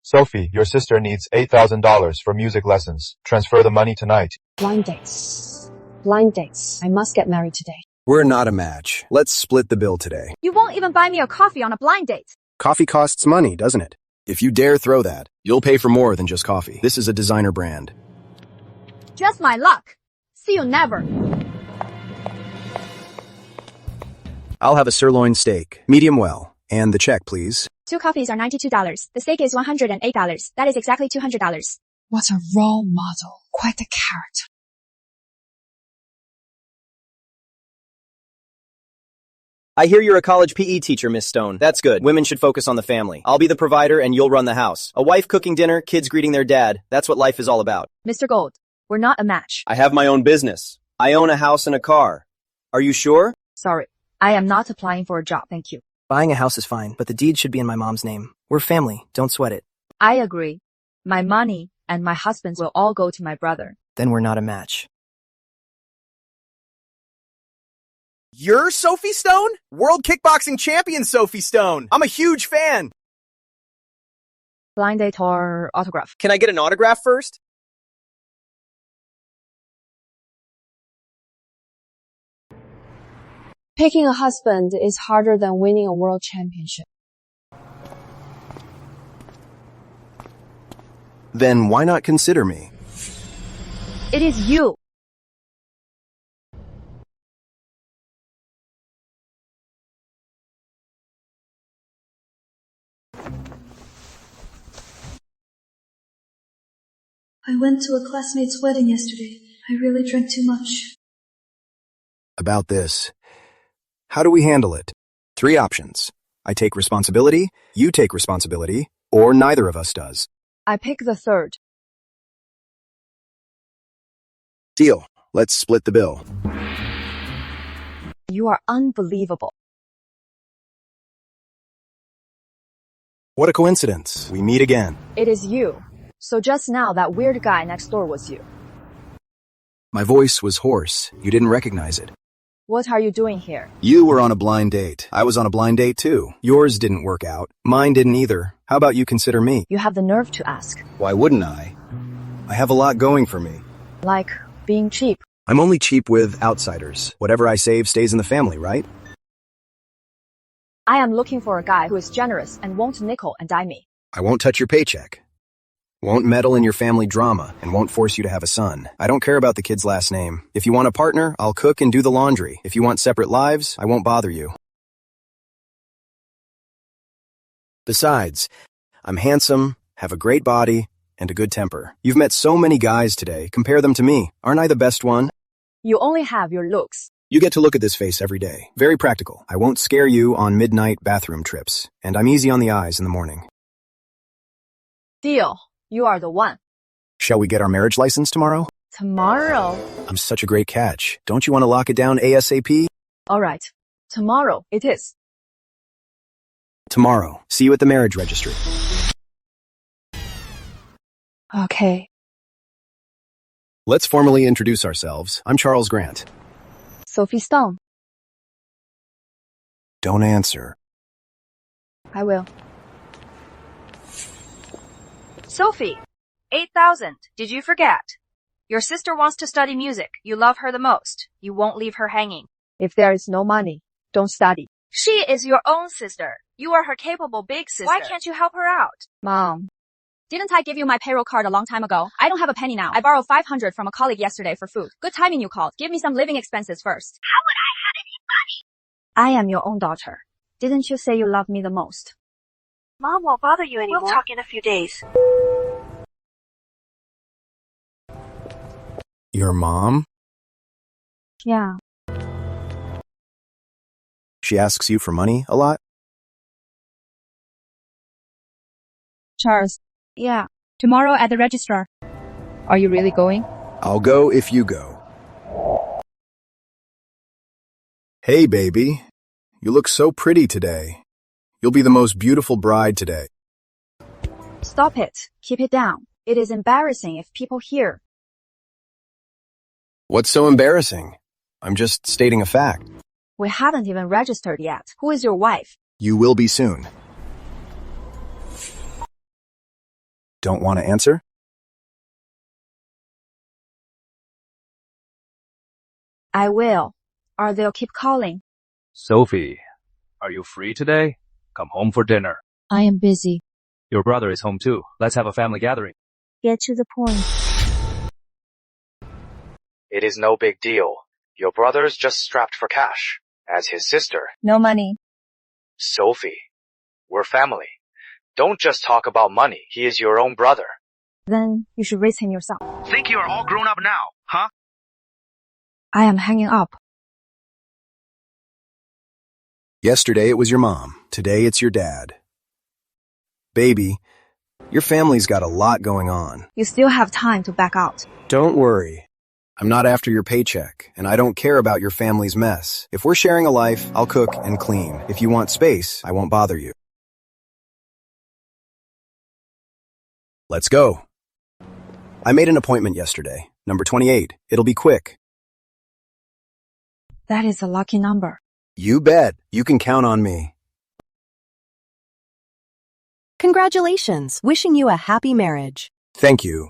Sophie, your sister needs $8,000 for music lessons. Transfer the money tonight. Blind dates. Blind dates. I must get married today. We're not a match. Let's split the bill today. You won't even buy me a coffee on a blind date. Coffee costs money, doesn't it? If you dare throw that, you'll pay for more than just coffee. This is a designer brand. Just my luck. See you never. I'll have a sirloin steak, medium well, and the check, please. 2 coffees are $92. The steak is $108. That is exactly $200. What a role model. Quite a character. I hear you're a college PE teacher, Miss Stone. That's good. Women should focus on the family. I'll be the provider and you'll run the house. A wife cooking dinner, kids greeting their dad. That's what life is all about. Mr. Gold, we're not a match. I have my own business. I own a house and a car. Are you sure? Sorry, I am not applying for a job, thank you. Buying a house is fine, but the deed should be in my mom's name. We're family. Don't sweat it. I agree. My money and my husband's will all go to my brother. Then we're not a match. You're Sophie Stone? World kickboxing champion Sophie Stone. I'm a huge fan. Blind date or autograph? Can I get an autograph first? Picking a husband is harder than winning a world championship. Then why not consider me? It is you. I went to a classmate's wedding yesterday. I really drank too much. About this. How do we handle it? 3 options. I take responsibility, you take responsibility, or neither of us does. I pick the third. Deal. Let's split the bill. You are unbelievable. What a coincidence. We meet again. It is you. So just now that weird guy next door was you. My voice was hoarse. You didn't recognize it. What are you doing here? You were on a blind date. I was on a blind date too. Yours didn't work out. Mine didn't either. How about you consider me? You have the nerve to ask. Why wouldn't I? I have a lot going for me. Like being cheap. I'm only cheap with outsiders. Whatever I save stays in the family, right? I am looking for a guy who is generous and won't nickel and dime me. I won't touch your paycheck. Won't meddle in your family drama and won't force you to have a son. I don't care about the kid's last name. If you want a partner, I'll cook and do the laundry. If you want separate lives, I won't bother you. Besides, I'm handsome, have a great body, and a good temper. You've met so many guys today. Compare them to me. Aren't I the best one? You only have your looks. You get to look at this face every day. Very practical. I won't scare you on midnight bathroom trips. And I'm easy on the eyes in the morning. Deal. You are the one. Shall we get our marriage license tomorrow? Tomorrow? I'm such a great catch. Don't you want to lock it down ASAP? All right. Tomorrow it is. Tomorrow. See you at the marriage registry. Okay. Let's formally introduce ourselves. I'm Charles Grant. Sophie Stone. Don't answer. I will. Sophie, 8,000. Did you forget? Your sister wants to study music. You love her the most. You won't leave her hanging. If there is no money, don't study. She is your own sister. You are her capable big sister. Why can't you help her out? Mom. Didn't I give you my payroll card a long time ago? I don't have a penny now. I borrowed $500 from a colleague yesterday for food. Good timing you called. Give me some living expenses first. How would I have any money? I am your own daughter. Didn't you say you love me the most? Mom won't bother you anymore. We'll talk in a few days. Your mom? Yeah. She asks you for money a lot? Charles. Yeah. Tomorrow at the registrar. Are you really going? I'll go if you go. Hey, baby. You look so pretty today. You'll be the most beautiful bride today. Stop it. Keep it down. It is embarrassing if people hear. What's so embarrassing? I'm just stating a fact. We haven't even registered yet. Who is your wife? You will be soon. Don't want to answer? I will, or they'll keep calling. Sophie, are you free today? Come home for dinner. I am busy. Your brother is home too. Let's have a family gathering. Get to the point. It is no big deal. Your brother's just strapped for cash, as his sister. No money. Sophie, we're family. Don't just talk about money. He is your own brother. Then you should raise him yourself. Think you are all grown up now, huh? I am hanging up. Yesterday it was your mom. Today it's your dad. Baby, your family's got a lot going on. You still have time to back out. Don't worry. I'm not after your paycheck, and I don't care about your family's mess. If we're sharing a life, I'll cook and clean. If you want space, I won't bother you. Let's go. I made an appointment yesterday. Number 28. It'll be quick. That is a lucky number. You bet. You can count on me. Congratulations. Wishing you a happy marriage. Thank you,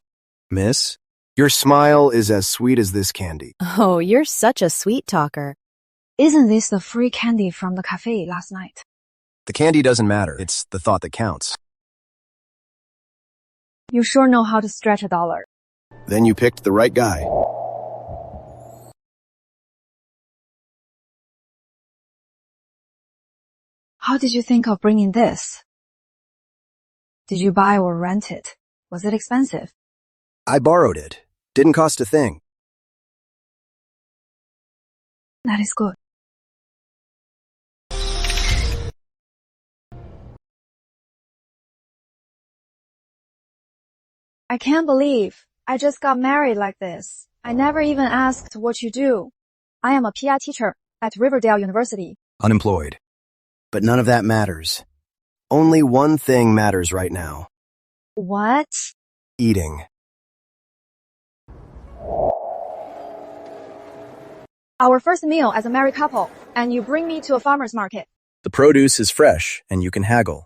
miss. Your smile is as sweet as this candy. Oh, you're such a sweet talker. Isn't this the free candy from the cafe last night? The candy doesn't matter. It's the thought that counts. You sure know how to stretch $1. Then you picked the right guy. How did you think of bringing this? Did you buy or rent it? Was it expensive? I borrowed it. Didn't cost a thing. That is good. I can't believe I just got married like this. I never even asked what you do. I am a PI teacher at Riverdale University. Unemployed. But none of that matters. Only one thing matters right now. What? Eating. Our first meal as a married couple, and you bring me to a farmer's market. The produce is fresh, and you can haggle.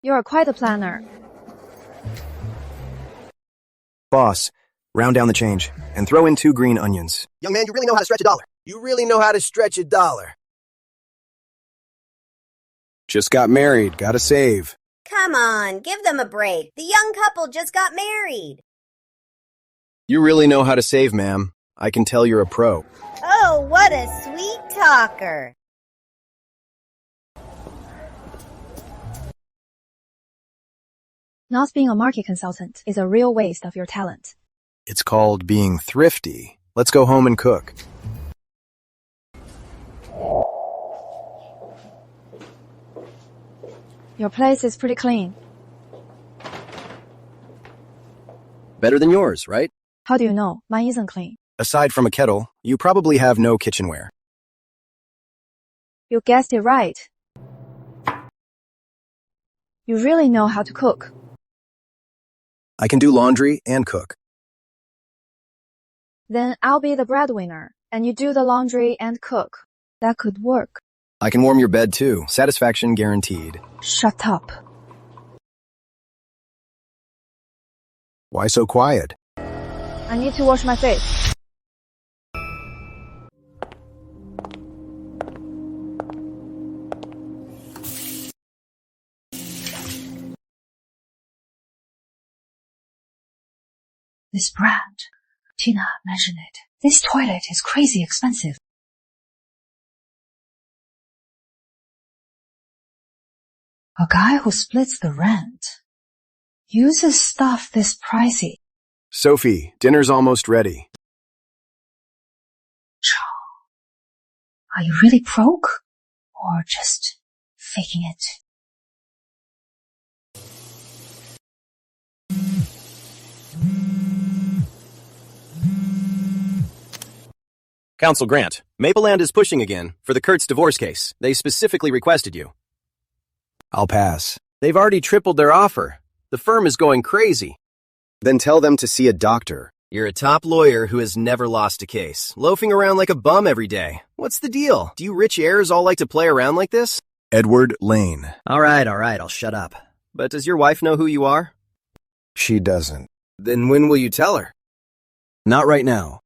You're quite a planner. Boss, round down the change, and throw in 2 green onions. Young man, you really know how to stretch $1. You really know how to stretch $1. Just got married, gotta save. Come on, give them a break. The young couple just got married. You really know how to save, ma'am. I can tell you're a pro. Oh, what a sweet talker. Not being a market consultant is a real waste of your talent. It's called being thrifty. Let's go home and cook. Your place is pretty clean. Better than yours, right? How do you know? Mine isn't clean. Aside from a kettle, you probably have no kitchenware. You guessed it right. You really know how to cook. I can do laundry and cook. Then I'll be the breadwinner, and you do the laundry and cook. That could work. I can warm your bed too. Satisfaction guaranteed. Shut up. Why so quiet? I need to wash my face. This brand. Tina mentioned it. This toilet is crazy expensive. A guy who splits the rent uses stuff this pricey. Sophie, dinner's almost ready. Are you really broke? Or just faking it? Counsel Grant, Mapleland is pushing again for the Kurtz divorce case. They specifically requested you. I'll pass. They've already tripled their offer. The firm is going crazy. Then tell them to see a doctor. You're a top lawyer who has never lost a case, loafing around like a bum every day. What's the deal? Do you rich heirs all like to play around like this? Edward Lane. All right, I'll shut up. But does your wife know who you are? She doesn't. Then when will you tell her? Not right now.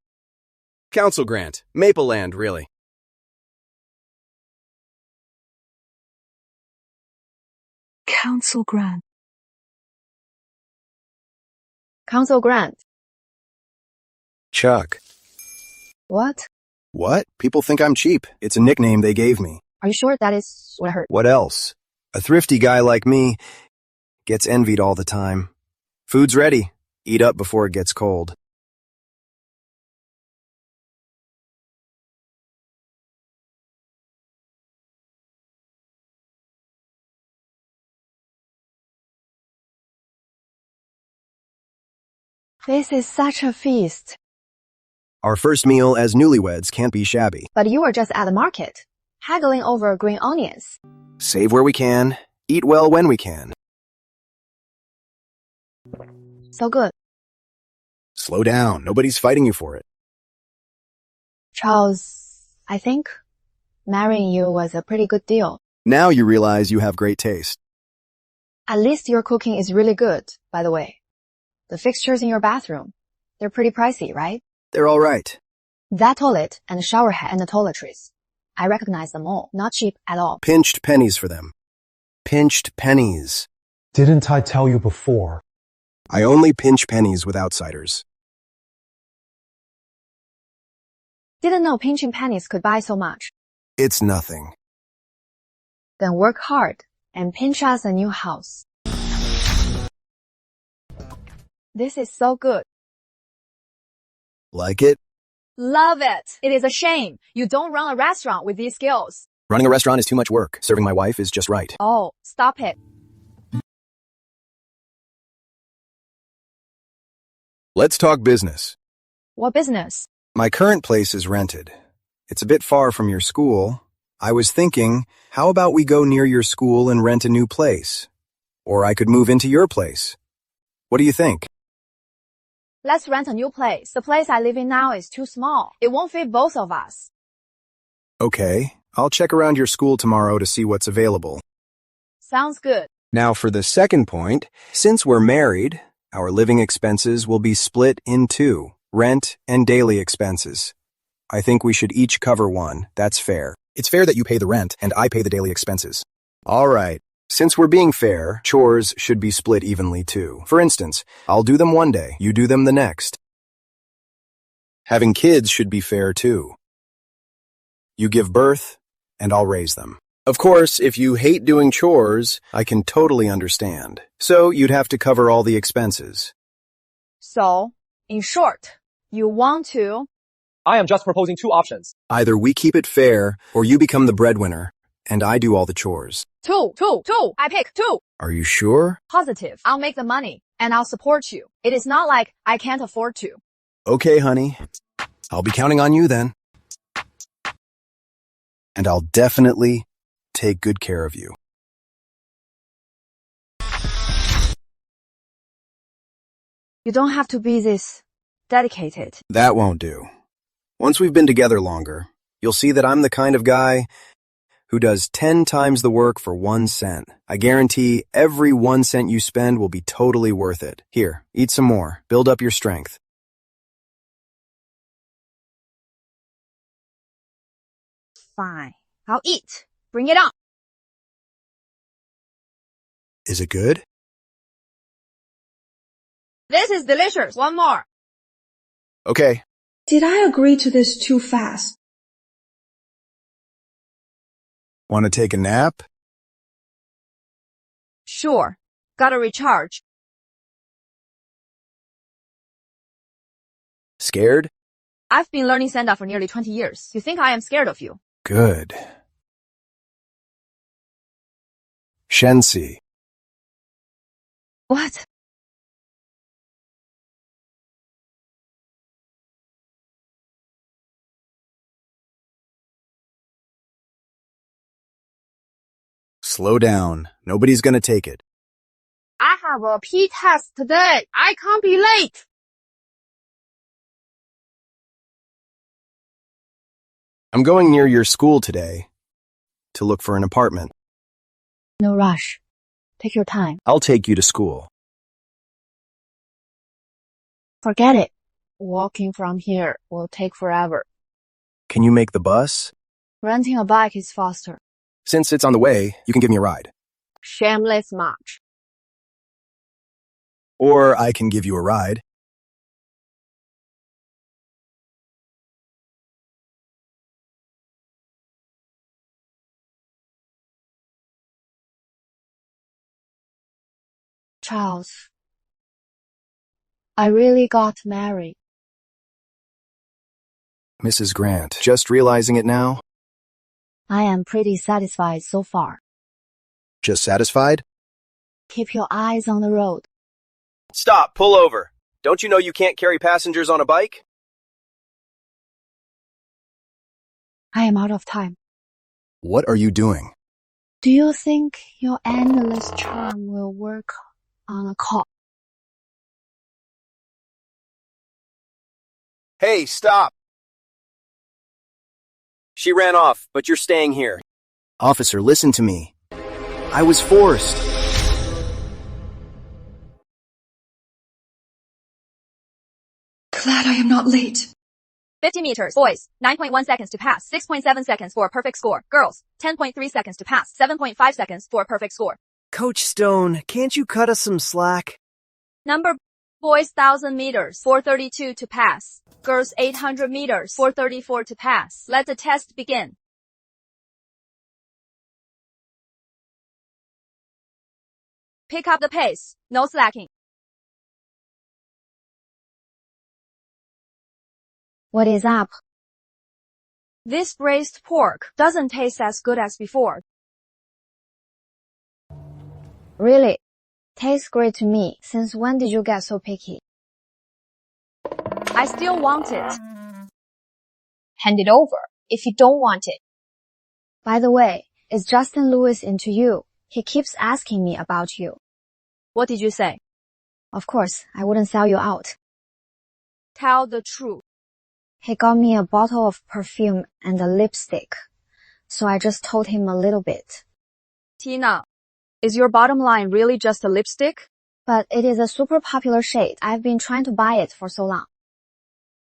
Council grant. Maple Land, really. Council grant. Council grant. Chuck. What? What? People think I'm cheap. It's a nickname they gave me. Are you sure that is what I heard? What else? A thrifty guy like me gets envied all the time. Food's ready. Eat up before it gets cold. This is such a feast. Our first meal as newlyweds can't be shabby. But you were just at the market, haggling over green onions. Save where we can, eat well when we can. So good. Slow down. Nobody's fighting you for it. Charles, I think marrying you was a pretty good deal. Now you realize you have great taste. At least your cooking is really good, by the way. The fixtures in your bathroom, they're pretty pricey, right? They're all right. That toilet and the shower head and the toiletries. I recognize them all. Not cheap at all. Pinched pennies for them. Pinched pennies. Didn't I tell you before? I only pinch pennies with outsiders. Didn't know pinching pennies could buy so much. It's nothing. Then work hard and pinch us a new house. This is so good. Like it? Love it. It is a shame you don't run a restaurant with these skills. Running a restaurant is too much work. Serving my wife is just right. Oh, stop it. Let's talk business. What business? My current place is rented. It's a bit far from your school. I was thinking, how about we go near your school and rent a new place? Or I could move into your place. What do you think? Let's rent a new place. The place I live in now is too small. It won't fit both of us. Okay, I'll check around your school tomorrow to see what's available. Sounds good. Now for the second point, since we're married, our living expenses will be split in two, rent and daily expenses. I think we should each cover one. That's fair. It's fair that you pay the rent and I pay the daily expenses. All right. Since we're being fair, chores should be split evenly too. For instance, I'll do them one day, you do them the next. Having kids should be fair too. You give birth, and I'll raise them. Of course, if you hate doing chores, I can totally understand. So you'd have to cover all the expenses. So, in short, you want to... I am just proposing two options. Either we keep it fair, or you become the breadwinner, and I do all the chores. Two. I pick two. Are you sure? Positive. I'll make the money, and I'll support you. It is not like I can't afford to. Okay, honey. I'll be counting on you then. And I'll definitely take good care of you. You don't have to be this dedicated. That won't do. Once we've been together longer, you'll see that I'm the kind of guy who does 10 times the work for 1 cent. I guarantee every 1 cent you spend will be totally worth it. Here, eat some more. Build up your strength. Fine. I'll eat. Bring it on. Is it good? This is delicious. One more. Okay. Did I agree to this too fast? Want to take a nap? Sure. Gotta recharge. Scared? I've been learning stand-up for nearly 20 years. You think I am scared of you? Good. Shensi. What? Slow down. Nobody's gonna take it. I have a P test today. I can't be late. I'm going near your school today to look for an apartment. No rush. Take your time. I'll take you to school. Forget it. Walking from here will take forever. Can you make the bus? Renting a bike is faster. Since it's on the way, you can give me a ride. Shameless match. Or I can give you a ride. Charles, I really got married. Mrs. Grant, just realizing it now? I am pretty satisfied so far. Just satisfied? Keep your eyes on the road. Stop, pull over. Don't you know you can't carry passengers on a bike? I am out of time. What are you doing? Do you think your endless charm will work on a cop? Hey, stop! She ran off, but you're staying here. Officer, listen to me. I was forced. Glad I am not late. 50 meters. Boys, 9.1 seconds to pass. 6.7 seconds for a perfect score. Girls, 10.3 seconds to pass. 7.5 seconds for a perfect score. Coach Stone, can't you cut us some slack? Number boys 1000 meters. 432 to pass. Girls 800 meters. 434 to pass. Let the test begin. Pick up the pace. No slacking. What is up? This braised pork doesn't taste as good as before. Really? Tastes great to me. Since when did you get so picky? I still want it. Hand it over if you don't want it. By the way, is Justin Lewis into you? He keeps asking me about you. What did you say? Of course, I wouldn't sell you out. Tell the truth. He got me a bottle of perfume and a lipstick, so I just told him a little bit. Tina, is your bottom line really just a lipstick? But it is a super popular shade. I've been trying to buy it for so long.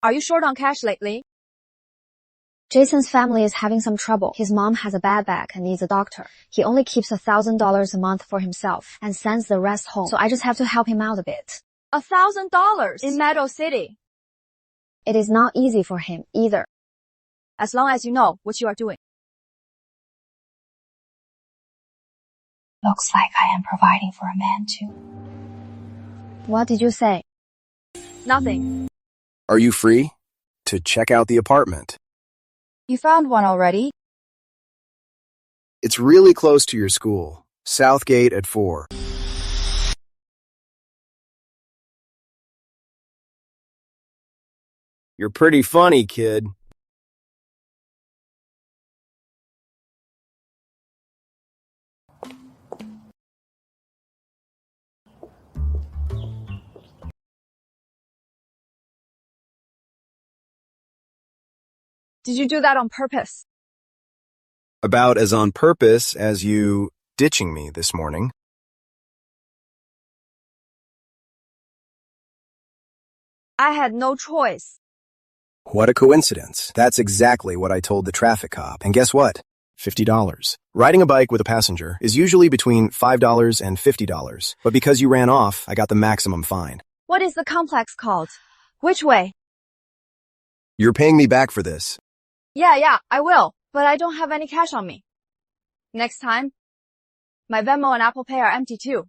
Are you short on cash lately? Jason's family is having some trouble. His mom has a bad back and needs a doctor. He only keeps $1,000 a month for himself and sends the rest home, so I just have to help him out a bit. $1,000 in Meadow City. It is not easy for him either. As long as you know what you are doing. Looks like I am providing for a man too. What did you say? Nothing. Are you free to check out the apartment? You found one already? It's really close to your school. Southgate at 4. You're pretty funny, kid. Did you do that on purpose? About as on purpose as you ditching me this morning. I had no choice. What a coincidence. That's exactly what I told the traffic cop. And guess what? $50. Riding a bike with a passenger is usually between $5 and $50. But because you ran off, I got the maximum fine. What is the complex called? Which way? You're paying me back for this. Yeah, I will. But I don't have any cash on me. Next time, my Venmo and Apple Pay are empty too.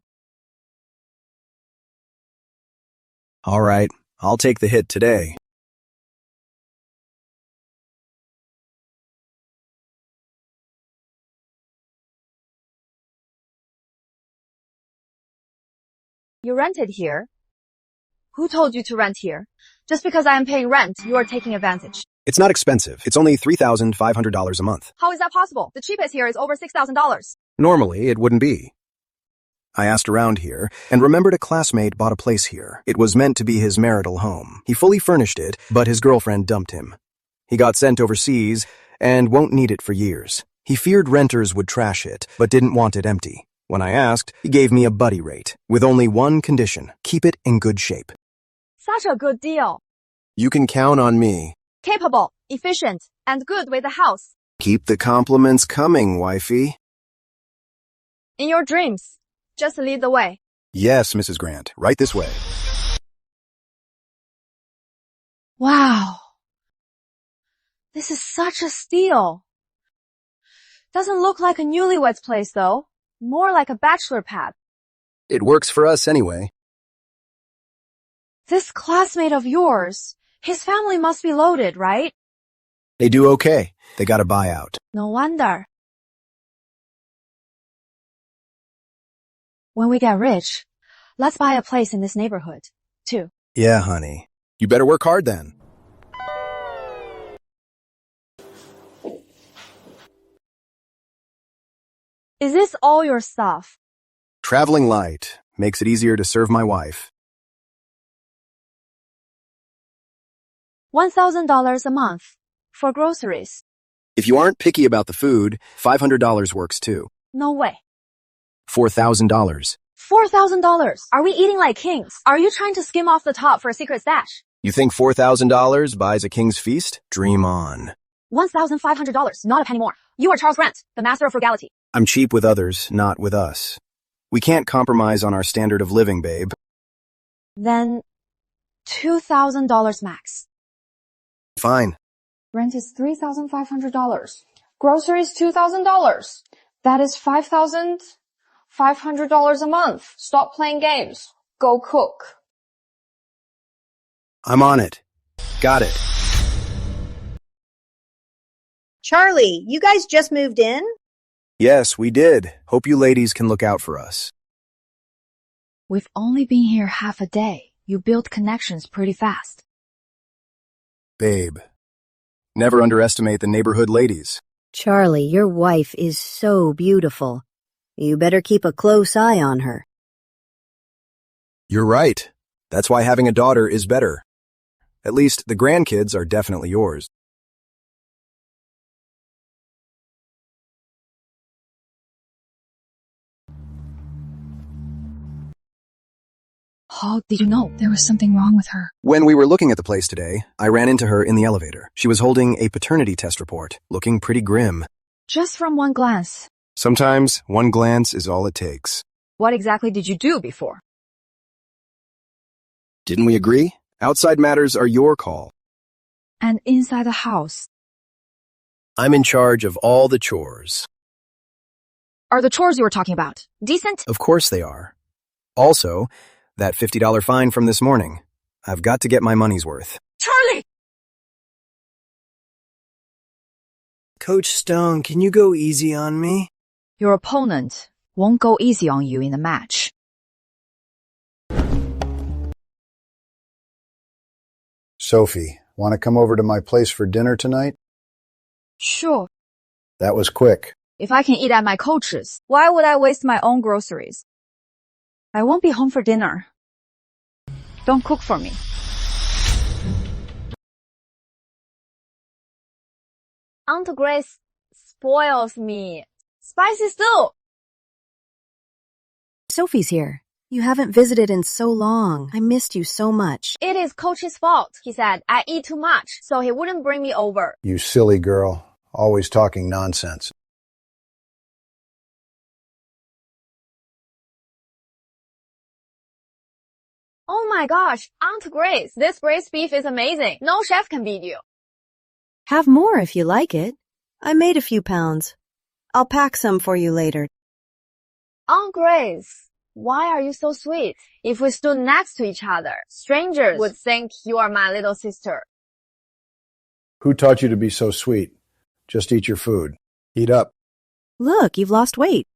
All right, I'll take the hit today. You rented here? Who told you to rent here? Just because I am paying rent, you are taking advantage. It's not expensive. It's only $3,500 a month. How is that possible? The cheapest here is over $6,000. Normally, it wouldn't be. I asked around here, and remembered a classmate bought a place here. It was meant to be his marital home. He fully furnished it, but his girlfriend dumped him. He got sent overseas, and won't need it for years. He feared renters would trash it, but didn't want it empty. When I asked, he gave me a buddy rate, with only one condition: keep it in good shape. Such a good deal. You can count on me. Capable, efficient, and good with the house. Keep the compliments coming, wifey. In your dreams, just lead the way. Yes, Mrs. Grant, right this way. Wow. This is such a steal. Doesn't look like a newlywed's place, though. More like a bachelor pad. It works for us anyway. This classmate of yours, his family must be loaded, right? They do okay. They got a buyout. No wonder. When we get rich, let's buy a place in this neighborhood, too. Yeah, honey. You better work hard then. Is this all your stuff? Traveling light makes it easier to serve my wife. $1,000 a month for groceries. If you aren't picky about the food, $500 works too. No way. $4,000. $4,000. Are we eating like kings? Are you trying to skim off the top for a secret stash? You think $4,000 buys a king's feast? Dream on. $1,500, not a penny more. You are Charles Grant, the master of frugality. I'm cheap with others, not with us. We can't compromise on our standard of living, babe. Then $2,000 max. Fine. Rent is $3,500. Groceries $2,000. That is $5,500 a month. Stop playing games. Go cook. I'm on it. Got it. Charlie, you guys just moved in? Yes, we did. Hope you ladies can look out for us. We've only been here half a day. You build connections pretty fast. Babe, never underestimate the neighborhood ladies. Charlie, your wife is so beautiful. You better keep a close eye on her. You're right. That's why having a daughter is better. At least the grandkids are definitely yours. How did you know there was something wrong with her? When we were looking at the place today, I ran into her in the elevator. She was holding a paternity test report, looking pretty grim. Just from one glance. Sometimes one glance is all it takes. What exactly did you do before? Didn't we agree? Outside matters are your call. And inside the house. I'm in charge of all the chores. Are the chores you were talking about decent? Of course they are. Also, that $50 fine from this morning. I've got to get my money's worth. Charlie! Coach Stone, can you go easy on me? Your opponent won't go easy on you in the match. Sophie, want to come over to my place for dinner tonight? Sure. That was quick. If I can eat at my coach's, why would I waste my own groceries? I won't be home for dinner. Don't cook for me. Aunt Grace spoils me. Spicy stew! Sophie's here. You haven't visited in so long. I missed you so much. It is Coach's fault. He said I eat too much, so he wouldn't bring me over. You silly girl. Always talking nonsense. Oh my gosh, Aunt Grace, this braised beef is amazing. No chef can beat you. Have more if you like it. I made a few pounds. I'll pack some for you later. Aunt Grace, why are you so sweet? If we stood next to each other, strangers would think you are my little sister. Who taught you to be so sweet? Just eat your food. Eat up. Look, you've lost weight.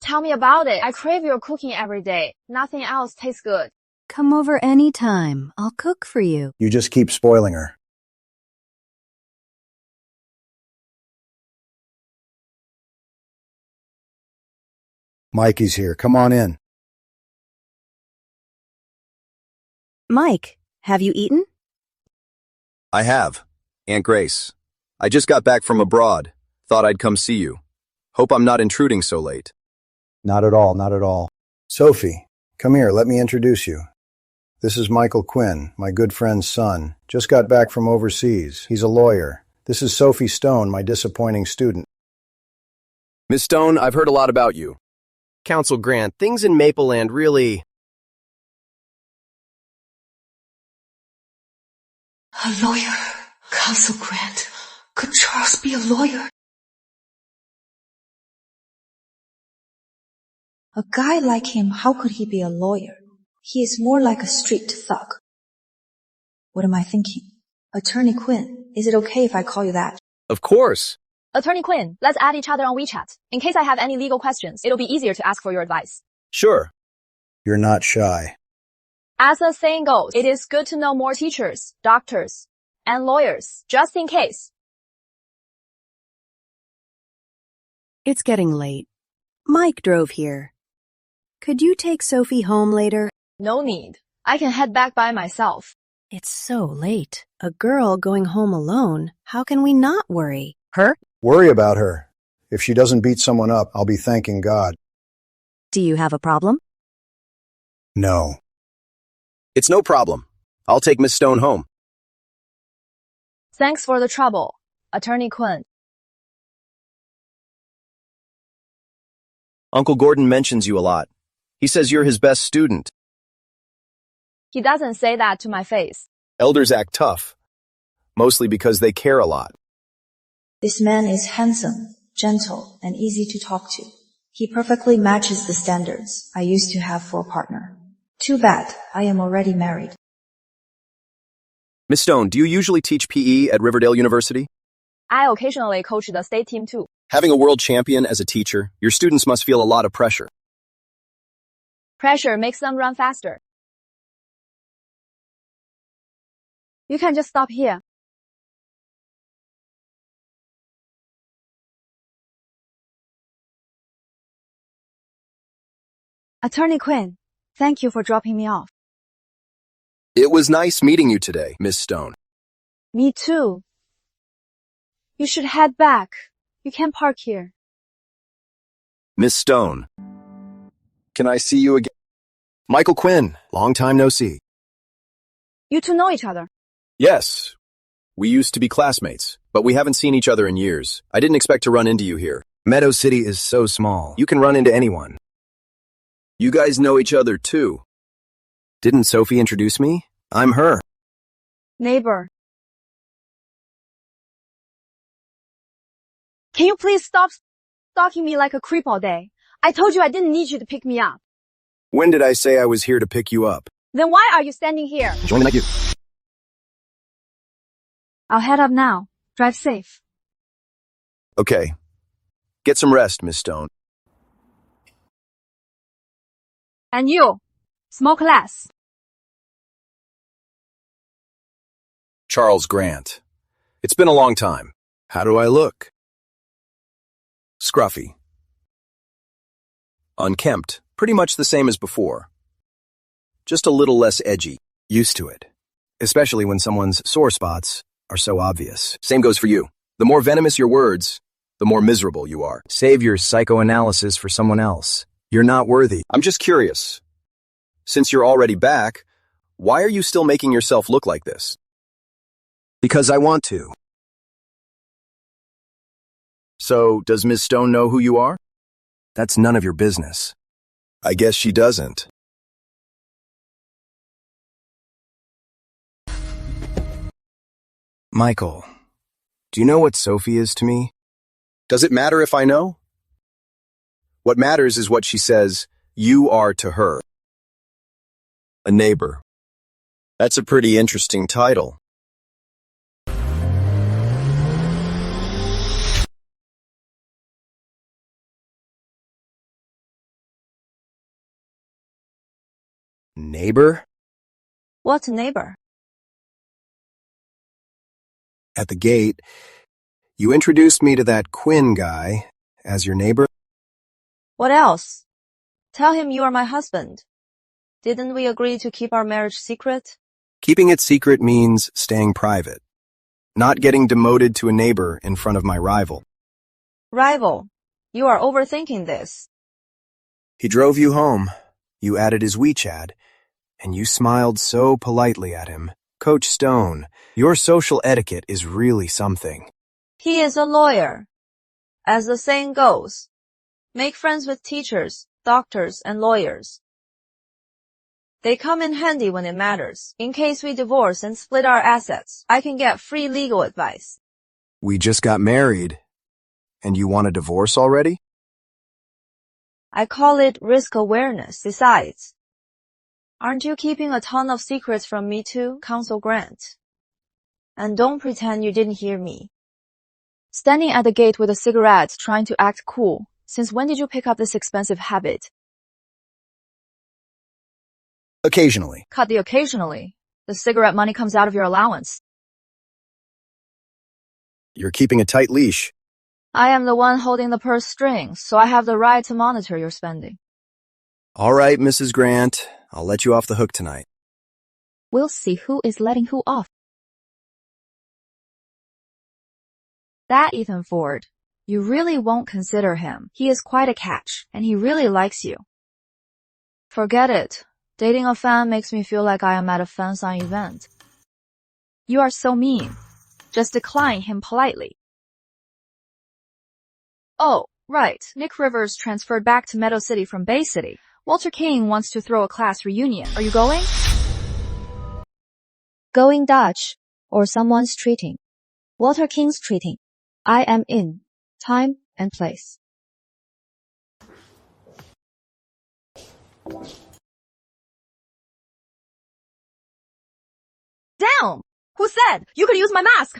Tell me about it. I crave your cooking every day. Nothing else tastes good. Come over any time. I'll cook for you. You just keep spoiling her. Mikey's here. Come on in. Mike, have you eaten? I have. Aunt Grace. I just got back from abroad. Thought I'd come see you. Hope I'm not intruding so late. Not at all, not at all. Sophie, come here, let me introduce you. This is Michael Quinn, my good friend's son. Just got back from overseas. He's a lawyer. This is Sophie Stone, my disappointing student. Miss Stone, I've heard a lot about you. Counsel Grant, things in Mapleland really... A lawyer, Counsel Grant. Could Charles be a lawyer? A guy like him, how could he be a lawyer? He is more like a street thug. What am I thinking? Attorney Quinn, is it okay if I call you that? Of course. Attorney Quinn, let's add each other on WeChat. In case I have any legal questions, it'll be easier to ask for your advice. Sure. You're not shy. As the saying goes, it is good to know more teachers, doctors, and lawyers, just in case. It's getting late. Mike drove here. Could you take Sophie home later? No need. I can head back by myself. It's so late. A girl going home alone. How can we not worry? Her? Worry about her. If she doesn't beat someone up, I'll be thanking God. Do you have a problem? No. It's no problem. I'll take Miss Stone home. Thanks for the trouble, Attorney Quinn. Uncle Gordon mentions you a lot. He says you're his best student. He doesn't say that to my face. Elders act tough, mostly because they care a lot. This man is handsome, gentle, and easy to talk to. He perfectly matches the standards I used to have for a partner. Too bad, I am already married. Miss Stone, do you usually teach PE at Riverdale University? I occasionally coach the state team too. Having a world champion as a teacher, your students must feel a lot of pressure. Pressure makes them run faster. You can just stop here. Attorney Quinn, thank you for dropping me off. It was nice meeting you today, Miss Stone. Me too. You should head back. You can't park here. Miss Stone. Can I see you again? Michael Quinn, long time no see. You two know each other. Yes. We used to be classmates, but we haven't seen each other in years. I didn't expect to run into you here. Meadow City is so small. You can run into anyone. You guys know each other too. Didn't Sophie introduce me? I'm her. Neighbor. Can you please stop stalking me like a creep all day? I told you I didn't need you to pick me up. When did I say I was here to pick you up? Then why are you standing here? Join the night view. I'll head up now. Drive safe. Okay. Get some rest, Miss Stone. And you, smoke less. Charles Grant. It's been a long time. How do I look? Scruffy. Unkempt. Pretty much the same as before. Just a little less edgy. Used to it. Especially when someone's sore spots are so obvious. Same goes for you. The more venomous your words, the more miserable you are. Save your psychoanalysis for someone else. You're not worthy. I'm just curious. Since you're already back, why are you still making yourself look like this? Because I want to. So, does Miss Stone know who you are? That's none of your business. I guess she doesn't. Michael, do you know what Sophie is to me? Does it matter if I know? What matters is what she says you are to her. A neighbor. That's a pretty interesting title. Neighbor? What's a neighbor? At the gate, you introduced me to that Quinn guy as your neighbor. What else? Tell him you are my husband. Didn't we agree to keep our marriage secret? Keeping it secret means staying private. Not getting demoted to a neighbor in front of my rival. Rival, you are overthinking this. He drove you home. You added his WeChat, and you smiled so politely at him. Coach Stone, your social etiquette is really something. He is a lawyer. As the saying goes, make friends with teachers, doctors, and lawyers. They come in handy when it matters. In case we divorce and split our assets, I can get free legal advice. We just got married, and you want a divorce already? I call it risk awareness. Besides, aren't you keeping a ton of secrets from me too, Counsel Grant? And don't pretend you didn't hear me. Standing at the gate with a cigarette, trying to act cool. Since when did you pick up this expensive habit? Occasionally. Cut the occasionally. The cigarette money comes out of your allowance. You're keeping a tight leash. I am the one holding the purse strings, so I have the right to monitor your spending. All right, Mrs. Grant. I'll let you off the hook tonight. We'll see who is letting who off. That Ethan Ford. You really won't consider him. He is quite a catch, and he really likes you. Forget it. Dating a fan makes me feel like I am at a fan sign event. You are so mean. Just decline him politely. Oh, right. Nick Rivers transferred back to Meadow City from Bay City. Walter King wants to throw a class reunion. Are you going? Going Dutch, or someone's treating. Walter King's treating. I am in. Time and place. Damn! Who said you could use my mask?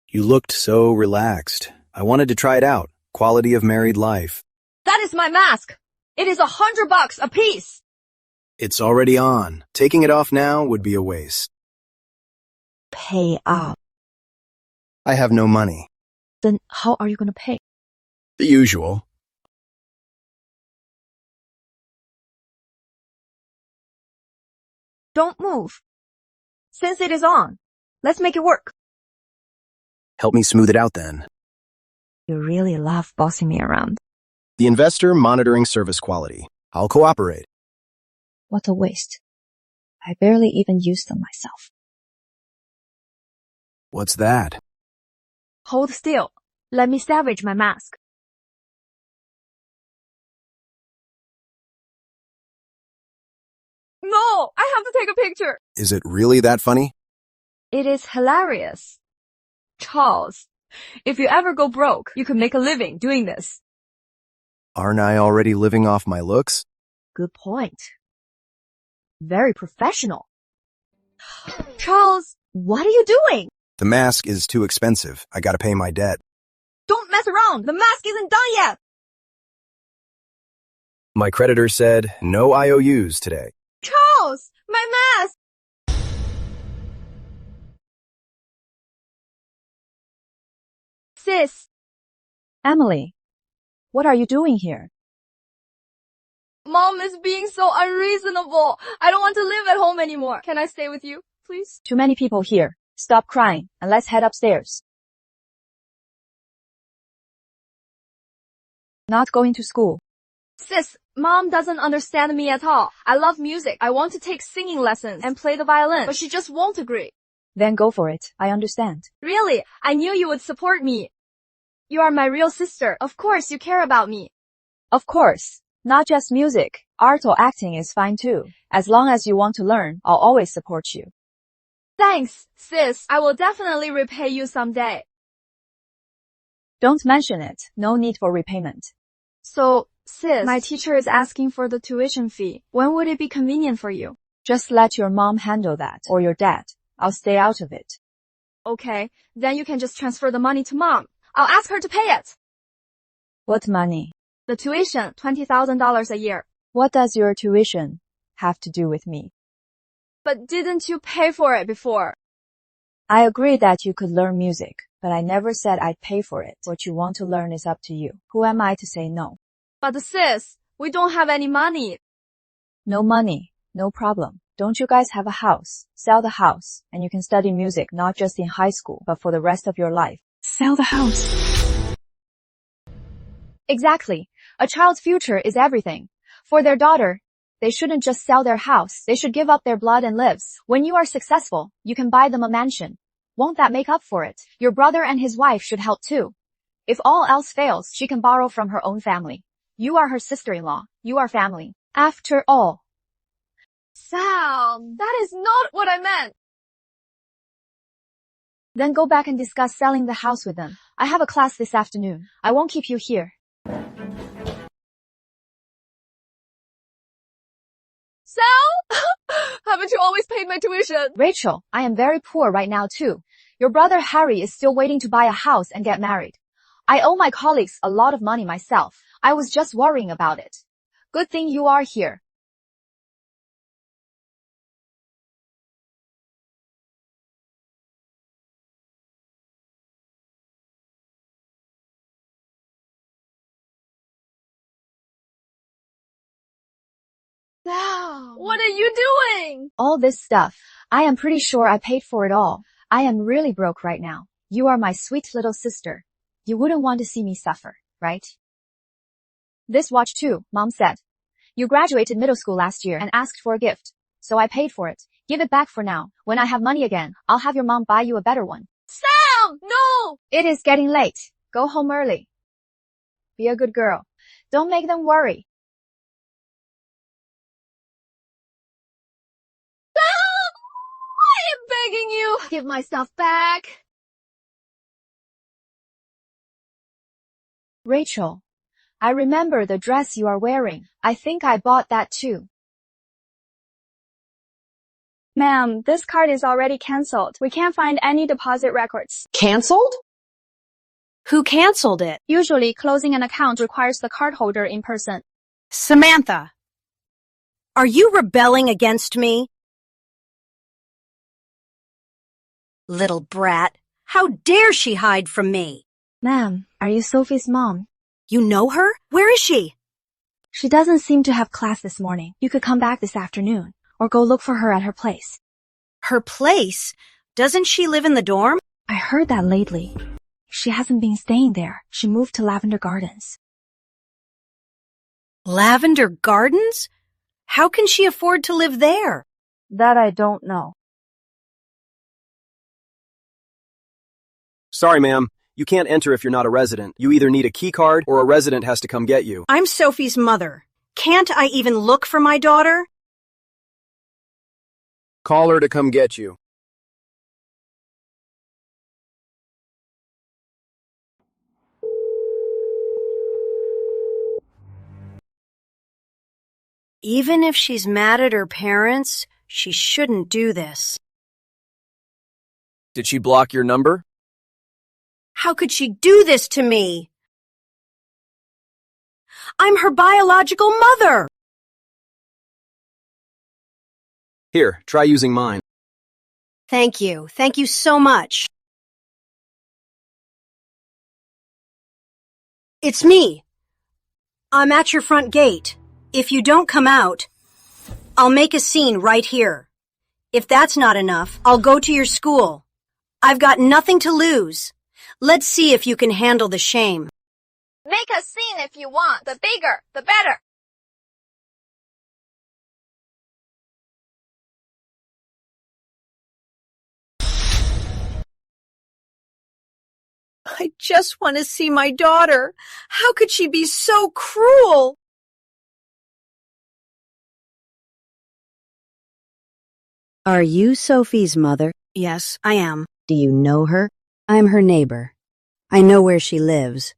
You looked so relaxed. I wanted to try it out. Quality of married life. That is my mask. It is $100 a piece. It's already on. Taking it off now would be a waste. Pay up. I have no money. Then how are you going to pay? The usual. Don't move. Since it is on, let's make it work. Help me smooth it out then. You really love bossing me around. The investor monitoring service quality. I'll cooperate. What a waste. I barely even use them myself. What's that? Hold still. Let me salvage my mask. No, I have to take a picture. Is it really that funny? It is hilarious. Charles, if you ever go broke, you could make a living doing this. Aren't I already living off my looks? Good point. Very professional. Charles, what are you doing? The mask is too expensive. I gotta pay my debt. Don't mess around. The mask isn't done yet. My creditor said no IOUs today. Charles, my mask! Sis. Emily, what are you doing here? Mom is being so unreasonable. I don't want to live at home anymore. Can I stay with you, please? Too many people here. Stop crying and let's head upstairs. Not going to school. Sis, Mom doesn't understand me at all. I love music. I want to take singing lessons and play the violin, but she just won't agree. Then go for it. I understand. Really? I knew you would support me. You are my real sister. Of course you care about me. Of course. Not just music. Art or acting is fine too. As long as you want to learn, I'll always support you. Thanks, sis. I will definitely repay you someday. Don't mention it. No need for repayment. So, sis, my teacher is asking for the tuition fee. When would it be convenient for you? Just let your mom handle that, or your dad. I'll stay out of it. Okay, then you can just transfer the money to Mom. I'll ask her to pay it. What money? The tuition, $20,000 a year. What does your tuition have to do with me? But didn't you pay for it before? I agreed that you could learn music, but I never said I'd pay for it. What you want to learn is up to you. Who am I to say no? But sis, we don't have any money. No money, no problem. Don't you guys have a house? Sell the house, and you can study music not just in high school, but for the rest of your life. Sell the house. Exactly. A child's future is everything. For their daughter, they shouldn't just sell their house. They should give up their blood and lives. When you are successful, you can buy them a mansion. Won't that make up for it? Your brother and his wife should help too. If all else fails, she can borrow from her own family. You are her sister-in-law. You are family. After all. Sam, that is not what I meant. Then go back and discuss selling the house with them. I have a class this afternoon. I won't keep you here. Sal? Haven't you always paid my tuition? Rachel, I am very poor right now too. Your brother Harry is still waiting to buy a house and get married. I owe my colleagues a lot of money myself. I was just worrying about it. Good thing you are here. Sal, what are you doing? All this stuff. I am pretty sure I paid for it all. I am really broke right now. You are my sweet little sister. You wouldn't want to see me suffer, right? This watch too, Mom said. You graduated middle school last year and asked for a gift. So I paid for it. Give it back for now. When I have money again, I'll have your mom buy you a better one. Sam, no! It is getting late. Go home early. Be a good girl. Don't make them worry. I am begging you. Give my stuff back. Rachel, I remember the dress you are wearing. I think I bought that too. Ma'am, this card is already canceled. We can't find any deposit records. Canceled? Who canceled it? Usually, closing an account requires the cardholder in person. Samantha, are you rebelling against me? Little brat, how dare she hide from me? Ma'am, are you Sophie's mom? You know her? Where is she? She doesn't seem to have class this morning. You could come back this afternoon, or go look for her at her place. Her place? Doesn't she live in the dorm? I heard that lately. She hasn't been staying there. She moved to Lavender Gardens. Lavender Gardens? How can she afford to live there? That I don't know. Sorry, ma'am. You can't enter if you're not a resident. You either need a key card or a resident has to come get you. I'm Sophie's mother. Can't I even look for my daughter? Call her to come get you. Even if she's mad at her parents, she shouldn't do this. Did she block your number? How could she do this to me? I'm her biological mother. Here, try using mine. Thank you. Thank you so much. It's me. I'm at your front gate. If you don't come out, I'll make a scene right here. If that's not enough, I'll go to your school. I've got nothing to lose. Let's see if you can handle the shame. Make a scene if you want. The bigger, the better. I just want to see my daughter. How could she be so cruel? Are you Sophie's mother? Yes, I am. Do you know her? I'm her neighbor. I know where she lives.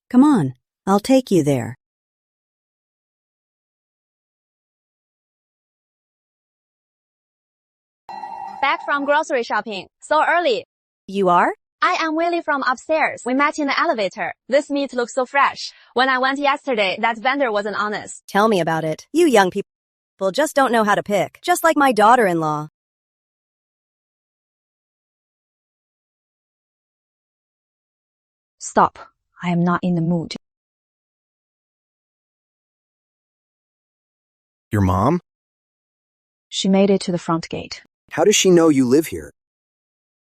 Come on, I'll take you there. Back from grocery shopping. So early. You are? I am Willie from upstairs. We met in the elevator. This meat looks so fresh. When I went yesterday, that vendor wasn't honest. Tell me about it. You young people just don't know how to pick. Just like my daughter-in-law. Stop. I am not in the mood. Your mom? She made it to the front gate. How does she know you live here?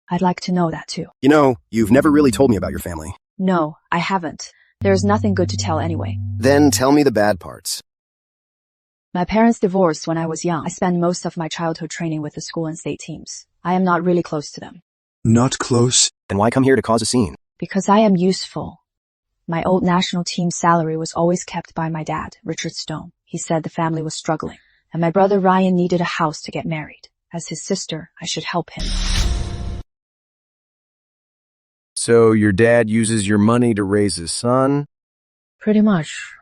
I'd like to know that too. You know, you've never really told me about your family. No, I haven't. There's nothing good to tell anyway. Then tell me the bad parts. My parents divorced when I was young. I spent most of my childhood training with the school and state teams. I am not really close to them. Not close? Then why come here to cause a scene? Because I am useful. My old national team salary was always kept by my dad, Richard Stone. He said the family was struggling, and my brother Ryan needed a house to get married. As his sister, I should help him. So your dad uses your money to raise his son? Pretty much.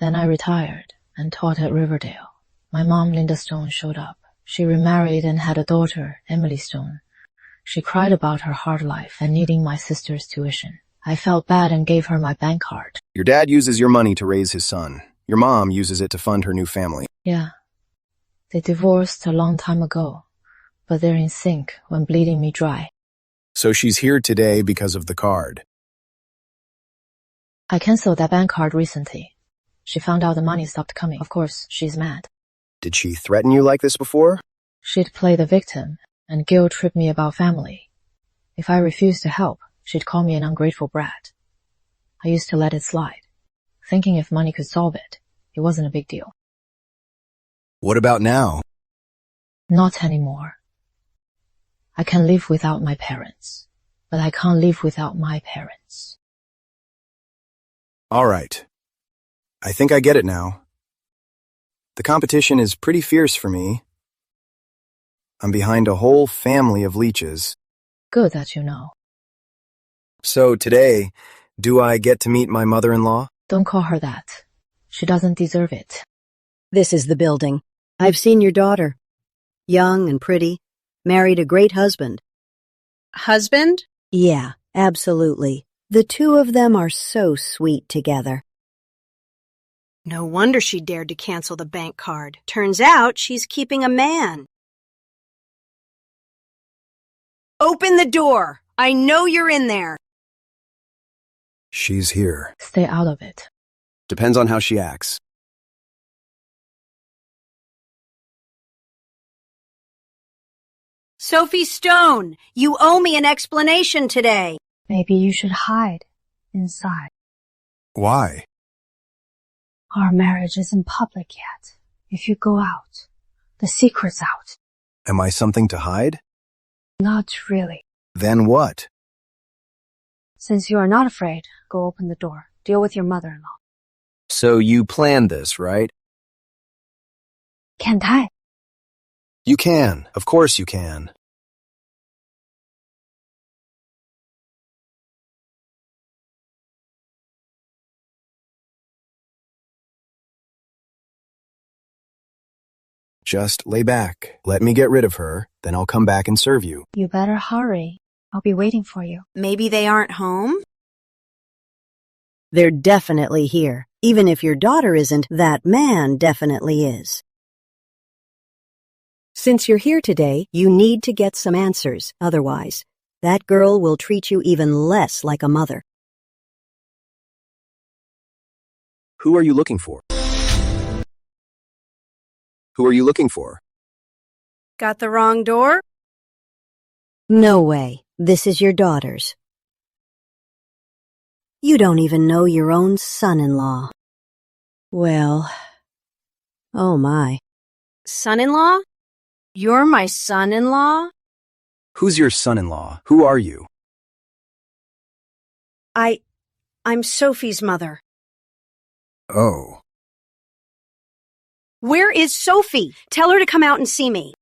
Then I retired and taught at Riverdale. My mom, Linda Stone, showed up. She remarried and had a daughter, Emily Stone. She cried about her hard life and needing my sister's tuition. I felt bad and gave her my bank card. Your dad uses your money to raise his son. Your mom uses it to fund her new family. Yeah. They divorced a long time ago, but they're in sync when bleeding me dry. So she's here today because of the card. I canceled that bank card recently. She found out the money stopped coming. Of course, she's mad. Did she threaten you like this before? She'd play the victim and guilt-trip me about family. If I refused to help, she'd call me an ungrateful brat. I used to let it slide, thinking if money could solve it, it wasn't a big deal. What about now? Not anymore. I can live without my parents, but I can't live without my parents. All right. I think I get it now. The competition is pretty fierce for me. I'm behind a whole family of leeches. Good that you know. So today, do I get to meet my mother-in-law? Don't call her that. She doesn't deserve it. This is the building. I've seen your daughter. Young and pretty. Married a great husband. Husband? Yeah, absolutely. The two of them are so sweet together. No wonder she dared to cancel the bank card. Turns out she's keeping a man. Open the door. I know you're in there. She's here. Stay out of it. Depends on how she acts. Sophie Stone, you owe me an explanation today. Maybe you should hide inside. Why? Our marriage isn't public yet. If you go out, the secret's out. Am I something to hide? Not really. Then what? Since you are not afraid, go open the door. Deal with your mother-in-law. So you planned this, right? Can't I? You can. Of course you can. Just lay back. Let me get rid of her, then I'll come back and serve you. You better hurry. I'll be waiting for you. Maybe they aren't home? They're definitely here. Even if your daughter isn't, that man definitely is. Since you're here today, you need to get some answers. Otherwise, that girl will treat you even less like a mother. Who are you looking for? Who are you looking for? Got the wrong door? No way. This is your daughter's. You don't even know your own son-in-law. Well, oh my. Son-in-law? You're my son-in-law? Who's your son-in-law? Who are you? I'm Sophie's mother. Oh. Where is Sophie? Tell her to come out and see me.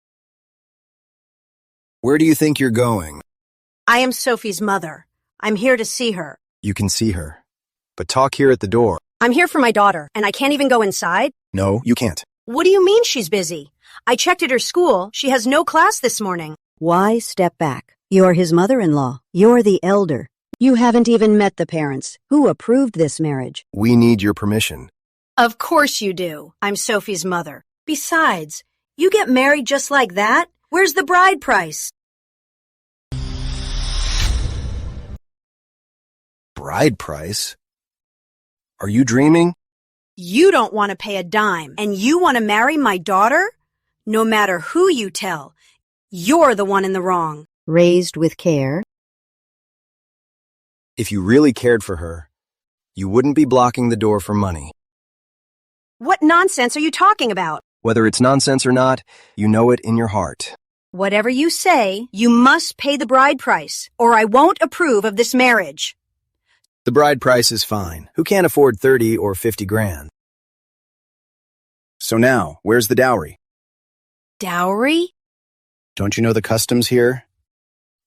Where do you think you're going? I am Sophie's mother. I'm here to see her. You can see her. But talk here at the door. I'm here for my daughter, and I can't even go inside? No, you can't. What do you mean she's busy? I checked at her school. She has no class this morning. Why step back? You're his mother-in-law. You're the elder. You haven't even met the parents. Who approved this marriage? We need your permission. Of course you do. I'm Sophie's mother. Besides, you get married just like that? Where's the bride price? Bride price? Are you dreaming? You don't want to pay a dime, and you want to marry my daughter? No matter who you tell, you're the one in the wrong. Raised with care. If you really cared for her, You wouldn't be blocking the door for money. What nonsense are you talking about? Whether it's nonsense or not, you know it in your heart. Whatever you say, you must pay the bride price, or I won't approve of this marriage. The bride price is fine. Who can't afford 30 or 50 grand? So now, where's the dowry? Dowry? Don't you know the customs here?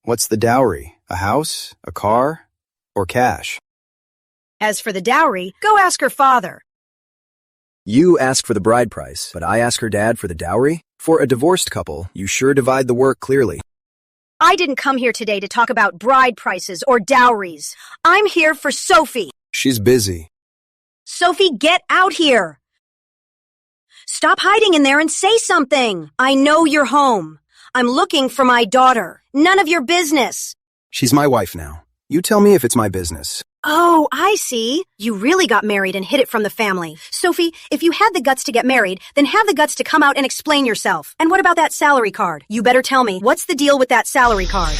What's the dowry? A house? A car? Or cash? As for the dowry, go ask her father. You ask for the bride price, but I ask her dad for the dowry? For a divorced couple, you sure divide the work clearly. I didn't come here today to talk about bride prices or dowries. I'm here for Sophie. She's busy. Sophie, get out here. Stop hiding in there and say something. I know you're home. I'm looking for my daughter. None of your business. She's my wife now. You tell me if it's my business. Oh, I see. You really got married and hid it from the family. Sophie, if you had the guts to get married, then have the guts to come out and explain yourself. And what about that salary card? You better tell me, what's the deal with that salary card?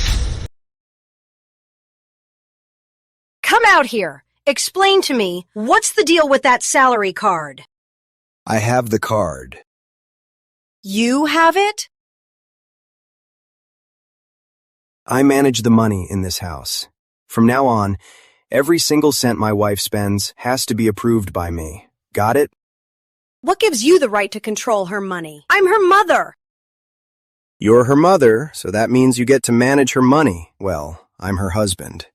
Come out here. Explain to me, what's the deal with that salary card? I have the card. You have it? I manage the money in this house. From now on, every single cent my wife spends has to be approved by me. Got it? What gives you the right to control her money? I'm her mother. You're her mother, so that means you get to manage her money. Well, I'm her husband.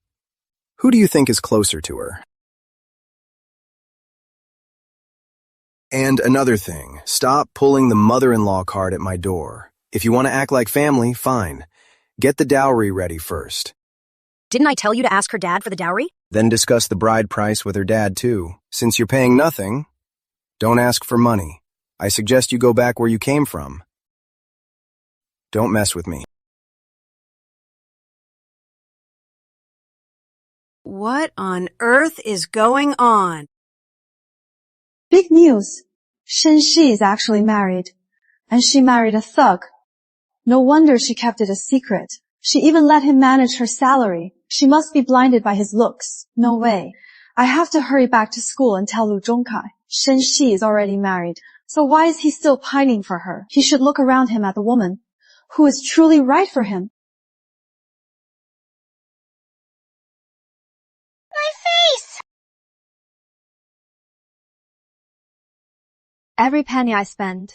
Who do you think is closer to her? And another thing, stop pulling the mother-in-law card at my door. If you want to act like family, fine. Get the dowry ready first. Didn't I tell you to ask her dad for the dowry? Then discuss the bride price with her dad, too. Since you're paying nothing, don't ask for money. I suggest you go back where you came from. Don't mess with me. What on earth is going on? Big news. Shen-Shi is actually married. And she married a thug. No wonder she kept it a secret. She even let him manage her salary. She must be blinded by his looks. No way. I have to hurry back to school and tell Lu Zhongkai. Shen-Shi is already married. So why is he still pining for her? He should look around him at the woman who is truly right for him. My face! Every penny I spend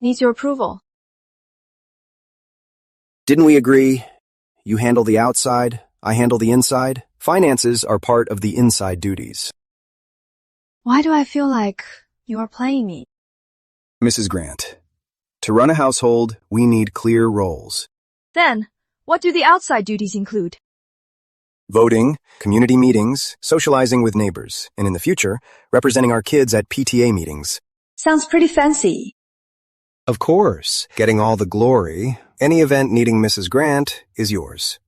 needs your approval. Didn't we agree? You handle the outside, I handle the inside. Finances are part of the inside duties. Why do I feel like you are playing me? Mrs. Grant, to run a household, we need clear roles. Then, what do the outside duties include? Voting, community meetings, socializing with neighbors, and in the future, representing our kids at PTA meetings. Sounds pretty fancy. Of course, getting all the glory. Any event needing Mrs. Grant is yours.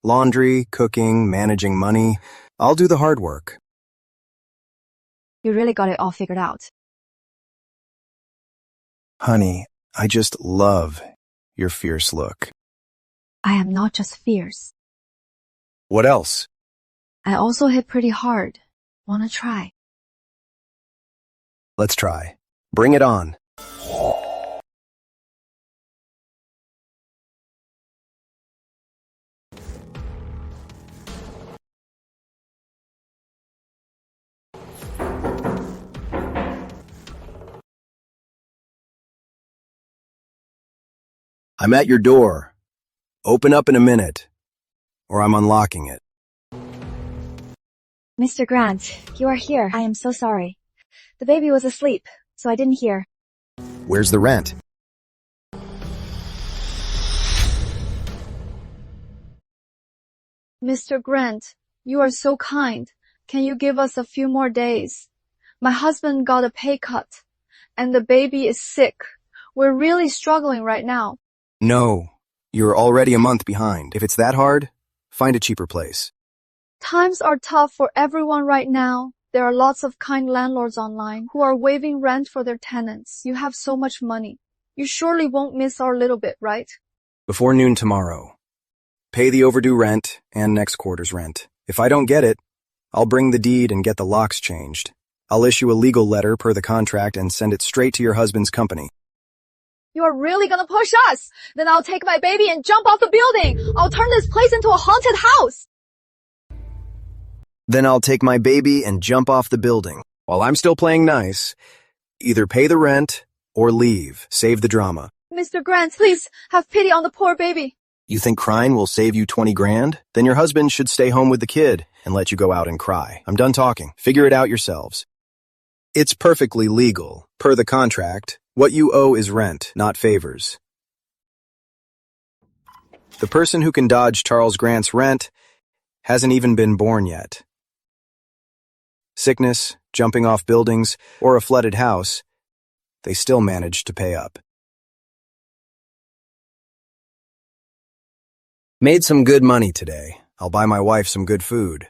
Laundry, cooking, managing money, I'll do the hard work. You really got it all figured out. Honey, I just love your fierce look. I am not just fierce. What else? I also hit pretty hard. Wanna try? Let's try. Bring it on. I'm at your door. Open up in a minute, or I'm unlocking it. Mr. Grant, you are here. I am so sorry. The baby was asleep, so I didn't hear. Where's the rent? Mr. Grant, you are so kind. Can you give us a few more days? My husband got a pay cut, and the baby is sick. We're really struggling right now. No, you're already a month behind. If it's that hard, find a cheaper place. Times are tough for everyone right now. There are lots of kind landlords online who are waiving rent for their tenants. You have so much money. You surely won't miss our little bit, right? Before noon tomorrow. Pay the overdue rent and next quarter's rent. If I don't get it, I'll bring the deed and get the locks changed. I'll issue a legal letter per the contract and send it straight to your husband's company. You're really gonna push us? Then I'll take my baby and jump off the building. I'll turn this place into a haunted house. Then I'll take my baby and jump off the building. While I'm still playing nice, either pay the rent or leave. Save the drama. Mr. Grant, please have pity on the poor baby. You think crying will save you 20 grand? Then your husband should stay home with the kid and let you go out and cry. I'm done talking. Figure it out yourselves. It's perfectly legal. Per the contract, what you owe is rent, not favors. The person who can dodge Charles Grant's rent hasn't even been born yet. Sickness, jumping off buildings, or a flooded house, they still managed to pay up. Made some good money today. I'll buy my wife some good food.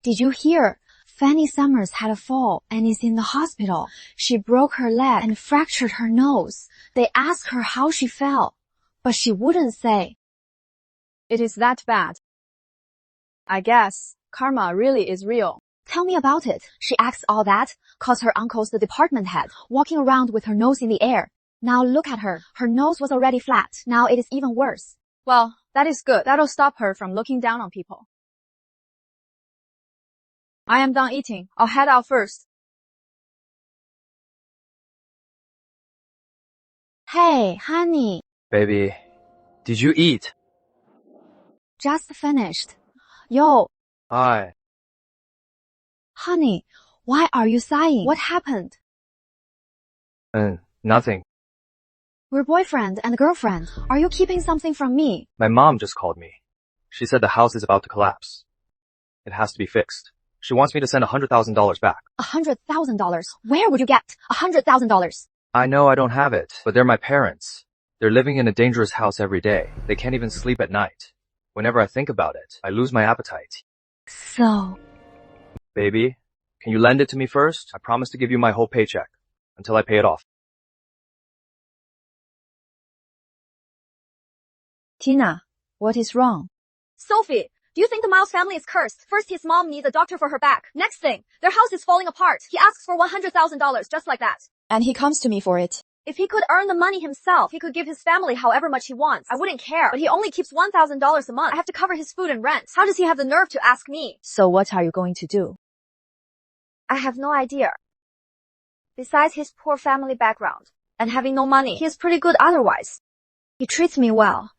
Did you hear? Fanny Summers had a fall and is in the hospital. She broke her leg and fractured her nose. They asked her how she fell, but she wouldn't say. It is that bad. I guess karma really is real. Tell me about it. She acts all that, cause her uncle's the department head, walking around with her nose in the air. Now look at her. Her nose was already flat. Now it is even worse. Well, that is good. That'll stop her from looking down on people. I am done eating. I'll head out first. Hey, honey. Baby, did you eat? Just finished. Yo. Hi. Honey, why are you sighing? What happened? Nothing. We're boyfriend and girlfriend. Are you keeping something from me? My mom just called me. She said the house is about to collapse. It has to be fixed. She wants me to send $100,000 back. $100,000? Where would you get $100,000? I know I don't have it, but they're my parents. They're living in a dangerous house every day. They can't even sleep at night. Whenever I think about it, I lose my appetite. So... Baby, can you lend it to me first? I promise to give you my whole paycheck until I pay it off. Tina, what is wrong? Sophie, do you think the Miles family is cursed? First, his mom needs a doctor for her back. Next thing, their house is falling apart. He asks for $100,000 just like that. And he comes to me for it. If he could earn the money himself, he could give his family however much he wants. I wouldn't care, but he only keeps $1,000 a month. I have to cover his food and rent. How does he have the nerve to ask me? So what are you going to do? I have no idea. Besides his poor family background and having no money, he is pretty good otherwise. He treats me well,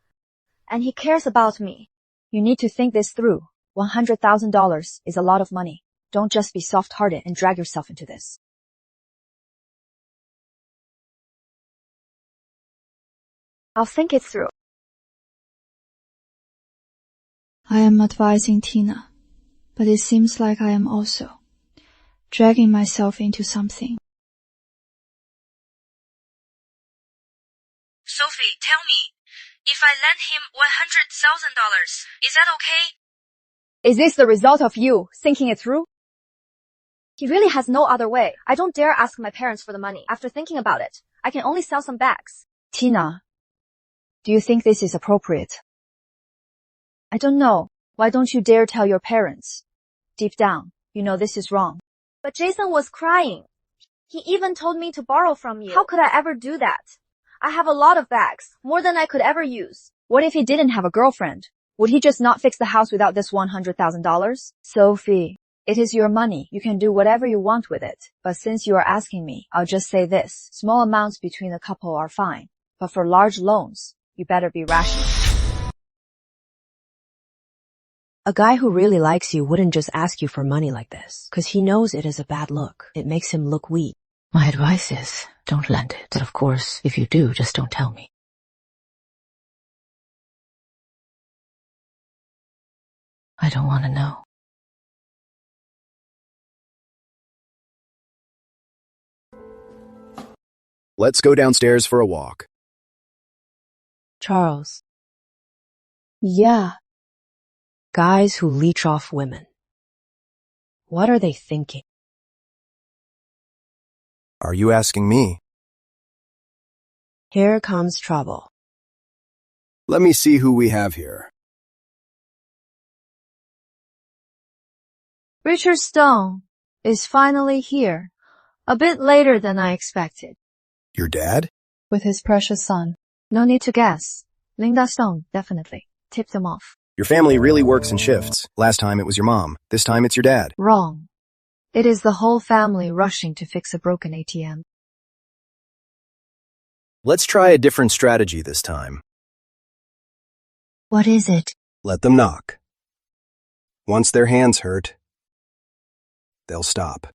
and he cares about me. You need to think this through. $100,000 is a lot of money. Don't just be soft-hearted and drag yourself into this. I'll think it through. I am advising Tina, but it seems like I am also dragging myself into something. Sophie, tell me, if I lend him $100,000, is that okay? Is this the result of you thinking it through? He really has no other way. I don't dare ask my parents for the money. After thinking about it, I can only sell some bags. Tina, do you think this is appropriate? I don't know. Why don't you dare tell your parents? Deep down, you know this is wrong. But Jason was crying. He even told me to borrow from you. How could I ever do that? I have a lot of bags, more than I could ever use. What if he didn't have a girlfriend? Would he just not fix the house without this $100,000? Sophie, it is your money. You can do whatever you want with it. But since you are asking me, I'll just say this. Small amounts between a couple are fine. But for large loans, you better be rational. A guy who really likes you wouldn't just ask you for money like this, because he knows it is a bad look. It makes him look weak. My advice is, don't lend it. But of course, if you do, just don't tell me. I don't want to know. Let's go downstairs for a walk. Charles, Yeah. guys who leech off women. What are they thinking? Are you asking me? Here comes trouble. Let me see who we have here. Richard Stone is finally here. A bit later than I expected. Your dad? With his precious son. No need to guess. Linda Stone, definitely. Tipped them off. Your family really works in shifts. Last time it was your mom. This time it's your dad. Wrong. It is the whole family rushing to fix a broken ATM. Let's try a different strategy this time. What is it? Let them knock. Once their hands hurt, they'll stop.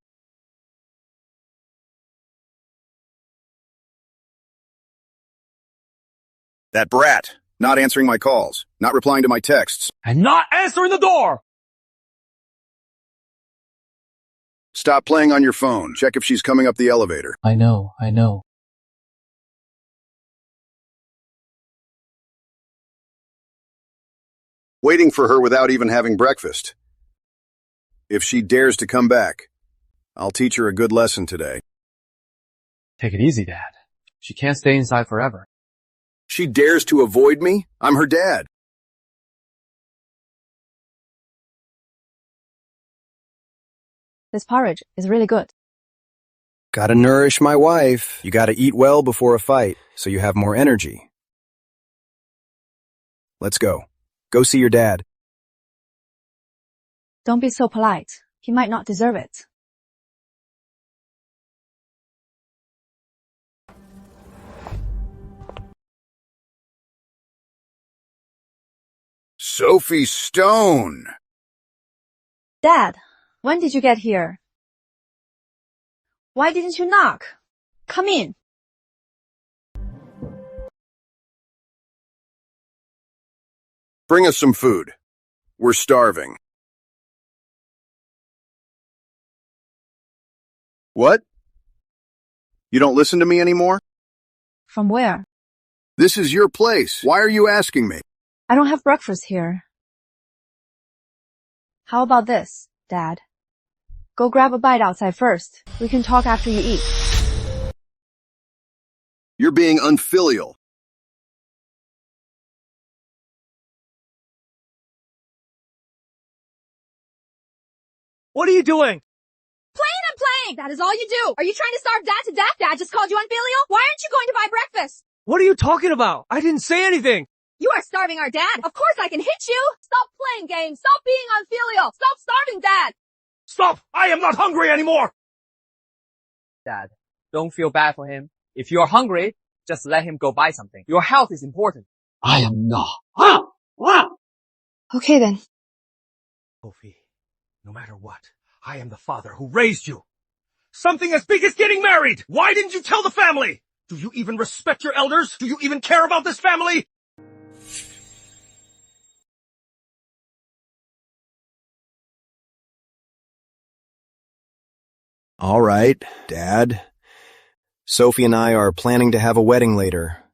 That brat, not answering my calls, not replying to my texts. And not answering the door! Stop playing on your phone. Check if she's coming up the elevator. I know. Waiting for her without even having breakfast. If she dares to come back, I'll teach her a good lesson today. Take it easy, Dad. She can't stay inside forever. She dares to avoid me? I'm her dad. This porridge is really good. Gotta nourish my wife. You gotta eat well before a fight, so you have more energy. Let's go. Go see your dad. Don't be so polite. He might not deserve it. Sophie Stone! Dad, when did you get here? Why didn't you knock? Come in. Bring us some food. We're starving. What? You don't listen to me anymore? From where? This is your place. Why are you asking me? I don't have breakfast here. How about this, Dad? Go grab a bite outside first. We can talk after you eat. You're being unfilial. What are you doing? Playing! That is all you do! Are you trying to starve Dad to death? Dad just called you unfilial? Why aren't you going to buy breakfast? What are you talking about? I didn't say anything. You are starving our dad. Of course I can hit you. Stop playing games. Stop being unfilial. Stop starving Dad. Stop! I am not hungry anymore! Dad, don't feel bad for him. If you're hungry, just let him go buy something. Your health is important. I am not. Okay then. Sophie, no matter what, I am the father who raised you. Something as big as getting married! Why didn't you tell the family? Do you even respect your elders? Do you even care about this family? All right, Dad. Sophie and I are planning to have a wedding later,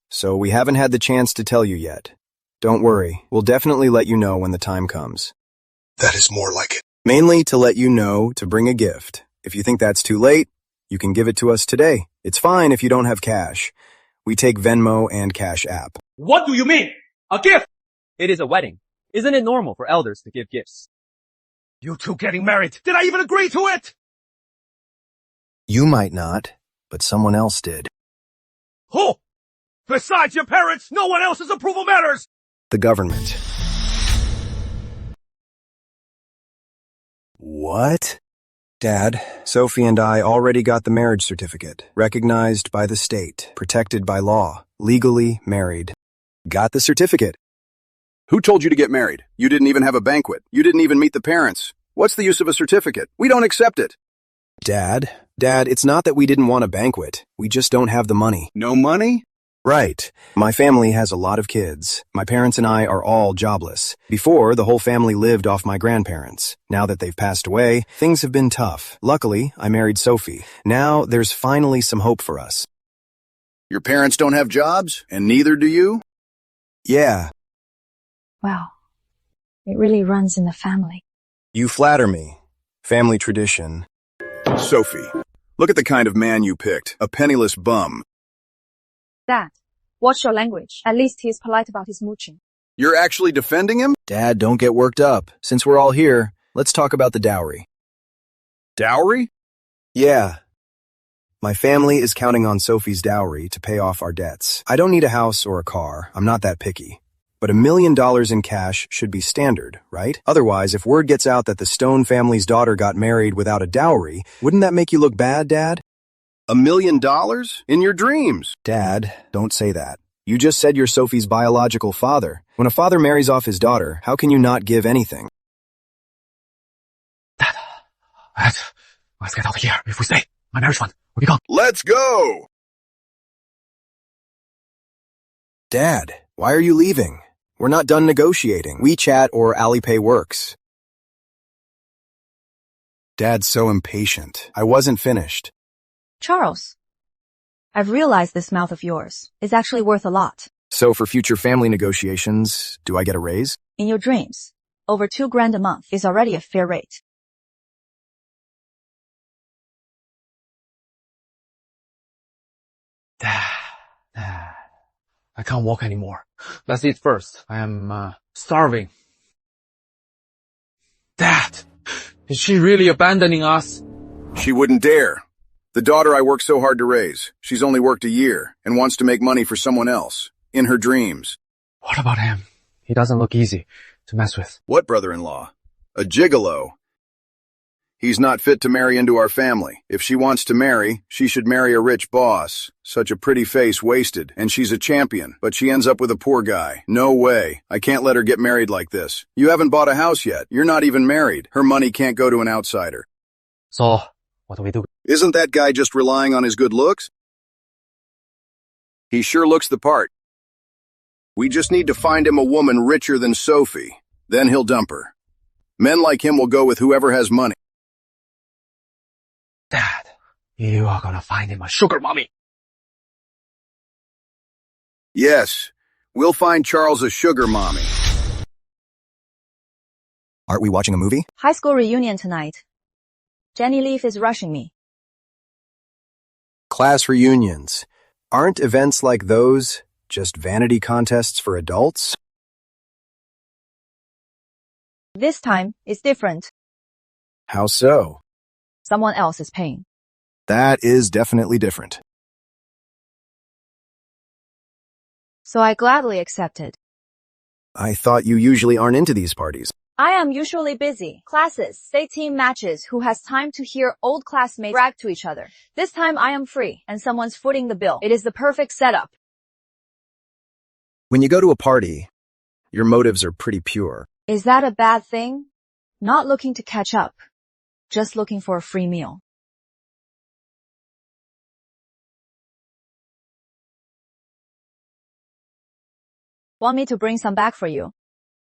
so we haven't had the chance to tell you yet. Don't worry, we'll definitely let you know when the time comes. That is more like it. Mainly to let you know to bring a gift. If you think that's too late, you can give it to us today. It's fine if you don't have cash. We take Venmo and Cash App. What do you mean? A gift? It is a wedding. Isn't it normal for elders to give gifts? You two getting married. Did I even agree to it? You might not, but someone else did. Who? Besides your parents, no one else's approval matters! The government. What? Dad, Sophie and I already got the marriage certificate. Recognized by the state. Protected by law. Legally married. Got the certificate. Who told you to get married? You didn't even have a banquet. You didn't even meet the parents. What's the use of a certificate? We don't accept it. Dad, it's not that we didn't want a banquet. We just don't have the money. No money? Right. My family has a lot of kids. My parents and I are all jobless. Before, the whole family lived off my grandparents. Now that they've passed away, things have been tough. Luckily, I married Sophie. Now, there's finally some hope for us. Your parents don't have jobs, and neither do you? Yeah. Wow. It really runs in the family. You flatter me. Family tradition. Sophie, look at the kind of man you picked. A penniless bum. Dad, Watch your language. At least he's polite about his mooching. You're actually defending him? Dad, don't get worked up. Since we're all here, let's talk about the dowry. Dowry? Yeah. My family is counting on Sophie's dowry to pay off our debts. I don't need a house or a car. I'm not that picky. But $1 million in cash should be standard, right? Otherwise, if word gets out that the Stone family's daughter got married without a dowry, wouldn't that make you look bad, Dad? $1 million? In your dreams? Dad, don't say that. You just said you're Sophie's biological father. When a father marries off his daughter, how can you not give anything? Dad, let's get out of here. If we stay, my marriage fund will be gone. Let's go! Dad, why are you leaving? We're not done negotiating. WeChat or Alipay works. Dad's so impatient. I wasn't finished. Charles, I've realized this mouth of yours is actually worth a lot. So for future family negotiations, do I get a raise? In your dreams, over $2,000 a month is already a fair rate. Dad, I can't walk anymore. Let's eat first. I am starving. Dad, is she really abandoning us? She wouldn't dare. The daughter I worked so hard to raise. She's only worked a year and wants to make money for someone else. In her dreams. What about him? He doesn't look easy to mess with. What brother-in-law? A gigolo. He's not fit to marry into our family. If she wants to marry, she should marry a rich boss. Such a pretty face wasted, and she's a champion, but she ends up with a poor guy. No way. I can't let her get married like this. You haven't bought a house yet. You're not even married. Her money can't go to an outsider. So, what do we do? Isn't that guy just relying on his good looks? He sure looks the part. We just need to find him a woman richer than Sophie. Then he'll dump her. Men like him will go with whoever has money. Dad, you are gonna find him a sugar mommy. Yes, we'll find Charles a sugar mommy. Aren't we watching a movie? High school reunion tonight. Jenny Leaf is rushing me. Class reunions. Aren't events like those just vanity contests for adults? This time, it's different. How so? Someone else is paying. That is definitely different. So I gladly accepted. I thought you usually aren't into these parties. I am usually busy. Classes, say team matches, who has time to hear old classmates brag to each other. This time I am free, and someone's footing the bill. It is the perfect setup. When you go to a party, your motives are pretty pure. Is that a bad thing? Not looking to catch up. Just looking for a free meal. Want me to bring some back for you?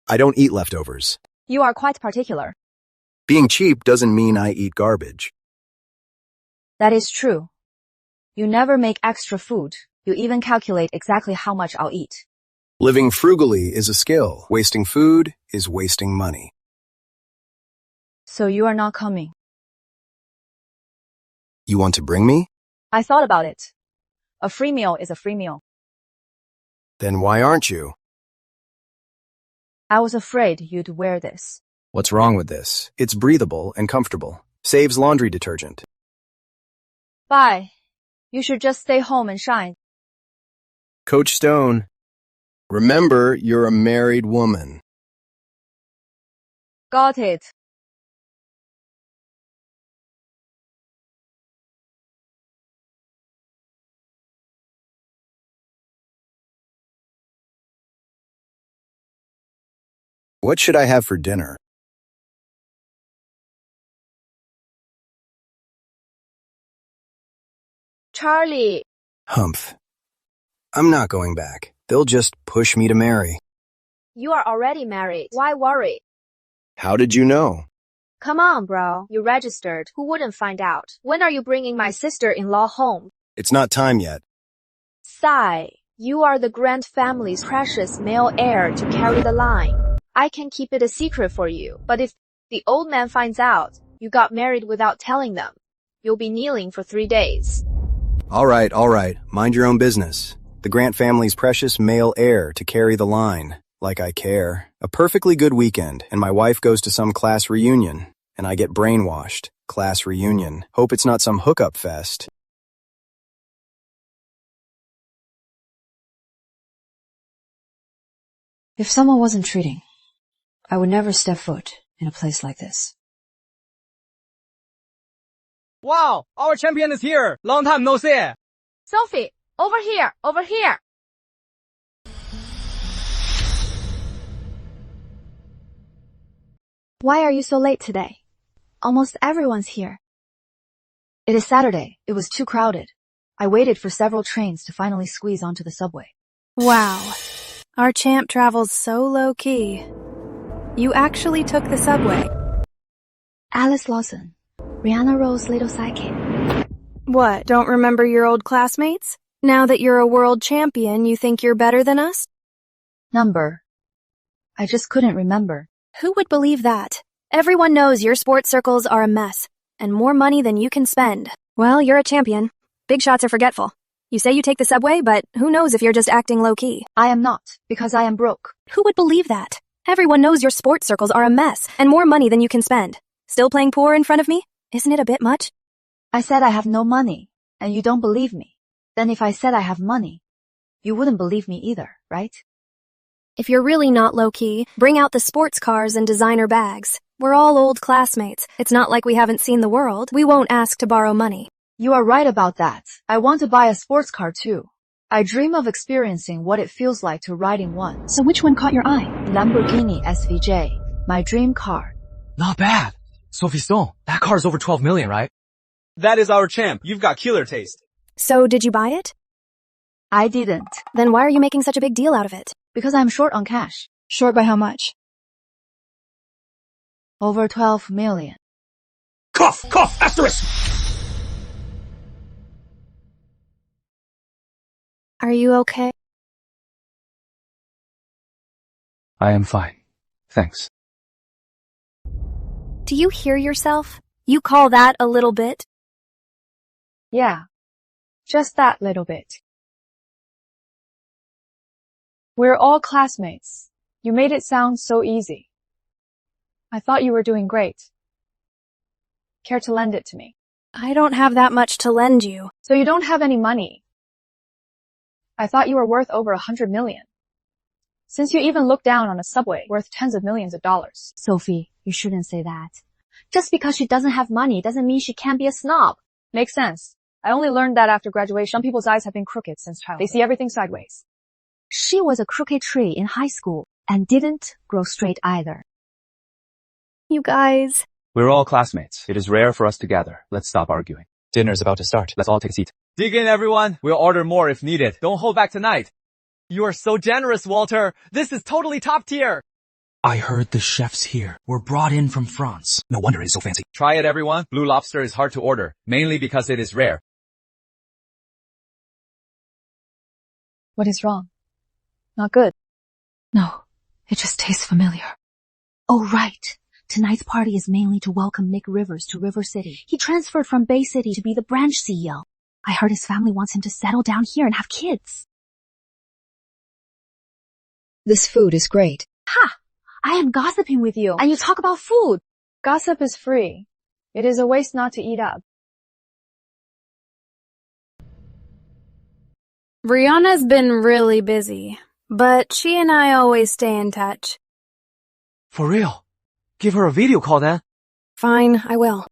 I don't eat leftovers. You are quite particular. Being cheap doesn't mean I eat garbage. That is true. You never make extra food. You even calculate exactly how much I'll eat. Living frugally is a skill. Wasting food is wasting money. So you are not coming. You want to bring me? I thought about it. A free meal is a free meal. Then why aren't you? I was afraid you'd wear this. What's wrong with this? It's breathable and comfortable. Saves laundry detergent. Bye. You should just stay home and shine. Coach Stone, remember you're a married woman. Got it. What should I have for dinner? Charlie. Humph. I'm not going back. They'll just push me to marry. You are already married. Why worry? How did you know? Come on, bro. You registered. Who wouldn't find out? When are you bringing my sister-in-law home? It's not time yet. Sigh. You are the Grant family's precious male heir to carry the line. I can keep it a secret for you, but if the old man finds out you got married without telling them, you'll be kneeling for 3 days. All right. Mind your own business. The Grant family's precious male heir to carry the line. Like I care. A perfectly good weekend, and my wife goes to some class reunion, and I get brainwashed. Class reunion. Hope it's not some hookup fest. If someone wasn't treating, I would never step foot in a place like this. Wow, our champion is here. Long time no see. Sophie, over here, over here. Why are you so late today? Almost everyone's here. It is Saturday. It was too crowded. I waited for several trains to finally squeeze onto the subway. Wow. Our champ travels so low-key. You actually took the subway. Alice Lawson, Rihanna Rowe's little sidekick. What, don't remember your old classmates? Now that you're a world champion, you think you're better than us? Number. I just couldn't remember. Who would believe that? Everyone knows your sports circles are a mess, and more money than you can spend. Well, you're a champion. Big shots are forgetful. You say you take the subway, but who knows if you're just acting low-key? I am not, because I am broke. Who would believe that? Everyone knows your sports circles are a mess, and more money than you can spend. Still playing poor in front of me? Isn't it a bit much? I said I have no money, and you don't believe me. Then if I said I have money, you wouldn't believe me either, right? If you're really not low-key, bring out the sports cars and designer bags. We're all old classmates. It's not like we haven't seen the world. We won't ask to borrow money. You are right about that. I want to buy a sports car too. I dream of experiencing what it feels like to ride in one. So which one caught your eye? Lamborghini SVJ, my dream car. Not bad. Sophie Stone, that car's over 12 million, right? That is our champ. You've got killer taste. So did you buy it? I didn't. Then why are you making such a big deal out of it? Because I'm short on cash. Short by how much? Over 12 million. Cough! Cough! Asterisk! Are you okay? I am fine. Thanks. Do you hear yourself? You call that a little bit? Yeah, just that little bit. We're all classmates. You made it sound so easy. I thought you were doing great. Care to lend it to me? I don't have that much to lend you. So you don't have any money. I thought you were worth over 100 million. Since you even look down on a subway worth tens of millions of dollars. Sophie, you shouldn't say that. Just because she doesn't have money doesn't mean she can't be a snob. Makes sense. I only learned that after graduation. Some people's eyes have been crooked since childhood. They see everything sideways. She was a crooked tree in high school and didn't grow straight either. You guys. We're all classmates. It is rare for us to gather. Let's stop arguing. Dinner's about to start. Let's all take a seat. Dig in, everyone. We'll order more if needed. Don't hold back tonight. You are so generous, Walter. This is totally top tier. I heard the chefs here were brought in from France. No wonder it's so fancy. Try it, everyone. Blue lobster is hard to order, mainly because it is rare. What is wrong? Not good. No, it just tastes familiar. Oh, right. Tonight's party is mainly to welcome Nick Rivers to River City. He transferred from Bay City to be the branch CEO. I heard his family wants him to settle down here and have kids. This food is great. Ha! I am gossiping with you, and you talk about food. Gossip is free. It is a waste not to eat up. Rihanna's been really busy, but she and I always stay in touch. For real? Give her a video call then. Fine, I will.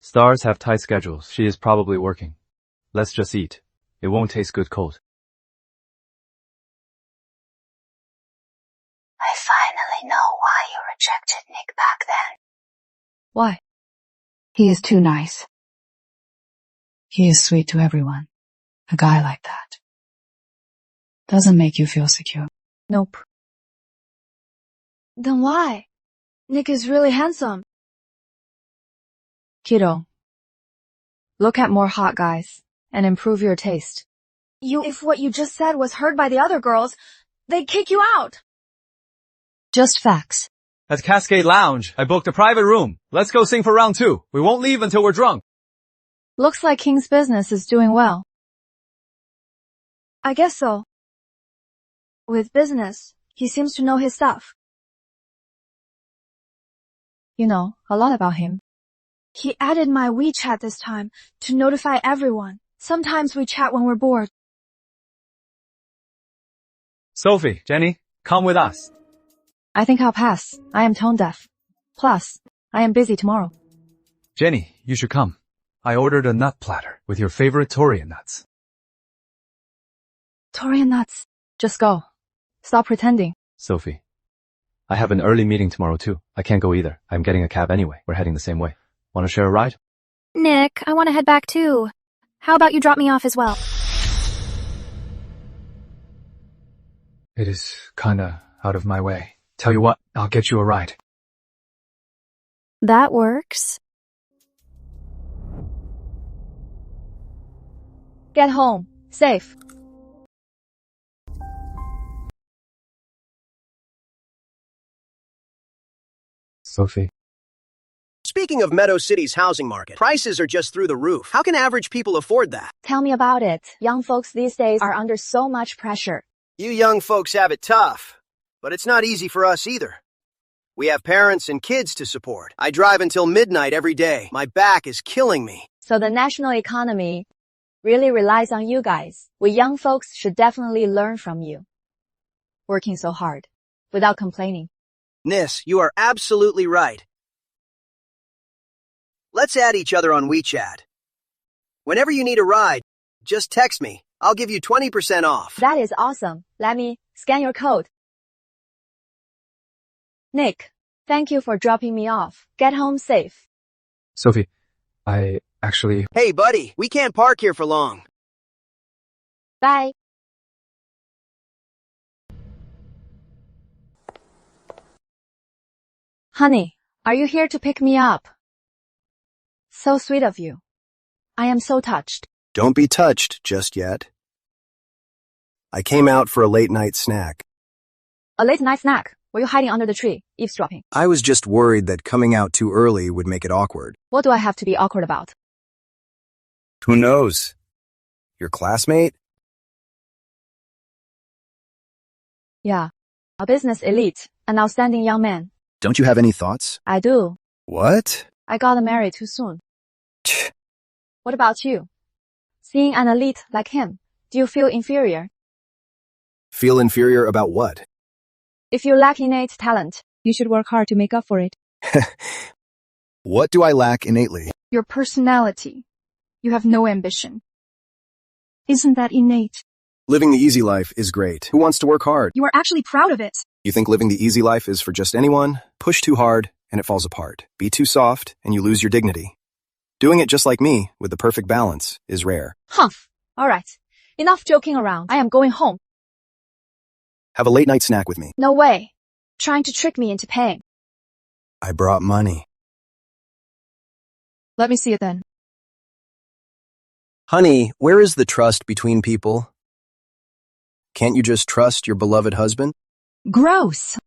Stars have tight schedules. She is probably working. Let's just eat. It won't taste good cold. I finally know why you rejected Nick back then. Why? He is too nice. He is sweet to everyone. A guy like that doesn't make you feel secure. Nope. Then why? Nick is really handsome. Kiddo, look at more hot guys and improve your taste. If what you just said was heard by the other girls, they'd kick you out. Just facts. At Cascade Lounge, I booked a private room. Let's go sing for round 2. We won't leave until we're drunk. Looks like King's business is doing well. I guess so. With business, he seems to know his stuff. You know a lot about him. He added my WeChat this time to notify everyone. Sometimes we chat when we're bored. Sophie, Jenny, come with us. I think I'll pass. I am tone deaf. Plus, I am busy tomorrow. Jenny, you should come. I ordered a nut platter with your favorite Torian nuts. Torian nuts. Just go. Stop pretending. Sophie, I have an early meeting tomorrow too. I can't go either. I'm getting a cab anyway. We're heading the same way. Want to share a ride? Nick, I want to head back too. How about you drop me off as well? It is kinda out of my way. Tell you what, I'll get you a ride. That works. Get home. Safe. Sophie. Speaking of Meadow City's housing market, prices are just through the roof. How can average people afford that? Tell me about it. Young folks these days are under so much pressure. You young folks have it tough, but it's not easy for us either. We have parents and kids to support. I drive until midnight every day. My back is killing me. So the national economy really relies on you guys. We young folks should definitely learn from you. Working so hard, without complaining. Nis, you are absolutely right. Let's add each other on WeChat. Whenever you need a ride, just text me. I'll give you 20% off. That is awesome. Let me scan your code. Nick, thank you for dropping me off. Get home safe. Sophie, I actually... Hey, buddy, we can't park here for long. Bye. Honey, are you here to pick me up? So sweet of you. I am so touched. Don't be touched just yet. I came out for a late-night snack. A late-night snack? Were you hiding under the tree, eavesdropping? I was just worried that coming out too early would make it awkward. What do I have to be awkward about? Who knows? Your classmate? Yeah. A business elite, an outstanding young man. Don't you have any thoughts? I do. What? I got married too soon. What about you? Seeing an elite like him, do you feel inferior? Feel inferior about what? If you lack innate talent, you should work hard to make up for it. What do I lack innately? Your personality. You have no ambition. Isn't that innate? Living the easy life is great. Who wants to work hard? You are actually proud of it. You think living the easy life is for just anyone? Push too hard, and it falls apart. Be too soft, and you lose your dignity. Doing it just like me, with the perfect balance, is rare. Humph. All right. Enough joking around. I am going home. Have a late-night snack with me. No way. Trying to trick me into paying. I brought money. Let me see it then. Honey, where is the trust between people? Can't you just trust your beloved husband? Gross.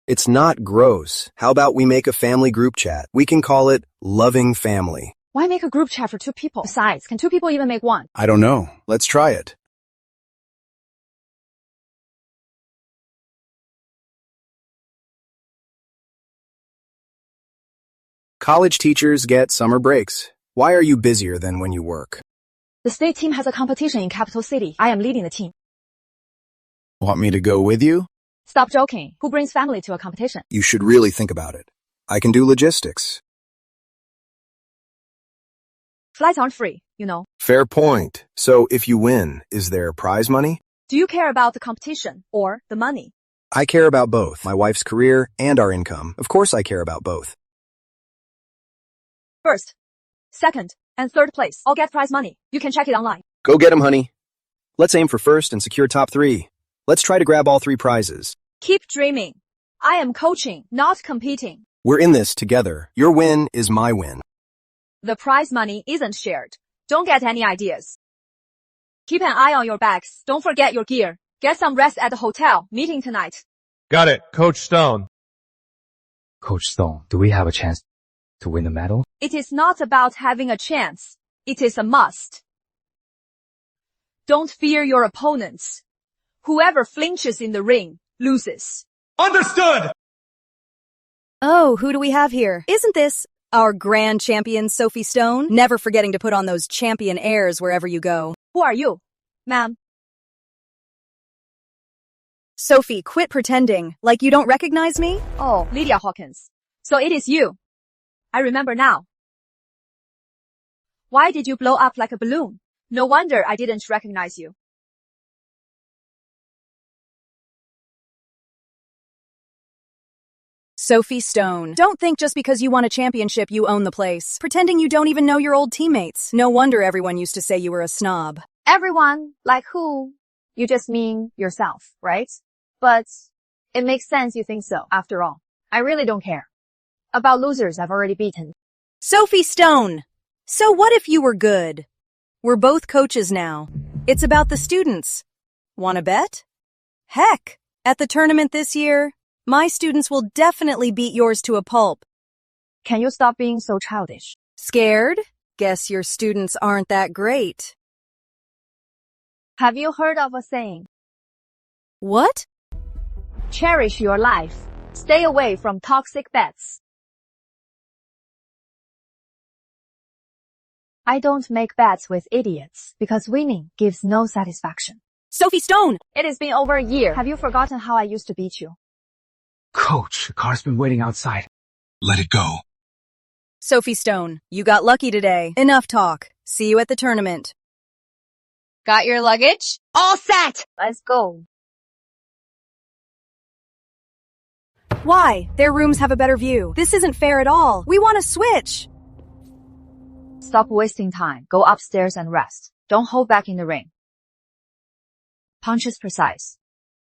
It's not gross. How about we make a family group chat? We can call it Loving Family. Why make a group chat for 2 people? Besides, can 2 people even make one? I don't know. Let's try it. College teachers get summer breaks. Why are you busier than when you work? The state team has a competition in Capital City. I am leading the team. Want me to go with you? Stop joking. Who brings family to a competition? You should really think about it. I can do logistics. Flights aren't free, you know. Fair point. So if you win, is there prize money? Do you care about the competition or the money? I care about both. My wife's career and our income. Of course I care about both. First, second, and third place. I'll get prize money. You can check it online. Go get 'em, honey. Let's aim for first and secure top 3. Let's try to grab all 3 prizes. Keep dreaming. I am coaching, not competing. We're in this together. Your win is my win. The prize money isn't shared. Don't get any ideas. Keep an eye on your bags. Don't forget your gear. Get some rest at the hotel. Meeting tonight. Got it, Coach Stone. Coach Stone, do we have a chance? To win a medal? It is not about having a chance. It is a must. Don't fear your opponents. Whoever flinches in the ring loses. Understood! Oh, who do we have here? Isn't this our grand champion, Sophie Stone? Never forgetting to put on those champion airs wherever you go. Who are you, ma'am? Sophie, quit pretending like you don't recognize me. Oh, Lydia Hawkins. So it is you. I remember now. Why did you blow up like a balloon? No wonder I didn't recognize you. Sophie Stone. Don't think just because you won a championship you own the place. Pretending you don't even know your old teammates. No wonder everyone used to say you were a snob. Everyone? Like who? You just mean yourself, right? But it makes sense you think so, after all. I really don't care. About losers I've already beaten. Sophie Stone! So what if you were good? We're both coaches now. It's about the students. Wanna bet? Heck, at the tournament this year, my students will definitely beat yours to a pulp. Can you stop being so childish? Scared? Guess your students aren't that great. Have you heard of a saying? What? Cherish your life. Stay away from toxic bets. I don't make bets with idiots because winning gives no satisfaction. Sophie Stone! It has been over a year. Have you forgotten how I used to beat you? Coach, the car's been waiting outside. Let it go. Sophie Stone, you got lucky today. Enough talk. See you at the tournament. Got your luggage? All set! Let's go. Why? Their rooms have a better view. This isn't fair at all. We want to switch. Stop wasting time. Go upstairs and rest. Don't hold back in the ring. Punches precise.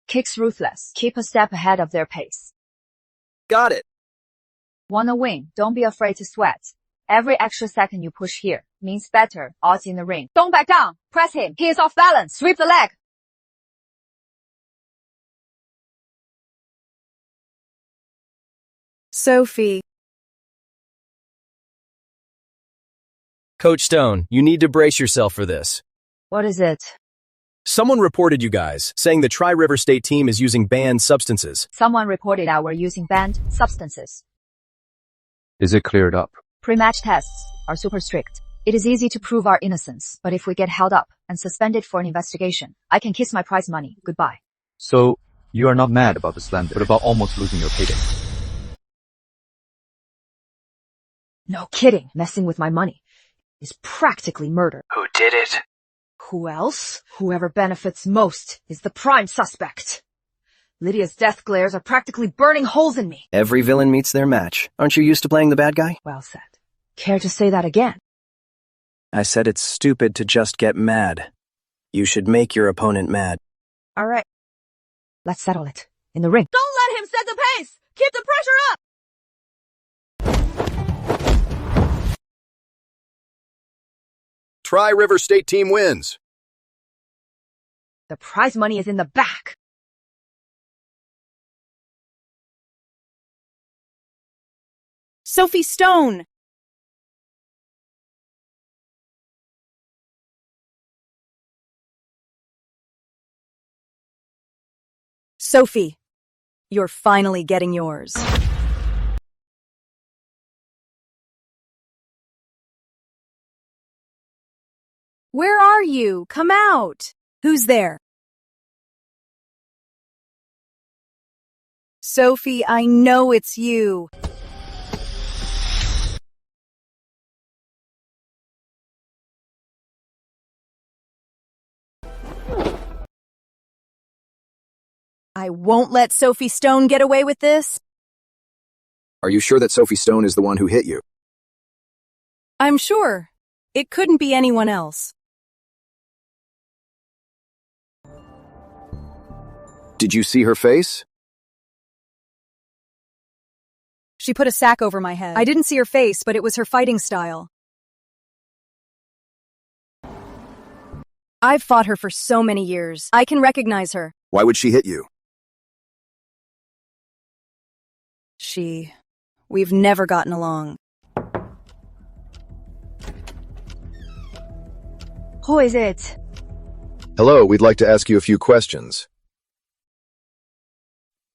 Kicks ruthless. Keep a step ahead of their pace. Got it. Wanna win? Don't be afraid to sweat. Every extra second you push here means better odds in the ring. Don't back down. Press him. He is off balance. Sweep the leg. Sophie. Coach Stone, you need to brace yourself for this. What is it? Someone reported you guys, saying the Tri-River State team is using banned substances. Someone reported that we're using banned substances. Is it cleared up? Pre-match tests are super strict. It is easy to prove our innocence, but if we get held up and suspended for an investigation, I can kiss my prize money goodbye. So, you are not mad about the slander, but about almost losing your payday. No kidding. Messing with my money is practically murder. Who did it? Who else? Whoever benefits most is the prime suspect. Lydia's death glares are practically burning holes in me. Every villain meets their match. Aren't you used to playing the bad guy? Well said. Care to say that again? I said it's stupid to just get mad. You should make your opponent mad. All right. Let's settle it. In the ring. Don't let him set the pace! Keep the pressure up! Tri-River State team wins. The prize money is in the back. Sophie Stone! Sophie, you're finally getting yours. Where are you? Come out! Who's there? Sophie, I know it's you. I won't let Sophie Stone get away with this. Are you sure that Sophie Stone is the one who hit you? I'm sure. It couldn't be anyone else. Did you see her face? She put a sack over my head. I didn't see her face, but it was her fighting style. I've fought her for so many years. I can recognize her. Why would she hit you? We've never gotten along. Who is it? Hello, we'd like to ask you a few questions.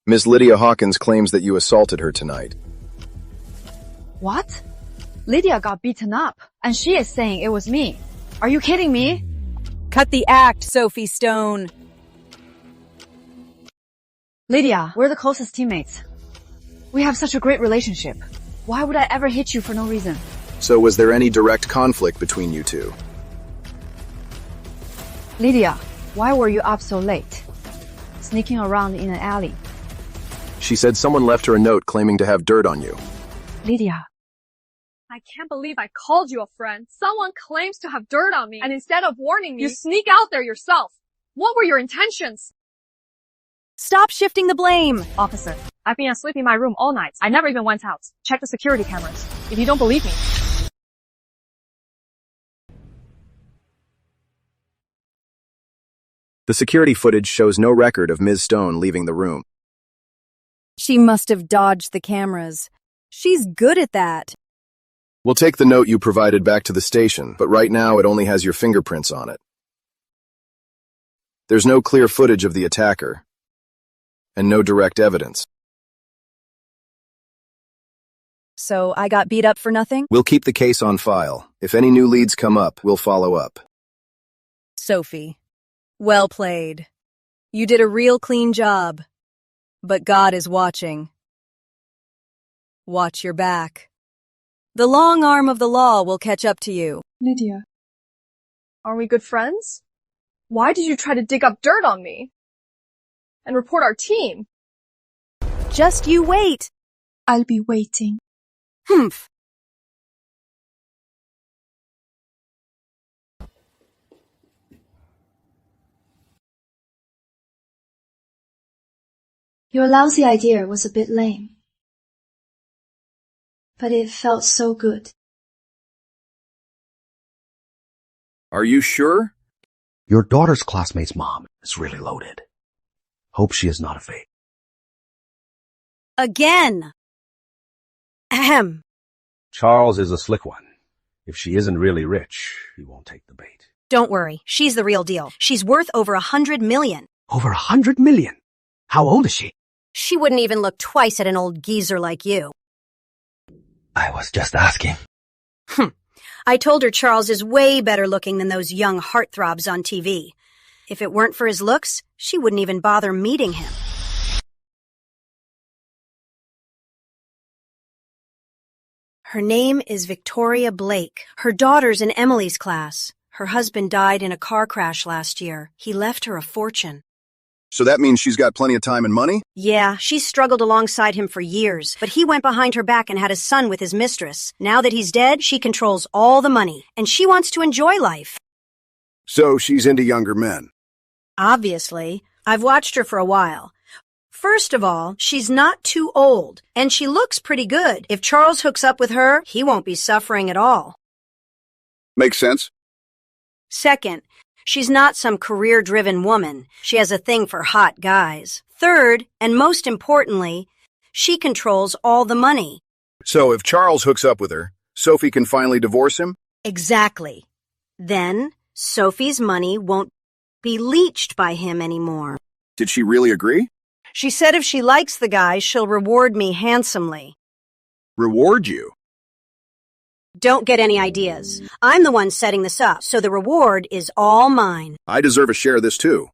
Miss Lydia Hawkins claims that you assaulted her tonight. What? Lydia got beaten up, and she is saying it was me. Are you kidding me? Cut the act, Sophie Stone. Lydia, we're the closest teammates. We have such a great relationship. Why would I ever hit you for no reason? So was there any direct conflict between you two? Lydia, why were you up so late? Sneaking around in an alley. She said someone left her a note claiming to have dirt on you. Lydia. I can't believe I called you a friend. Someone claims to have dirt on me, and instead of warning me, you sneak out there yourself. What were your intentions? Stop shifting the blame. Officer, I've been asleep in my room all night. I never even went out. Check the security cameras. If you don't believe me. The security footage shows no record of Ms. Stone leaving the room. She must have dodged the cameras. She's good at that. We'll take the note you provided back to the station, but right now it only has your fingerprints on it. There's no clear footage of the attacker, and no direct evidence. So I got beat up for nothing? We'll keep the case on file. If any new leads come up, we'll follow up. Sophie, well played. You did a real clean job. But God is watching. Watch your back. The long arm of the law will catch up to you. Lydia. Are we good friends? Why did you try to dig up dirt on me? And report our team? Just you wait. I'll be waiting. Humph. Your lousy idea was a bit lame. But it felt so good. Are you sure? Your daughter's classmate's mom is really loaded. Hope she is not a fake. Again. Ahem. Charles is a slick one. If she isn't really rich, he won't take the bait. Don't worry. She's the real deal. She's worth over 100 million. Over 100 million? How old is she? She wouldn't even look twice at an old geezer like you. I was just asking. I told her Charles is way better looking than those young heartthrobs on TV. If it weren't for his looks, she wouldn't even bother meeting him. Her name is Victoria Blake. Her daughter's in Emily's class. Her husband died in a car crash last year. He left her a fortune. So that means she's got plenty of time and money? Yeah, she's struggled alongside him for years, but he went behind her back and had a son with his mistress. Now that he's dead, she controls all the money, and she wants to enjoy life. So she's into younger men. Obviously. I've watched her for a while. First of all, she's not too old, and she looks pretty good. If Charles hooks up with her, he won't be suffering at all. Makes sense. Second, she's not some career-driven woman. She has a thing for hot guys. Third, and most importantly, she controls all the money. So if Charles hooks up with her, Sophie can finally divorce him? Exactly. Then, Sophie's money won't be leached by him anymore. Did she really agree? She said if she likes the guy, she'll reward me handsomely. Reward you? Don't get any ideas. I'm the one setting this up, so the reward is all mine. I deserve a share of this too.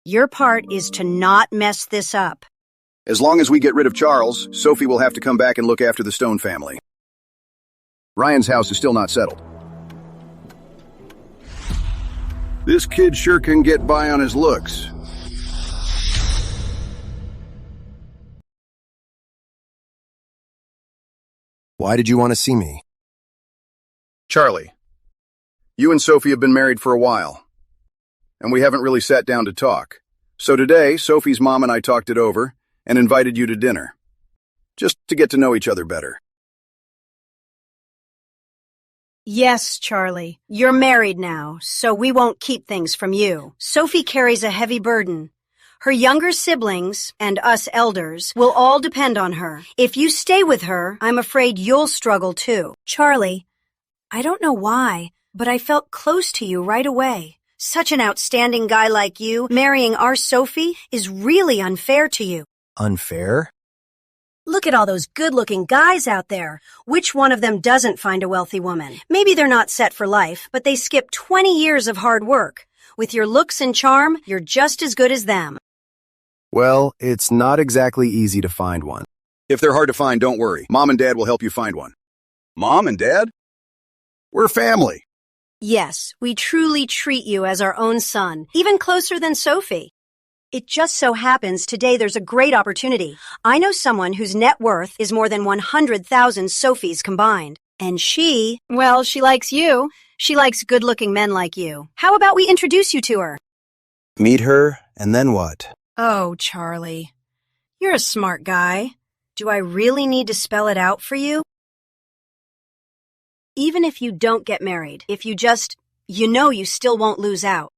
Your part is to not mess this up. As long as we get rid of Charles, Sophie will have to come back and look after the Stone family. Ryan's house is still not settled. This kid sure can get by on his looks. Why did you want to see me? Charlie, you and Sophie have been married for a while, and we haven't really sat down to talk. So today, Sophie's mom and I talked it over and invited you to dinner, just to get to know each other better. Yes, Charlie. You're married now, so we won't keep things from you. Sophie carries a heavy burden. Her younger siblings and us elders will all depend on her. If you stay with her, I'm afraid you'll struggle too. Charlie, I don't know why, but I felt close to you right away. Such an outstanding guy like you marrying our Sophie is really unfair to you. Unfair? Look at all those good-looking guys out there. Which one of them doesn't find a wealthy woman? Maybe they're not set for life, but they skip 20 years of hard work. With your looks and charm, you're just as good as them. Well, it's not exactly easy to find one. If they're hard to find, don't worry. Mom and Dad will help you find one. Mom and Dad? We're family. Yes, we truly treat you as our own son, even closer than Sophie. It just so happens today there's a great opportunity. I know someone whose net worth is more than 100,000 Sophies combined. And she likes you. She likes good-looking men like you. How about we introduce you to her? Meet her, and then what? Oh, Charlie. You're a smart guy. Do I really need to spell it out for you? Even if you don't get married, if you just, you still won't lose out.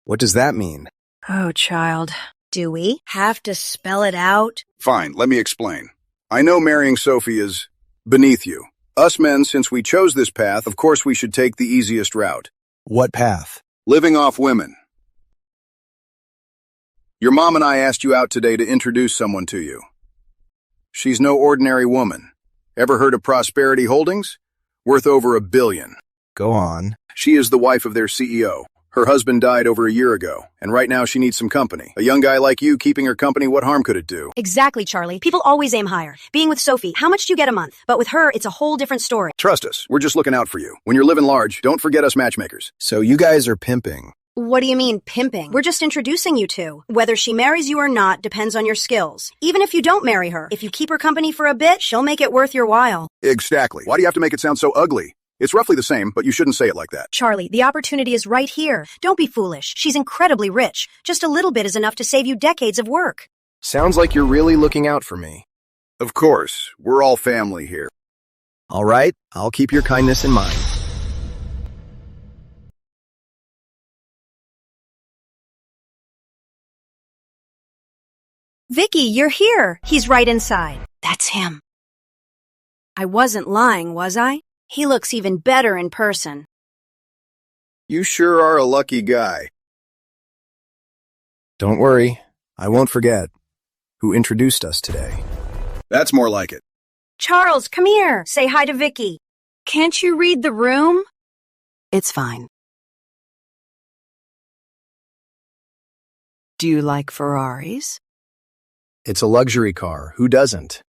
What does that mean? Oh, child. Do we have to spell it out? Fine, let me explain. I know marrying Sophie is beneath you. Us men, since we chose this path, of course we should take the easiest route. What path? Living off women. Your mom and I asked you out today to introduce someone to you. She's no ordinary woman. Ever heard of Prosperity Holdings? Worth over $1 billion. Go on. She is the wife of their CEO. Her husband died over a year ago, and right now she needs some company. A young guy like you keeping her company, what harm could it do? Exactly, Charlie. People always aim higher. Being with Sophie, how much do you get a month? But with her, it's a whole different story. Trust us, we're just looking out for you. When you're living large, don't forget us matchmakers. So you guys are pimping. What do you mean, pimping? We're just introducing you to. Whether she marries you or not depends on your skills. Even if you don't marry her, if you keep her company for a bit, she'll make it worth your while. Exactly. Why do you have to make it sound so ugly? It's roughly the same, but you shouldn't say it like that. Charlie, the opportunity is right here. Don't be foolish. She's incredibly rich. Just a little bit is enough to save you decades of work. Sounds like you're really looking out for me. Of course. We're all family here. All right, I'll keep your kindness in mind. Vicky, you're here. He's right inside. That's him. I wasn't lying, was I? He looks even better in person. You sure are a lucky guy. Don't worry, I won't forget who introduced us today. That's more like it. Charles, come here. Say hi to Vicky. Can't you read the room? It's fine. Do you like Ferraris? It's a luxury car. Who doesn't?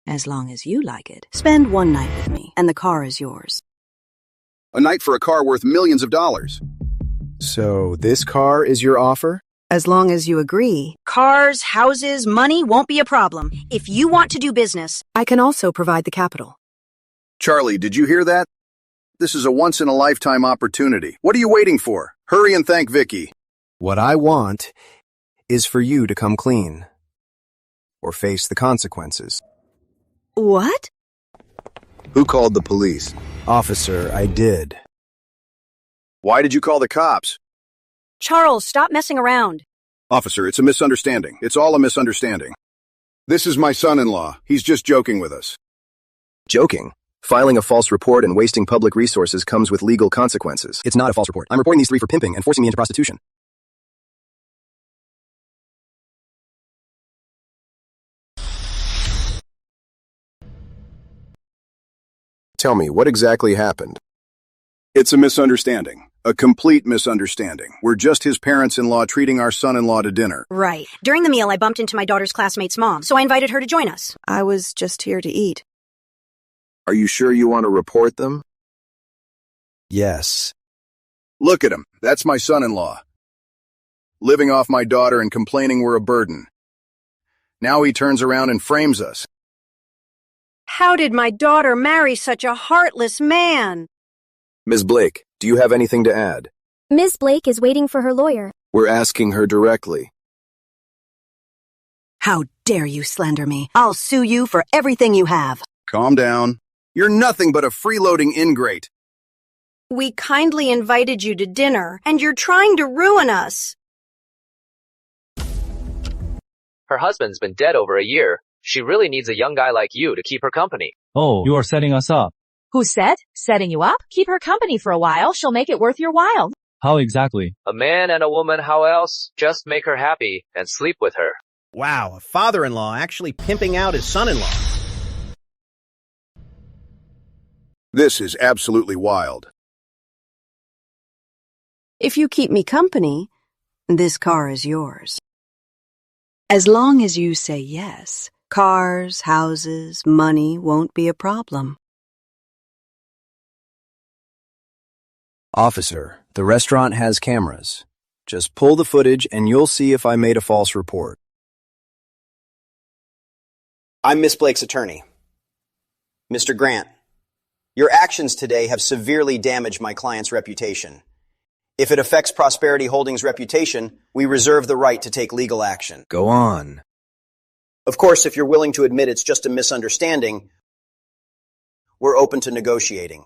As long as you like it. Spend one night with me, and the car is yours. A night for a car worth millions of dollars. So this car is your offer? As long as you agree. Cars, houses, money won't be a problem. If you want to do business, I can also provide the capital. Charlie, did you hear that? This is a once-in-a-lifetime opportunity. What are you waiting for? Hurry and thank Vicky. What I want is for you to come clean. Or face the consequences. What? Who called the police? Officer, I did. Why did you call the cops? Charles, stop messing around. Officer, it's a misunderstanding. It's all a misunderstanding. This is my son-in-law. He's just joking with us. Joking? Filing a false report and wasting public resources comes with legal consequences. It's not a false report. I'm reporting these three for pimping and forcing me into prostitution. Tell me, what exactly happened? It's a misunderstanding. A complete misunderstanding. We're just his parents-in-law treating our son-in-law to dinner. Right. During the meal, I bumped into my daughter's classmate's mom, so I invited her to join us. I was just here to eat. Are you sure you want to report them? Yes. Look at him. That's my son-in-law. Living off my daughter and complaining we're a burden. Now he turns around and frames us. How did my daughter marry such a heartless man? Ms. Blake, do you have anything to add? Ms. Blake is waiting for her lawyer. We're asking her directly. How dare you slander me? I'll sue you for everything you have. Calm down. You're nothing but a freeloading ingrate. We kindly invited you to dinner, and you're trying to ruin us. Her husband's been dead over a year. She really needs a young guy like you to keep her company. Oh, you are setting us up. Who said? Setting you up? Keep her company for a while. She'll make it worth your while. How exactly? A man and a woman, how else? Just make her happy and sleep with her. Wow, a father-in-law actually pimping out his son-in-law. This is absolutely wild. If you keep me company, this car is yours. As long as you say yes, cars, houses, money won't be a problem. Officer, the restaurant has cameras. Just pull the footage and you'll see if I made a false report. I'm Miss Blake's attorney. Mr. Grant, your actions today have severely damaged my client's reputation. If it affects Prosperity Holdings' reputation, we reserve the right to take legal action. Go on. Of course, if you're willing to admit it's just a misunderstanding, we're open to negotiating.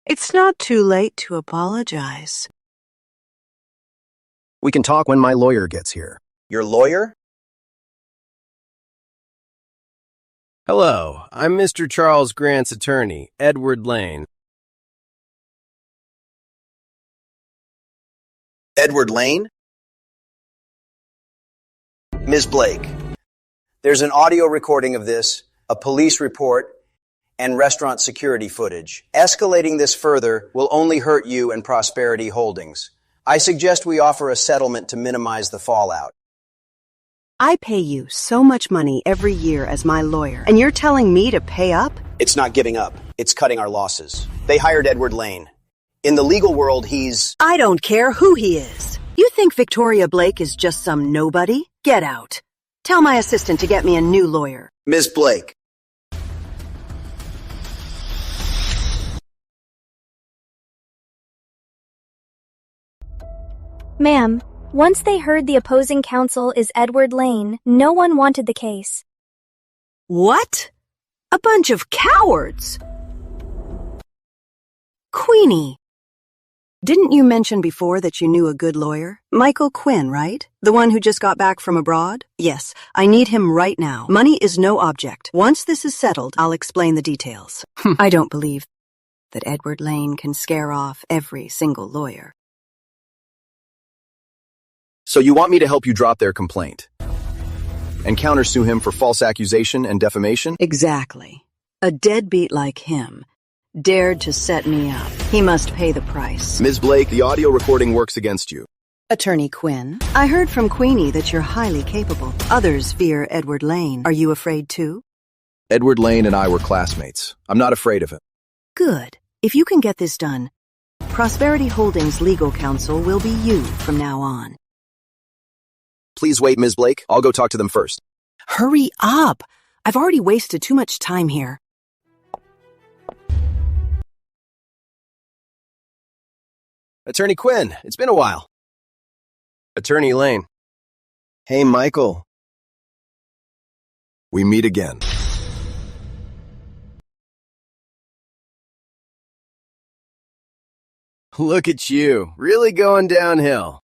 It's not too late to apologize. We can talk when my lawyer gets here. Your lawyer? Hello, I'm Mr. Charles Grant's attorney, Edward Lane. Edward Lane? Ms. Blake, there's an audio recording of this, a police report, and restaurant security footage. Escalating this further will only hurt you and Prosperity Holdings. I suggest we offer a settlement to minimize the fallout. I pay you so much money every year as my lawyer, and you're telling me to pay up? It's not giving up. It's cutting our losses. They hired Edward Lane. In the legal world, he's... I don't care who he is. You think Victoria Blake is just some nobody? Get out. Tell my assistant to get me a new lawyer. Ms. Blake. Ma'am, once they heard the opposing counsel is Edward Lane, no one wanted the case. What? A bunch of cowards! Queenie, didn't you mention before that you knew a good lawyer? Michael Quinn, right? The one who just got back from abroad? Yes, I need him right now. Money is no object. Once this is settled, I'll explain the details. I don't believe that Edward Lane can scare off every single lawyer. So you want me to help you drop their complaint? And countersue him for false accusation and defamation? Exactly. A deadbeat like him dared to set me up. He must pay the price. Ms. Blake, the audio recording works against you. Attorney Quinn, I heard from Queenie that you're highly capable. Others fear Edward Lane. Are you afraid too? Edward Lane and I were classmates. I'm not afraid of him. Good. If you can get this done, Prosperity Holdings legal counsel will be you from now on. Please wait, Ms. Blake. I'll go talk to them first. Hurry up! I've already wasted too much time here. Attorney Quinn, it's been a while. Attorney Lane. Hey, Michael. We meet again. Look at you, really going downhill.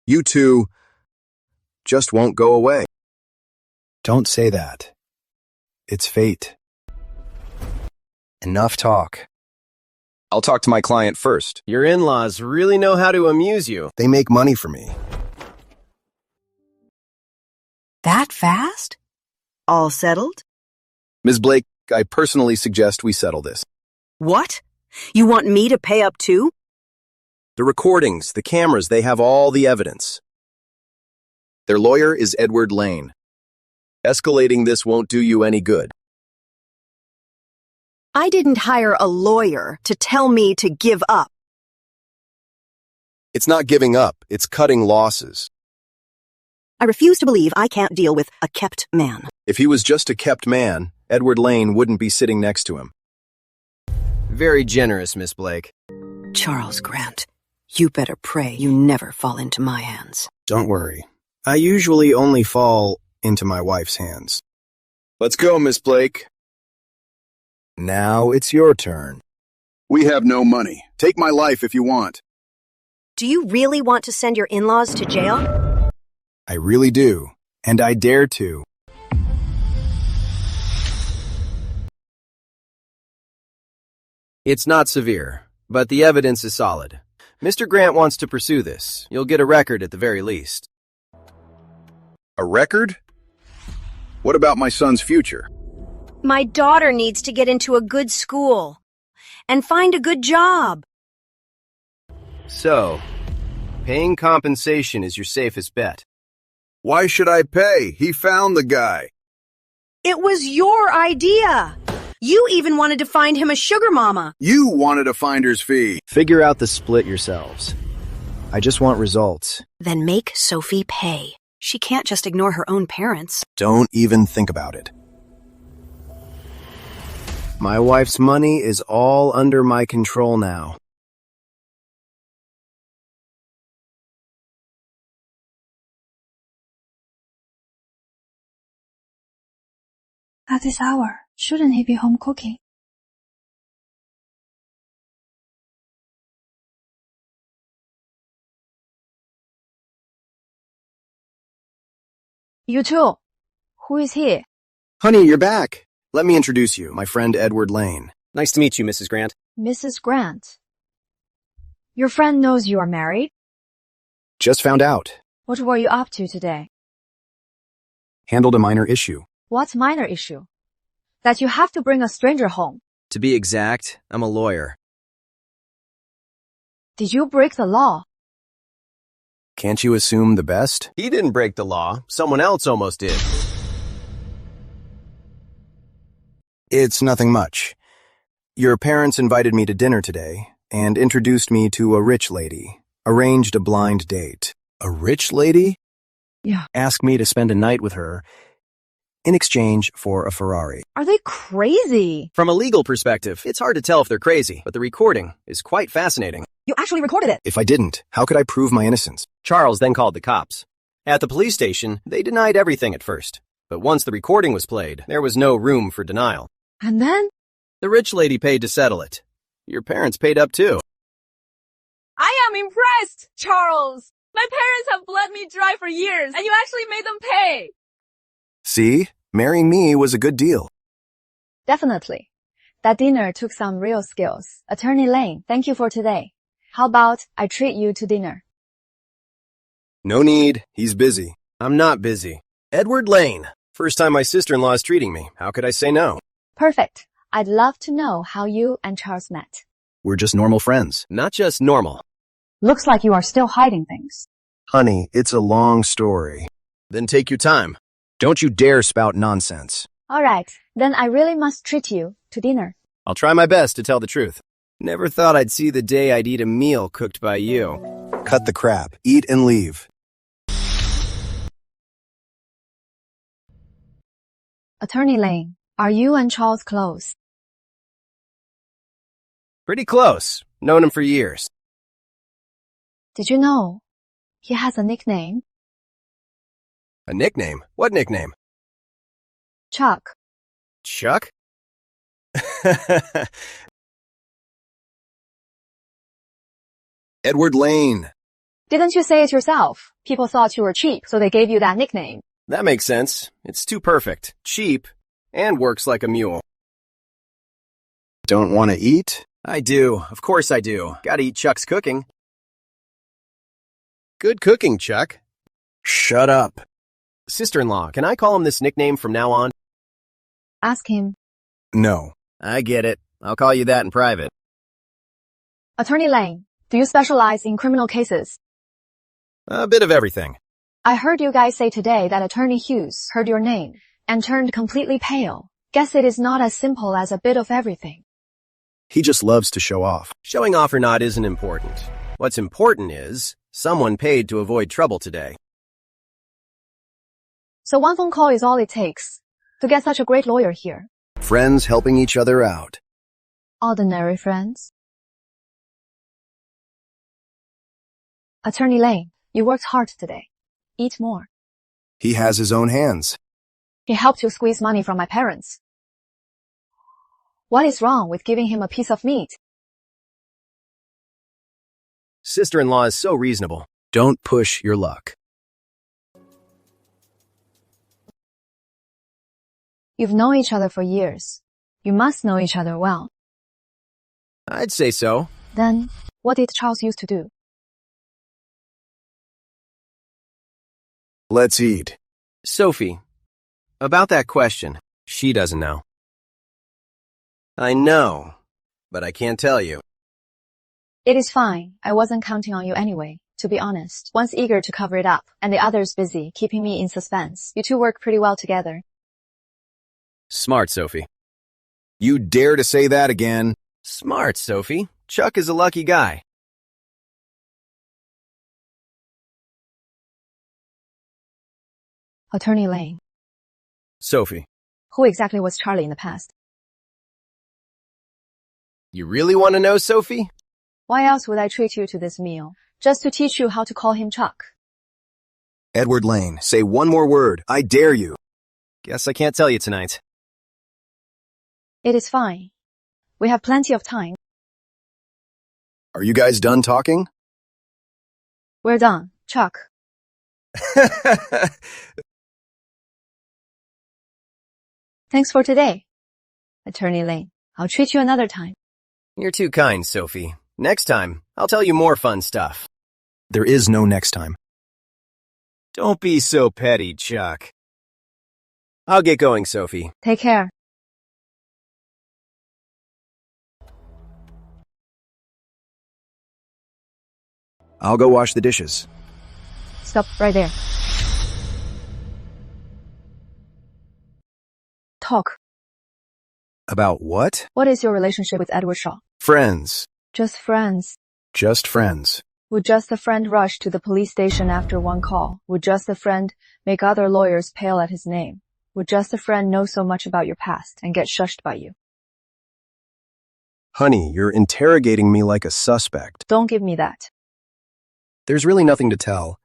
You two just won't go away. Don't say that. It's fate. Enough talk. I'll talk to my client first. Your in-laws really know how to amuse you. They make money for me. That fast? All settled? Ms. Blake, I personally suggest we settle this. What? You want me to pay up too? The recordings, the cameras, they have all the evidence. Their lawyer is Edward Lane. Escalating this won't do you any good. I didn't hire a lawyer to tell me to give up. It's not giving up, it's cutting losses. I refuse to believe I can't deal with a kept man. If he was just a kept man, Edward Lane wouldn't be sitting next to him. Very generous, Miss Blake. Charles Grant, you better pray you never fall into my hands. Don't worry. I usually only fall into my wife's hands. Let's go, Miss Blake. Now it's your turn. We have no money. Take my life if you want. Do you really want to send your in-laws to jail? I really do. And I dare to. It's not severe, but the evidence is solid. Mr. Grant wants to pursue this. You'll get a record at the very least. A record? What about my son's future? My daughter needs to get into a good school and find a good job. So, paying compensation is your safest bet. Why should I pay? He found the guy. It was your idea. You even wanted to find him a sugar mama. You wanted a finder's fee. Figure out the split yourselves. I just want results. Then make Sophie pay. She can't just ignore her own parents. Don't even think about it. My wife's money is all under my control now. At this hour, shouldn't he be home cooking? You too. Who is he? Honey, you're back. Let me introduce you, my friend Edward Lane. Nice to meet you, Mrs. Grant. Mrs. Grant. Your friend knows you are married? Just found out. What were you up to today? Handled a minor issue. What minor issue? That you have to bring a stranger home. To be exact, I'm a lawyer. Did you break the law? Can't you assume the best? He didn't break the law. Someone else almost did. It's nothing much. Your parents invited me to dinner today and introduced me to a rich lady. Arranged a blind date. A rich lady? Yeah. Asked me to spend a night with her in exchange for a Ferrari. Are they crazy? From a legal perspective, it's hard to tell if they're crazy, but the recording is quite fascinating. You actually recorded it. If I didn't, how could I prove my innocence? Charles then called the cops. At the police station, they denied everything at first. But once the recording was played, there was no room for denial. And then? The rich lady paid to settle it. Your parents paid up too. I am impressed, Charles. My parents have bled me dry for years, and you actually made them pay. See? Marrying me was a good deal. Definitely. That dinner took some real skills. Attorney Lane, thank you for today. How about I treat you to dinner? No need. He's busy. I'm not busy. Edward Lane. First time my sister-in-law is treating me. How could I say no? Perfect. I'd love to know how you and Charles met. We're just normal friends. Not just normal. Looks like you are still hiding things. Honey, it's a long story. Then take your time. Don't you dare spout nonsense. All right, then I really must treat you to dinner. I'll try my best to tell the truth. Never thought I'd see the day I'd eat a meal cooked by you. Cut the crap. Eat and leave. Attorney Lane, are you and Charles close? Pretty close. Known him for years. Did you know he has a nickname? A nickname? What nickname? Chuck. Chuck? Edward Lane. Didn't you say it yourself? People thought you were cheap, so they gave you that nickname. That makes sense. It's too perfect. Cheap. And works like a mule. Don't want to eat? I do. Of course I do. Gotta eat Chuck's cooking. Good cooking, Chuck. Shut up. Sister-in-law, can I call him this nickname from now on? Ask him. No. I get it. I'll call you that in private. Attorney Lane, do you specialize in criminal cases? A bit of everything. I heard you guys say today that Attorney Hughes heard your name and turned completely pale. Guess it is not as simple as a bit of everything. He just loves to show off. Showing off or not isn't important. What's important is someone paid to avoid trouble today. So one phone call is all it takes to get such a great lawyer here. Friends helping each other out. Ordinary friends. Attorney Lane, you worked hard today. Eat more. He has his own hands. He helped you squeeze money from my parents. What is wrong with giving him a piece of meat? Sister-in-law is so reasonable. Don't push your luck. You've known each other for years. You must know each other well. I'd say so. Then, what did Charles used to do? Let's eat. Sophie, about that question, she doesn't know. I know, but I can't tell you. It is fine. I wasn't counting on you anyway, to be honest. One's eager to cover it up, and the other's busy, keeping me in suspense. You two work pretty well together. Smart, Sophie. You dare to say that again? Smart, Sophie. Chuck is a lucky guy. Attorney Lane. Sophie, Who exactly was Charlie in the past? you really want to know, Sophie? Why else would I treat you to this meal? Just to teach you how to call him Chuck. Edward Lane, say one more word. I dare you. Guess I can't tell you tonight. It is fine. We have plenty of time. Are you guys done talking? We're done, Chuck. Thanks for today, Attorney Lane. I'll treat you another time. You're too kind, Sophie. Next time, I'll tell you more fun stuff. There is no next time. Don't be so petty, Chuck. I'll get going, Sophie. Take care. I'll go wash the dishes. Stop right there. Talk. About what? What is your relationship with Edward Shaw? Friends. Just friends. Just friends. Would just a friend rush to the police station after one call? Would just a friend make other lawyers pale at his name? Would just a friend know so much about your past and get shushed by you? Honey, you're interrogating me like a suspect. Don't give me that. There's really nothing to tell.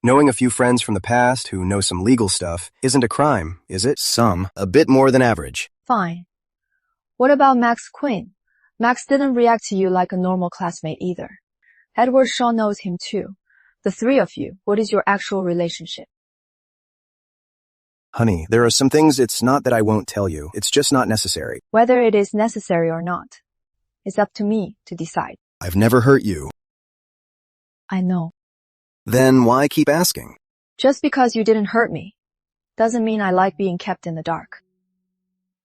Knowing a few friends from the past who know some legal stuff isn't a crime, is it? Some. A bit more than average. Fine. What about Max Quinn? Max didn't react to you like a normal classmate either. Edward Shaw knows him too. The three of you, what is your actual relationship? Honey, there are some things it's not that I won't tell you. It's just not necessary. Whether it is necessary or not, it's up to me to decide. I've never hurt you. I know. Then why keep asking? Just because you didn't hurt me doesn't mean I like being kept in the dark.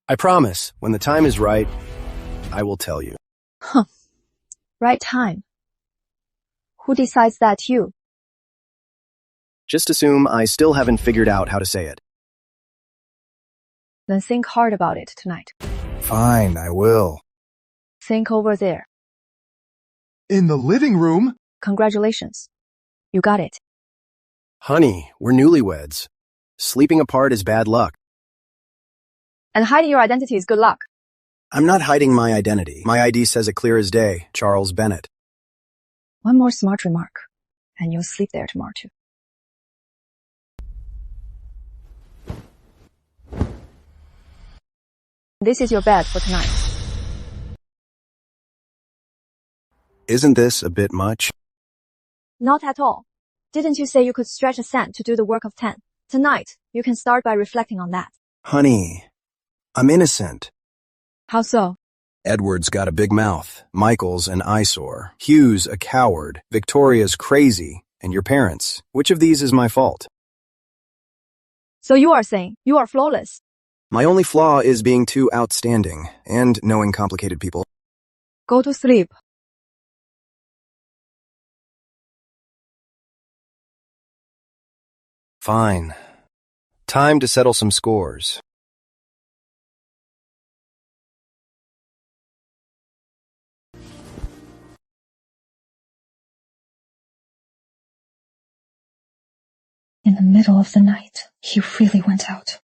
I promise, when the time is right, I will tell you. Huh. Right time. Who decides that? You? Just assume I still haven't figured out how to say it. Then think hard about it tonight. Fine, I will. Think over there. In the living room? Congratulations. You got it. Honey, we're newlyweds. Sleeping apart is bad luck. And hiding your identity is good luck. I'm not hiding my identity. My ID says it clear as day, Charles Bennett. One more smart remark, and you'll sleep there tomorrow too. This is your bed for tonight. Isn't this a bit much? Not at all. Didn't you say you could stretch a cent to do the work of 10? Tonight, you can start by reflecting on that. Honey, I'm innocent. How so? Edward's got a big mouth. Michael's an eyesore. Hugh's a coward. Victoria's crazy. And your parents. Which of these is my fault? So you are saying you are flawless. My only flaw is being too outstanding and knowing complicated people. Go to sleep. Fine. Time to settle some scores. In the middle of the night, he really went out.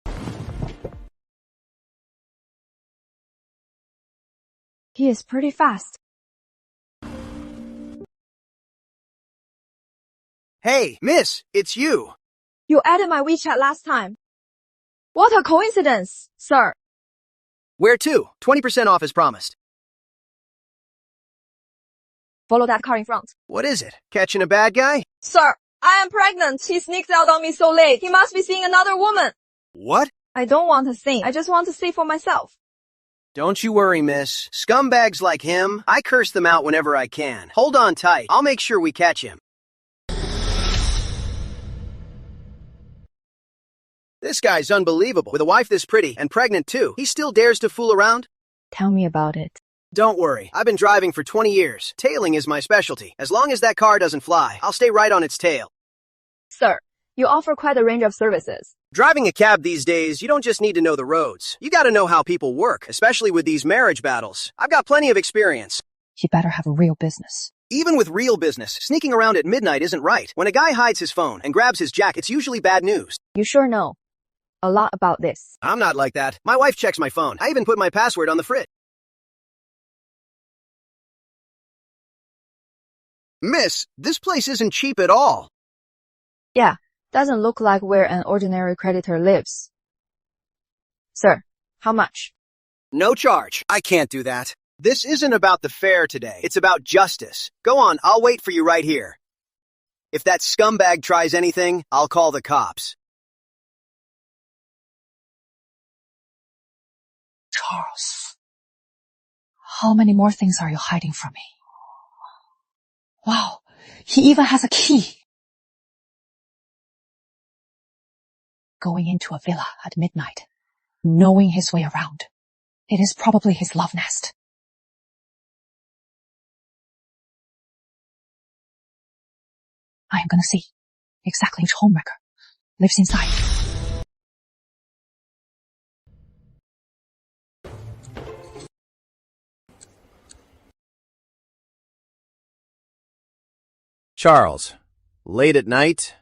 He is pretty fast. Hey, miss, it's you. You added my WeChat last time. What a coincidence, sir. Where to? 20% off as promised. Follow that car in front. What is it? Catching a bad guy? Sir, I am pregnant. He sneaked out on me so late. He must be seeing another woman. What? I don't want to sing. I just want to see for myself. Don't you worry, miss. Scumbags like him, I curse them out whenever I can. Hold on tight. I'll make sure we catch him. This guy's unbelievable. With a wife this pretty, and pregnant too, he still dares to fool around? Tell me about it. Don't worry. I've been driving for 20 years. Tailing is my specialty. As long as that car doesn't fly, I'll stay right on its tail. Sir, you offer quite a range of services. Driving a cab these days, you don't just need to know the roads. You gotta know how people work, especially with these marriage battles. I've got plenty of experience. He better have a real business. Even with real business, sneaking around at midnight isn't right. When a guy hides his phone and grabs his jack, it's usually bad news. You sure know a lot about this. I'm not like that. My wife checks my phone. I even put my password on the fridge. Miss, this place isn't cheap at all. Yeah, doesn't look like where an ordinary creditor lives. Sir, how much? No charge. I can't do that. This isn't about the fare today. It's about justice. Go on, I'll wait for you right here. If that scumbag tries anything, I'll call the cops. Charles, how many more things are you hiding from me? Wow, he even has a key. Going into a villa at midnight, knowing his way around. It is probably his love nest. I am gonna see exactly which homewrecker lives inside. Charles, late at night,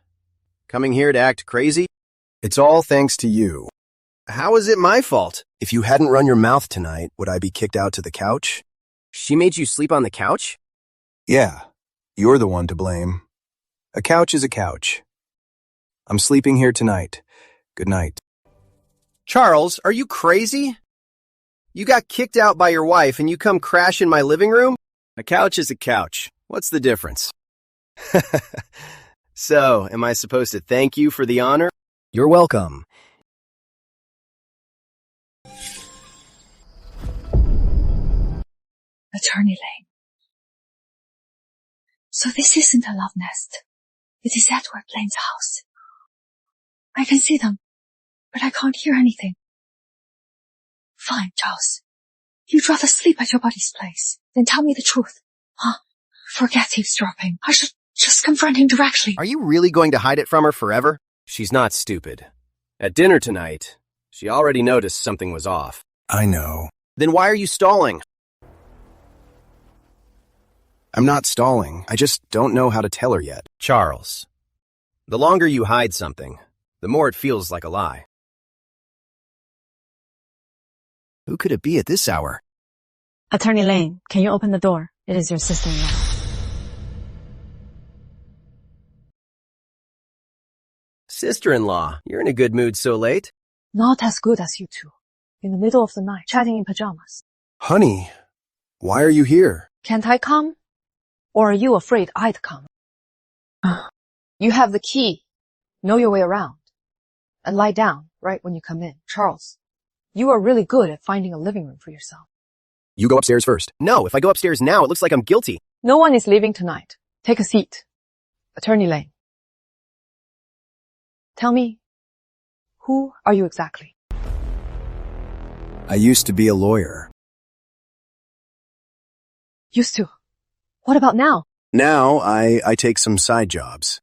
coming here to act crazy? It's all thanks to you. How is it my fault? If you hadn't run your mouth tonight, would I be kicked out to the couch? She made you sleep on the couch? Yeah, you're the one to blame. A couch is a couch. I'm sleeping here tonight. Good night. Charles, are you crazy? You got kicked out by your wife and you come crash in my living room? A couch is a couch. What's the difference? So, am I supposed to thank you for the honor? You're welcome. Attorney Lane. So this isn't a love nest. It is Edward Lane's house. I can see them, but I can't hear anything. Fine, Charles. You'd rather sleep at your buddy's place than tell me the truth. Huh? Forget eavesdropping. I should just confront him directly. Are you really going to hide it from her forever? She's not stupid. At dinner tonight, she already noticed something was off. I know. Then why are you stalling? I'm not stalling. I just don't know how to tell her yet. Charles, the longer you hide something, the more it feels like a lie. Who could it be at this hour? Attorney Lane, can you open the door? It is your sister-in-law. Sister-in-law, you're in a good mood so late. Not as good as you two. In the middle of the night, chatting in pajamas. Honey, why are you here? Can't I come? Or are you afraid I'd come? You have the key. Know your way around. And lie down right when you come in. Charles, you are really good at finding a living room for yourself. You go upstairs first. No, if I go upstairs now, it looks like I'm guilty. No one is leaving tonight. Take a seat. Attorney Lane. Tell me, who are you exactly? I used to be a lawyer. Used to. What about now? Now, I take some side jobs.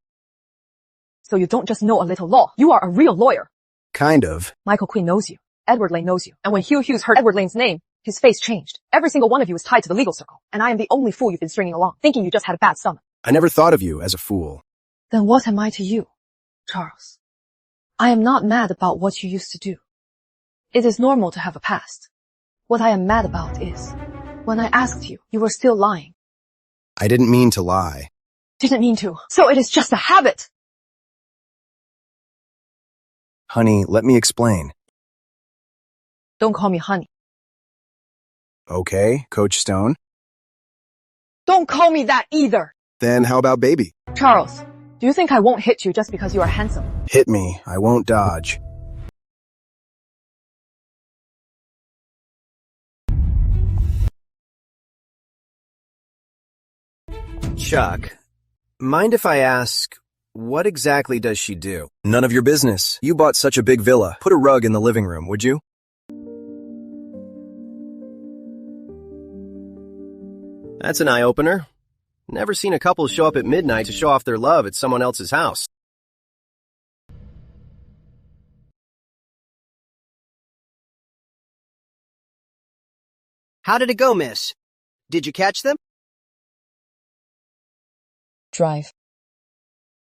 So you don't just know a little law. You are a real lawyer. Kind of. Michael Quinn knows you. Edward Lane knows you. And when Hugh Hughes heard Edward Lane's name, his face changed. Every single one of you is tied to the legal circle. And I am the only fool you've been stringing along, thinking you just had a bad stomach. I never thought of you as a fool. Then what am I to you, Charles? I am not mad about what you used to do. It is normal to have a past. What I am mad about is, when I asked you, you were still lying. I didn't mean to lie. Didn't mean to. So it is just a habit. Honey, let me explain. Don't call me honey. Okay, Coach Stone. Don't call me that either. Then how about baby? Charles, do you think I won't hit you just because you are handsome? Hit me. I won't dodge. Chuck, mind if I ask, what exactly does she do? None of your business. You bought such a big villa. Put a rug in the living room, would you? That's an eye-opener. Never seen a couple show up at midnight to show off their love at someone else's house. How did it go, miss? Did you catch them? Drive.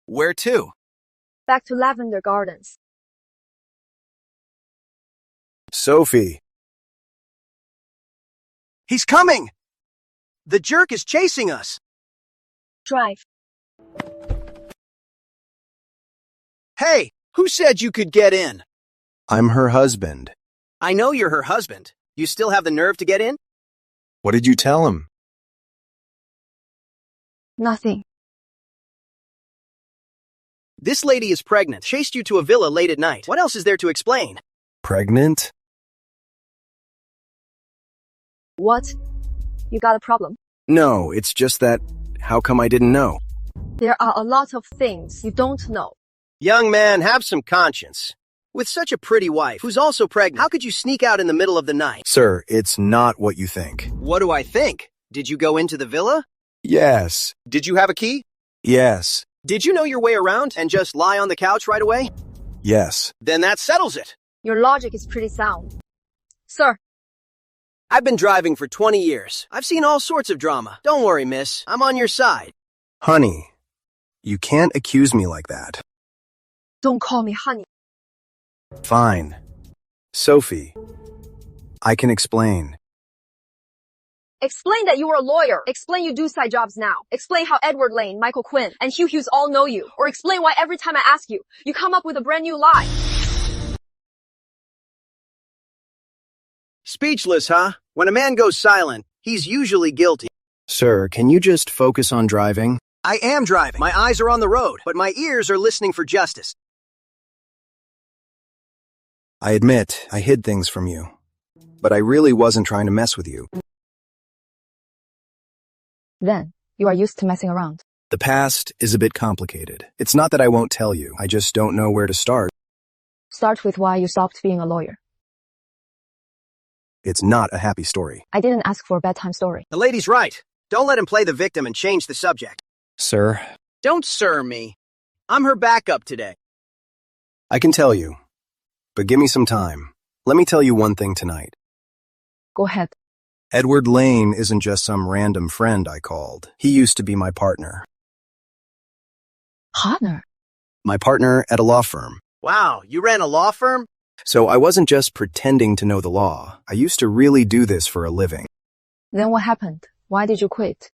Where to? Back to Lavender Gardens. Sophie. He's coming! The jerk is chasing us! Drive. Hey, who said you could get in? I'm her husband. I know you're her husband. You still have the nerve to get in? What did you tell him? Nothing. This lady is pregnant. Chased you to a villa late at night. What else is there to explain? Pregnant? What? You got a problem? No, it's just that, how come I didn't know? There are a lot of things you don't know. Young man, have some conscience. With such a pretty wife, who's also pregnant, how could you sneak out in the middle of the night? Sir, it's not what you think. What do I think? Did you go into the villa? Yes. Did you have a key? Yes. Did you know your way around and just lie on the couch right away? Yes. Then that settles it. Your logic is pretty sound. Sir. I've been driving for 20 years. I've seen all sorts of drama. Don't worry, miss. I'm on your side. Honey, you can't accuse me like that. Don't call me honey. Fine. Sophie, I can explain. Explain that you were a lawyer. Explain you do side jobs now. Explain how Edward Lane, Michael Quinn, and Hugh Hughes all know you. Or explain why every time I ask you, you come up with a brand new lie. Speechless, huh? When a man goes silent, he's usually guilty. Sir, can you just focus on driving? I am driving. My eyes are on the road, but my ears are listening for justice. I admit, I hid things from you. But I really wasn't trying to mess with you. Then, you are used to messing around. The past is a bit complicated. It's not that I won't tell you. I just don't know where to start. Start with why you stopped being a lawyer. It's not a happy story. I didn't ask for a bedtime story. The lady's right. Don't let him play the victim and change the subject. Sir. Don't sir me. I'm her backup today. I can tell you. But give me some time. Let me tell you one thing tonight. Go ahead. Edward Lane isn't just some random friend I called. He used to be my partner. Partner? My partner at a law firm. Wow, you ran a law firm? So I wasn't just pretending to know the law. I used to really do this for a living. Then what happened? Why did you quit?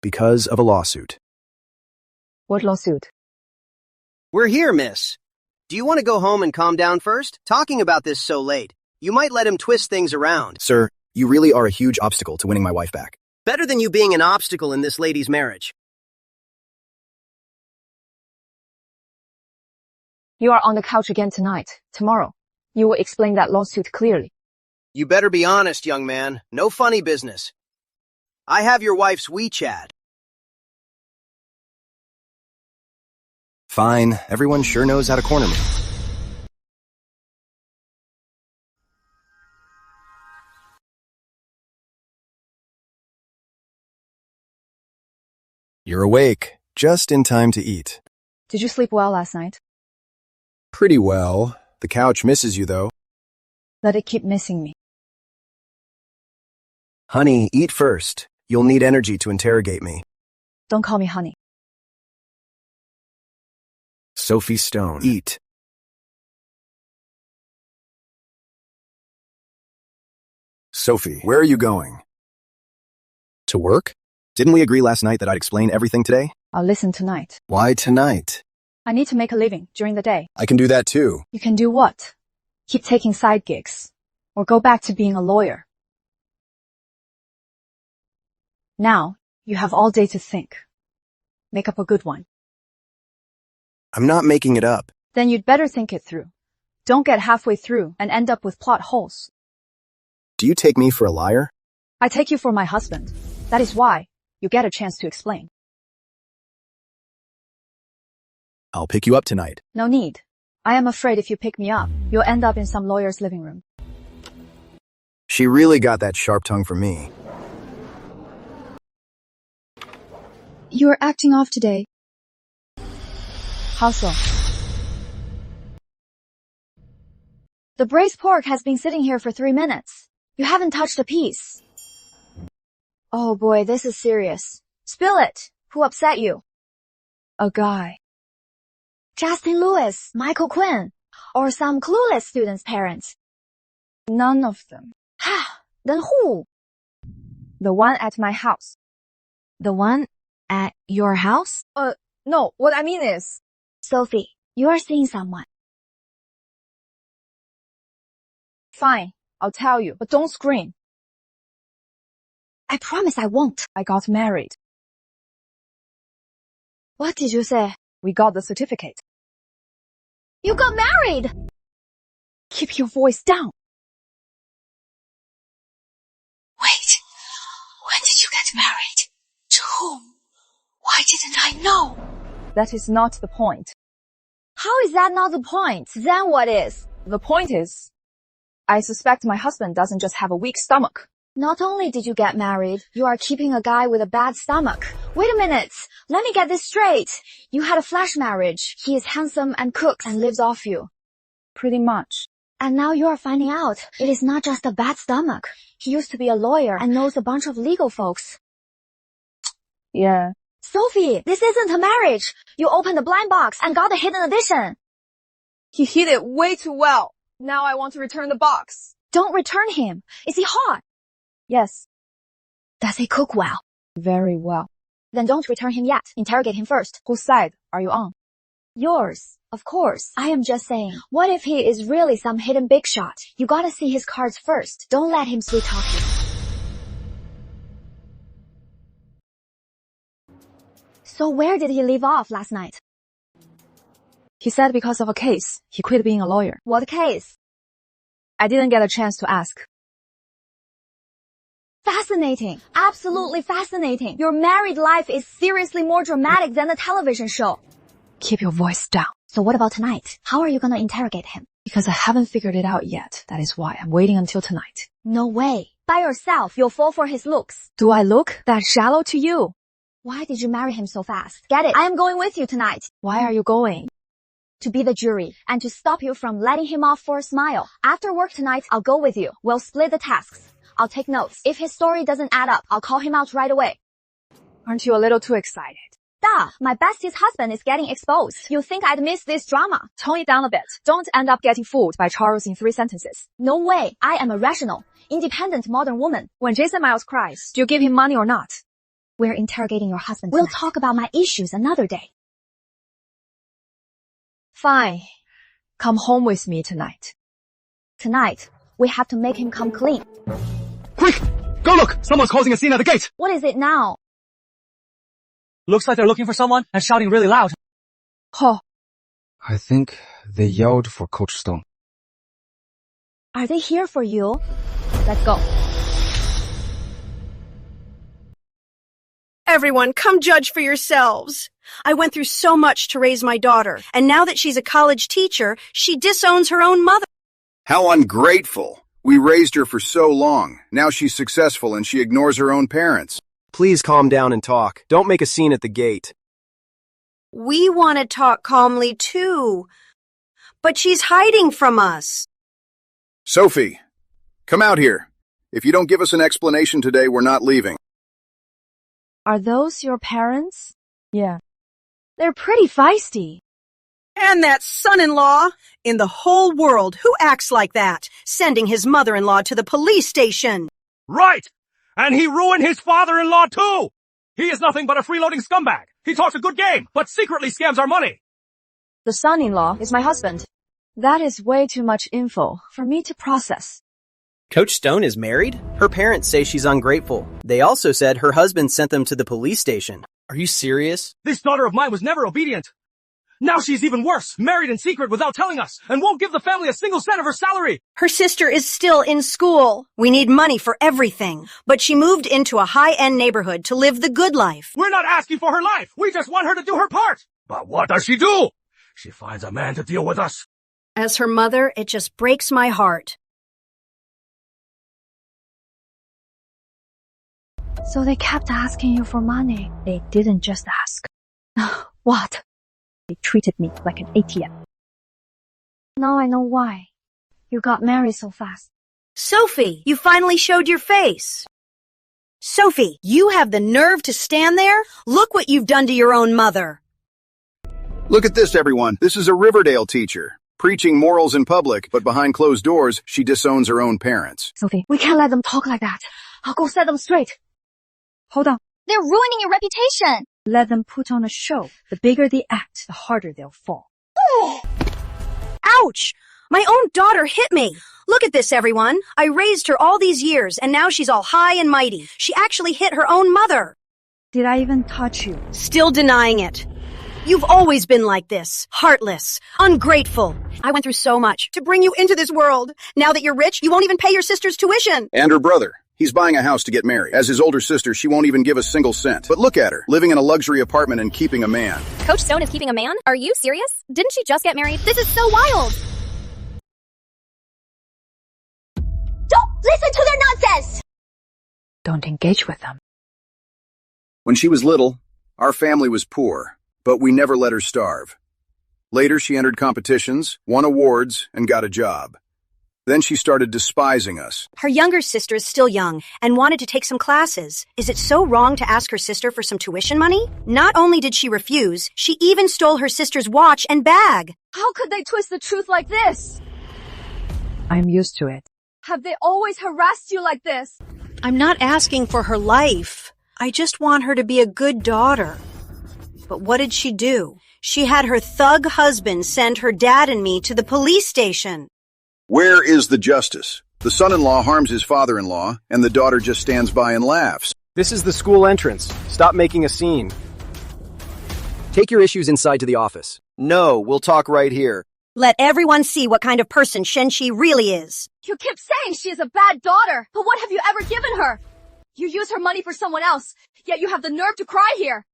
Because of a lawsuit. What lawsuit? We're here, miss. Do you want to go home and calm down first? Talking about this so late. You might let him twist things around. Sir, you really are a huge obstacle to winning my wife back. Better than you being an obstacle in this lady's marriage. You are on the couch again tonight. Tomorrow, you will explain that lawsuit clearly. You better be honest, young man. No funny business. I have your wife's WeChat. Fine. Everyone sure knows how to corner me. You're awake, just in time to eat. Did you sleep well last night? Pretty well. The couch misses you, though. Let it keep missing me. Honey, eat first. You'll need energy to interrogate me. Don't call me honey. Sophie Stone, eat. Sophie, where are you going? To work? Didn't we agree last night that I'd explain everything today? I'll listen tonight. Why tonight? I need to make a living during the day. I can do that too. You can do what? Keep taking side gigs. Or go back to being a lawyer. Now, you have all day to think. Make up a good one. I'm not making it up. Then you'd better think it through. Don't get halfway through and end up with plot holes. Do you take me for a liar? I take you for my husband. That is why you get a chance to explain. I'll pick you up tonight. No need. I am afraid if you pick me up, you'll end up in some lawyer's living room. She really got that sharp tongue from me. You're acting off today. How so? The braised pork has been sitting here for 3 minutes. You haven't touched a piece. Oh boy, this is serious. Spill it. Who upset you? A guy. Justin Lewis, Michael Quinn, or some clueless student's parents? None of them. Then who? The one at my house. The one at your house? No, what I mean is... Sophie, you are seeing someone. Fine, I'll tell you, but don't scream. I promise I won't. I got married. What did you say? We got the certificate. You got married! Keep your voice down. Wait, when did you get married? To whom? Why didn't I know? That is not the point. How is that not the point? Then what is? The point is, I suspect my husband doesn't just have a weak stomach. Not only did you get married, you are keeping a guy with a bad stomach. Wait a minute. Let me get this straight. You had a flash marriage. He is handsome and cooks and lives off you. Pretty much. And now you are finding out it is not just a bad stomach. He used to be a lawyer and knows a bunch of legal folks. Yeah. Sophie, this isn't a marriage. You opened the blind box and got the hidden edition. He hid it way too well. Now I want to return the box. Don't return him. Is he hot? Yes. Does he cook well? Very well. Then don't return him yet. Interrogate him first. Whose side are you on? Yours, of course. I am just saying, what if he is really some hidden big shot? You gotta see his cards first. Don't let him sweet talk you. So where did he leave off last night? He said because of a case, he quit being a lawyer. What case? I didn't get a chance to ask. Fascinating. Absolutely fascinating. Your married life is seriously more dramatic than a television show. Keep your voice down. So what about tonight? How are you gonna interrogate him? Because I haven't figured it out yet. That is why I'm waiting until tonight. No way. By yourself, you'll fall for his looks. Do I look that shallow to you? Why did you marry him so fast? Get it? I am going with you tonight. Why are you going? To be the jury, and to stop you from letting him off for a smile. After work tonight, I'll go with you. We'll split the tasks. I'll take notes. If his story doesn't add up, I'll call him out right away. Aren't you a little too excited? Duh, my bestie's husband is getting exposed. You think I'd miss this drama? Tone it down a bit. Don't end up getting fooled by Charles in 3 sentences. No way. I am a rational, independent modern woman. When Jason Miles cries, do you give him money or not? We're interrogating your husband tonight. We'll talk about my issues another day. Fine. Come home with me tonight. Tonight, we have to make him come clean. Quick! Go look! Someone's causing a scene at the gate! What is it now? Looks like they're looking for someone and shouting really loud. Oh. I think they yelled for Coach Stone. Are they here for you? Let's go. Everyone, come judge for yourselves. I went through so much to raise my daughter, and now that she's a college teacher, she disowns her own mother. How ungrateful. We raised her for so long. Now she's successful and she ignores her own parents. Please calm down and talk. Don't make a scene at the gate. We want to talk calmly too, but she's hiding from us. Sophie, come out here. If you don't give us an explanation today, we're not leaving. Are those your parents? Yeah. They're pretty feisty. And that son-in-law in the whole world who acts like that, sending his mother-in-law to the police station. Right! And he ruined his father-in-law too! He is nothing but a freeloading scumbag. He talks a good game, but secretly scams our money. The son-in-law is my husband. That is way too much info for me to process. Coach Stone is married? Her parents say she's ungrateful. They also said her husband sent them to the police station. Are you serious? This daughter of mine was never obedient. Now she's even worse, married in secret without telling us, and won't give the family a single cent of her salary. Her sister is still in school. We need money for everything. But she moved into a high-end neighborhood to live the good life. We're not asking for her life. We just want her to do her part. But what does she do? She finds a man to deal with us. As her mother, it just breaks my heart. So they kept asking you for money. They didn't just ask. What? They treated me like an ATM. Now I know why. You got married so fast. Sophie, you finally showed your face. Sophie, you have the nerve to stand there? Look what you've done to your own mother. Look at this, everyone. This is a Riverdale teacher. Preaching morals in public, but behind closed doors, she disowns her own parents. Sophie, we can't let them talk like that. I'll go set them straight. Hold on. They're ruining your reputation. Let them put on a show. The bigger the act, the harder they'll fall. Ouch! My own daughter hit me. Look at this, everyone. I raised her all these years, and now she's all high and mighty. She actually hit her own mother. Did I even touch you? Still denying it. You've always been like this. Heartless. Ungrateful. I went through so much to bring you into this world. Now that you're rich, you won't even pay your sister's tuition. And her brother. He's buying a house to get married. As his older sister, she won't even give a single cent. But look at her, living in a luxury apartment and keeping a man. Coach Stone is keeping a man? Are you serious? Didn't she just get married? This is so wild. Don't listen to their nonsense! Don't engage with them. When she was little, our family was poor, but we never let her starve. Later, she entered competitions, won awards, and got a job. Then she started despising us. Her younger sister is still young and wanted to take some classes. Is it so wrong to ask her sister for some tuition money? Not only did she refuse, she even stole her sister's watch and bag. How could they twist the truth like this? I'm used to it. Have they always harassed you like this? I'm not asking for her life. I just want her to be a good daughter. But what did she do? She had her thug husband send her dad and me to the police station. Where is the justice? The son-in-law harms his father-in-law, and the daughter just stands by and laughs. This is the school entrance. Stop making a scene. Take your issues inside to the office. No, we'll talk right here. Let everyone see what kind of person Shenshi really is. You keep saying she is a bad daughter, but what have you ever given her? You use her money for someone else, yet you have the nerve to cry here.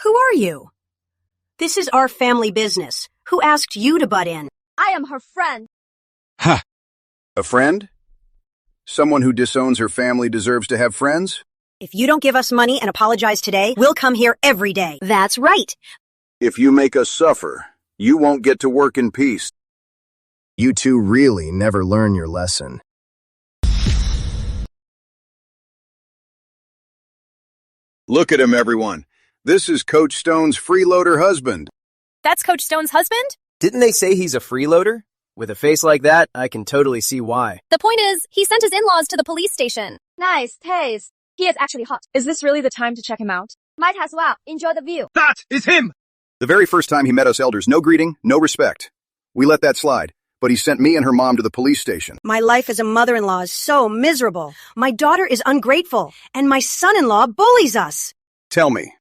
Who are you? This is our family business. Who asked you to butt in? I am her friend. Ha! A friend? Someone who disowns her family deserves to have friends? If you don't give us money and apologize today, we'll come here every day. That's right. If you make us suffer, you won't get to work in peace. You two really never learn your lesson. Look at him, everyone. This is Coach Stone's freeloader husband. That's Coach Stone's husband? Didn't they say he's a freeloader? With a face like that, I can totally see why. The point is, he sent his in-laws to the police station. Nice taste. He is actually hot. Is this really the time to check him out? Might as well. Enjoy the view. That is him! The very first time he met us elders, no greeting, no respect. We let that slide, but he sent me and her mom to the police station. My life as a mother-in-law is so miserable. My daughter is ungrateful, and my son-in-law bullies us. Tell me,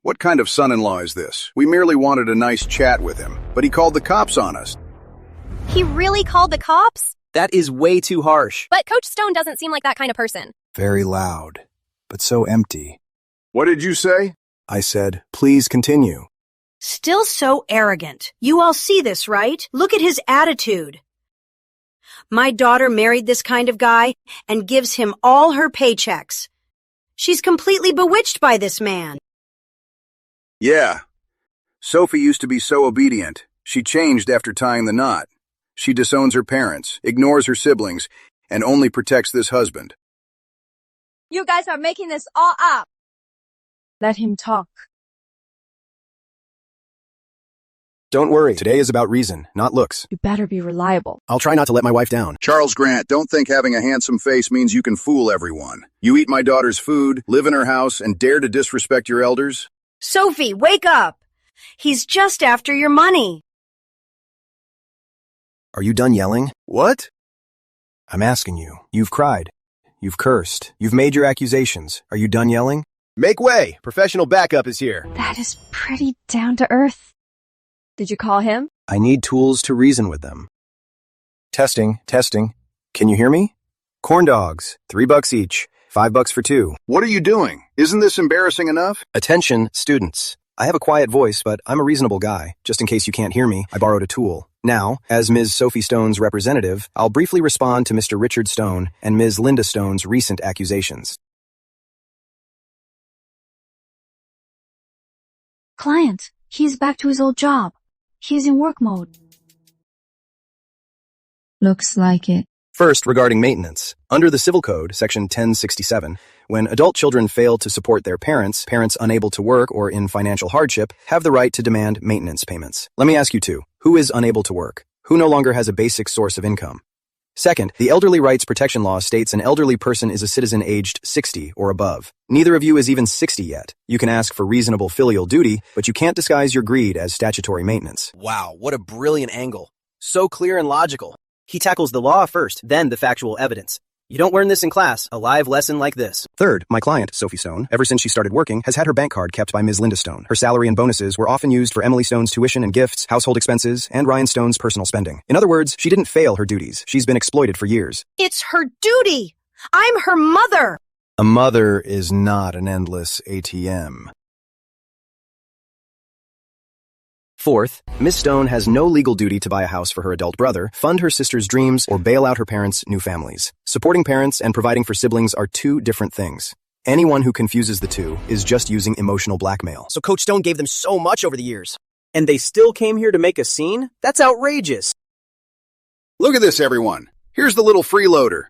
what kind of son-in-law is this? We merely wanted a nice chat with him, but he called the cops on us. He really called the cops? That is way too harsh. But Coach Stone doesn't seem like that kind of person. Very loud, but so empty. What did you say? I said, please continue. Still so arrogant. You all see this, right? Look at his attitude. My daughter married this kind of guy and gives him all her paychecks. She's completely bewitched by this man. Yeah. Sophie used to be so obedient. She changed after tying the knot. She disowns her parents, ignores her siblings, and only protects this husband. You guys are making this all up. Let him talk. Don't worry, today is about reason, not looks. You better be reliable. I'll try not to let my wife down. Charles Grant, don't think having a handsome face means you can fool everyone. You eat my daughter's food, live in her house, and dare to disrespect your elders? Sophie, wake up! He's just after your money. Are you done yelling? What? I'm asking you. You've cried. You've cursed. You've made your accusations. Are you done yelling? Make way! Professional backup is here. That is pretty down to earth. Did you call him? I need tools to reason with them. Testing, testing. Can you hear me? Corn dogs, $3 each, $5 for 2. What are you doing? Isn't this embarrassing enough? Attention, students. I have a quiet voice, but I'm a reasonable guy. Just in case you can't hear me, I borrowed a tool. Now, as Ms. Sophie Stone's representative, I'll briefly respond to Mr. Richard Stone and Ms. Linda Stone's recent accusations. Client, he's back to his old job. He's in work mode. Looks like it. First, regarding maintenance. Under the Civil Code, Section 1067, when adult children fail to support their parents, parents unable to work or in financial hardship have the right to demand maintenance payments. Let me ask you two. Who is unable to work? Who no longer has a basic source of income? Second, the Elderly Rights Protection Law states an elderly person is a citizen aged 60 or above. Neither of you is even 60 yet. You can ask for reasonable filial duty, but you can't disguise your greed as statutory maintenance. Wow, what a brilliant angle. So clear and logical. He tackles the law first, then the factual evidence. You don't learn this in class, a live lesson like this. Third, my client, Sophie Stone, ever since she started working, has had her bank card kept by Ms. Linda Stone. Her salary and bonuses were often used for Emily Stone's tuition and gifts, household expenses, and Ryan Stone's personal spending. In other words, she didn't fail her duties. She's been exploited for years. It's her duty. I'm her mother. A mother is not an endless ATM. Fourth, Ms. Stone has no legal duty to buy a house for her adult brother, fund her sister's dreams, or bail out her parents' new families. Supporting parents and providing for siblings are two different things. Anyone who confuses the two is just using emotional blackmail. So Coach Stone gave them so much over the years. And they still came here to make a scene? That's outrageous. Look at this, everyone. Here's the little freeloader.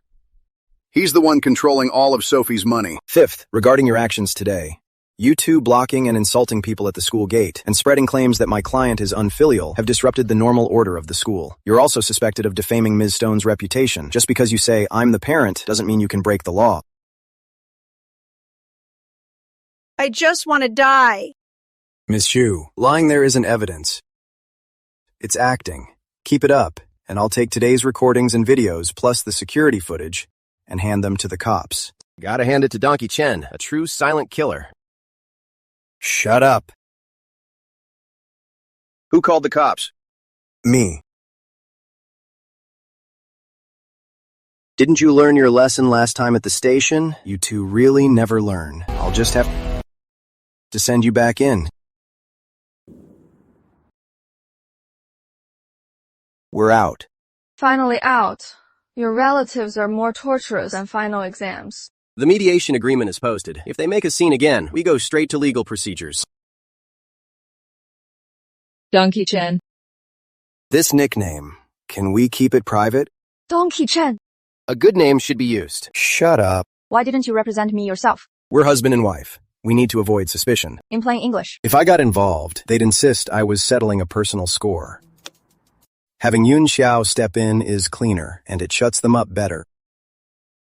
He's the one controlling all of Sophie's money. Fifth, regarding your actions today. You two blocking and insulting people at the school gate and spreading claims that my client is unfilial have disrupted the normal order of the school. You're also suspected of defaming Ms. Stone's reputation. Just because you say, I'm the parent, doesn't mean you can break the law. I just want to die. Ms. Shu, lying there isn't evidence. It's acting. Keep it up, and I'll take today's recordings and videos plus the security footage and hand them to the cops. Gotta hand it to Donkey Chen, a true silent killer. Shut up. Who called the cops? Me. Didn't you learn your lesson last time at the station? You two really never learn. I'll just have to send you back in. We're out. Finally out. Your relatives are more torturous than final exams. The mediation agreement is posted. If they make a scene again, we go straight to legal procedures. Donkey Chen. This nickname, can we keep it private? Donkey Chen. A good name should be used. Shut up. Why didn't you represent me yourself? We're husband and wife. We need to avoid suspicion. In plain English. If I got involved, they'd insist I was settling a personal score. Having Yun Xiao step in is cleaner, and it shuts them up better.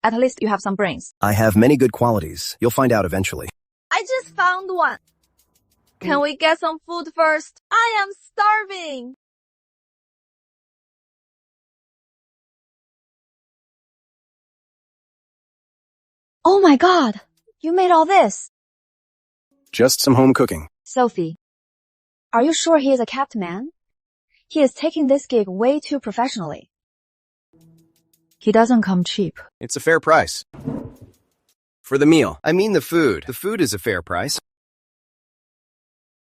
At least you have some brains. I have many good qualities. You'll find out eventually. I just found one. Can we get some food first? I am starving. Oh my God! You made all this! Just some home cooking. Sophie, are you sure he is a kept man? He is taking this gig way too professionally. He doesn't come cheap. It's a fair price. For the meal. I mean the food. The food is a fair price.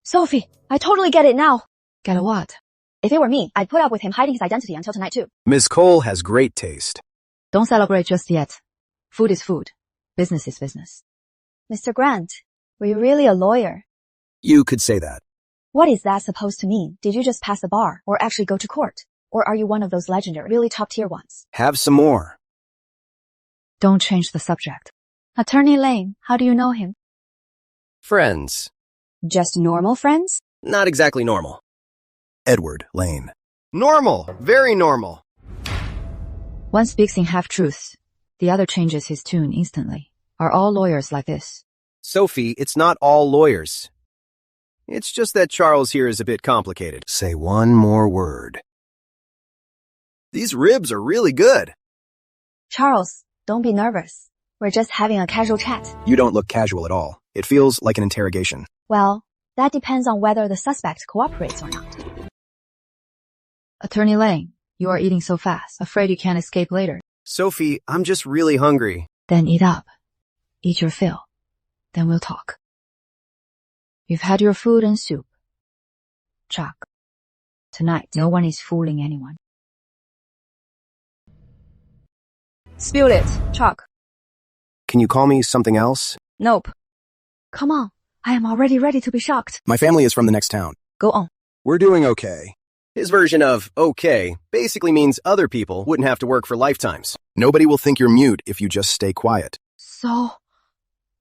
Sophie, I totally get it now. Get a what? If it were me, I'd put up with him hiding his identity until tonight too. Ms. Cole has great taste. Don't celebrate just yet. Food is food. Business is business. Mr. Grant, were you really a lawyer? You could say that. What is that supposed to mean? Did you just pass the bar or actually go to court? Or are you one of those legendary, really top-tier ones? Have some more. Don't change the subject. Attorney Lane, how do you know him? Friends. Just normal friends? Not exactly normal. Edward Lane. Normal. Very normal. One speaks in half-truths. The other changes his tune instantly. Are all lawyers like this? Sophie, it's not all lawyers. It's just that Charles here is a bit complicated. Say one more word. These ribs are really good. Charles, don't be nervous. We're just having a casual chat. You don't look casual at all. It feels like an interrogation. Well, that depends on whether the suspect cooperates or not. Attorney Lang, you are eating so fast. Afraid you can't escape later. Sophie, I'm just really hungry. Then eat up. Eat your fill. Then we'll talk. You've had your food and soup. Chuck. Tonight, no one is fooling anyone. Spill it, Chuck. Can you call me something else? Nope. Come on. I am already ready to be shocked. My family is from the next town. Go on. We're doing okay. His version of okay basically means other people wouldn't have to work for lifetimes. Nobody will think you're mute if you just stay quiet. So,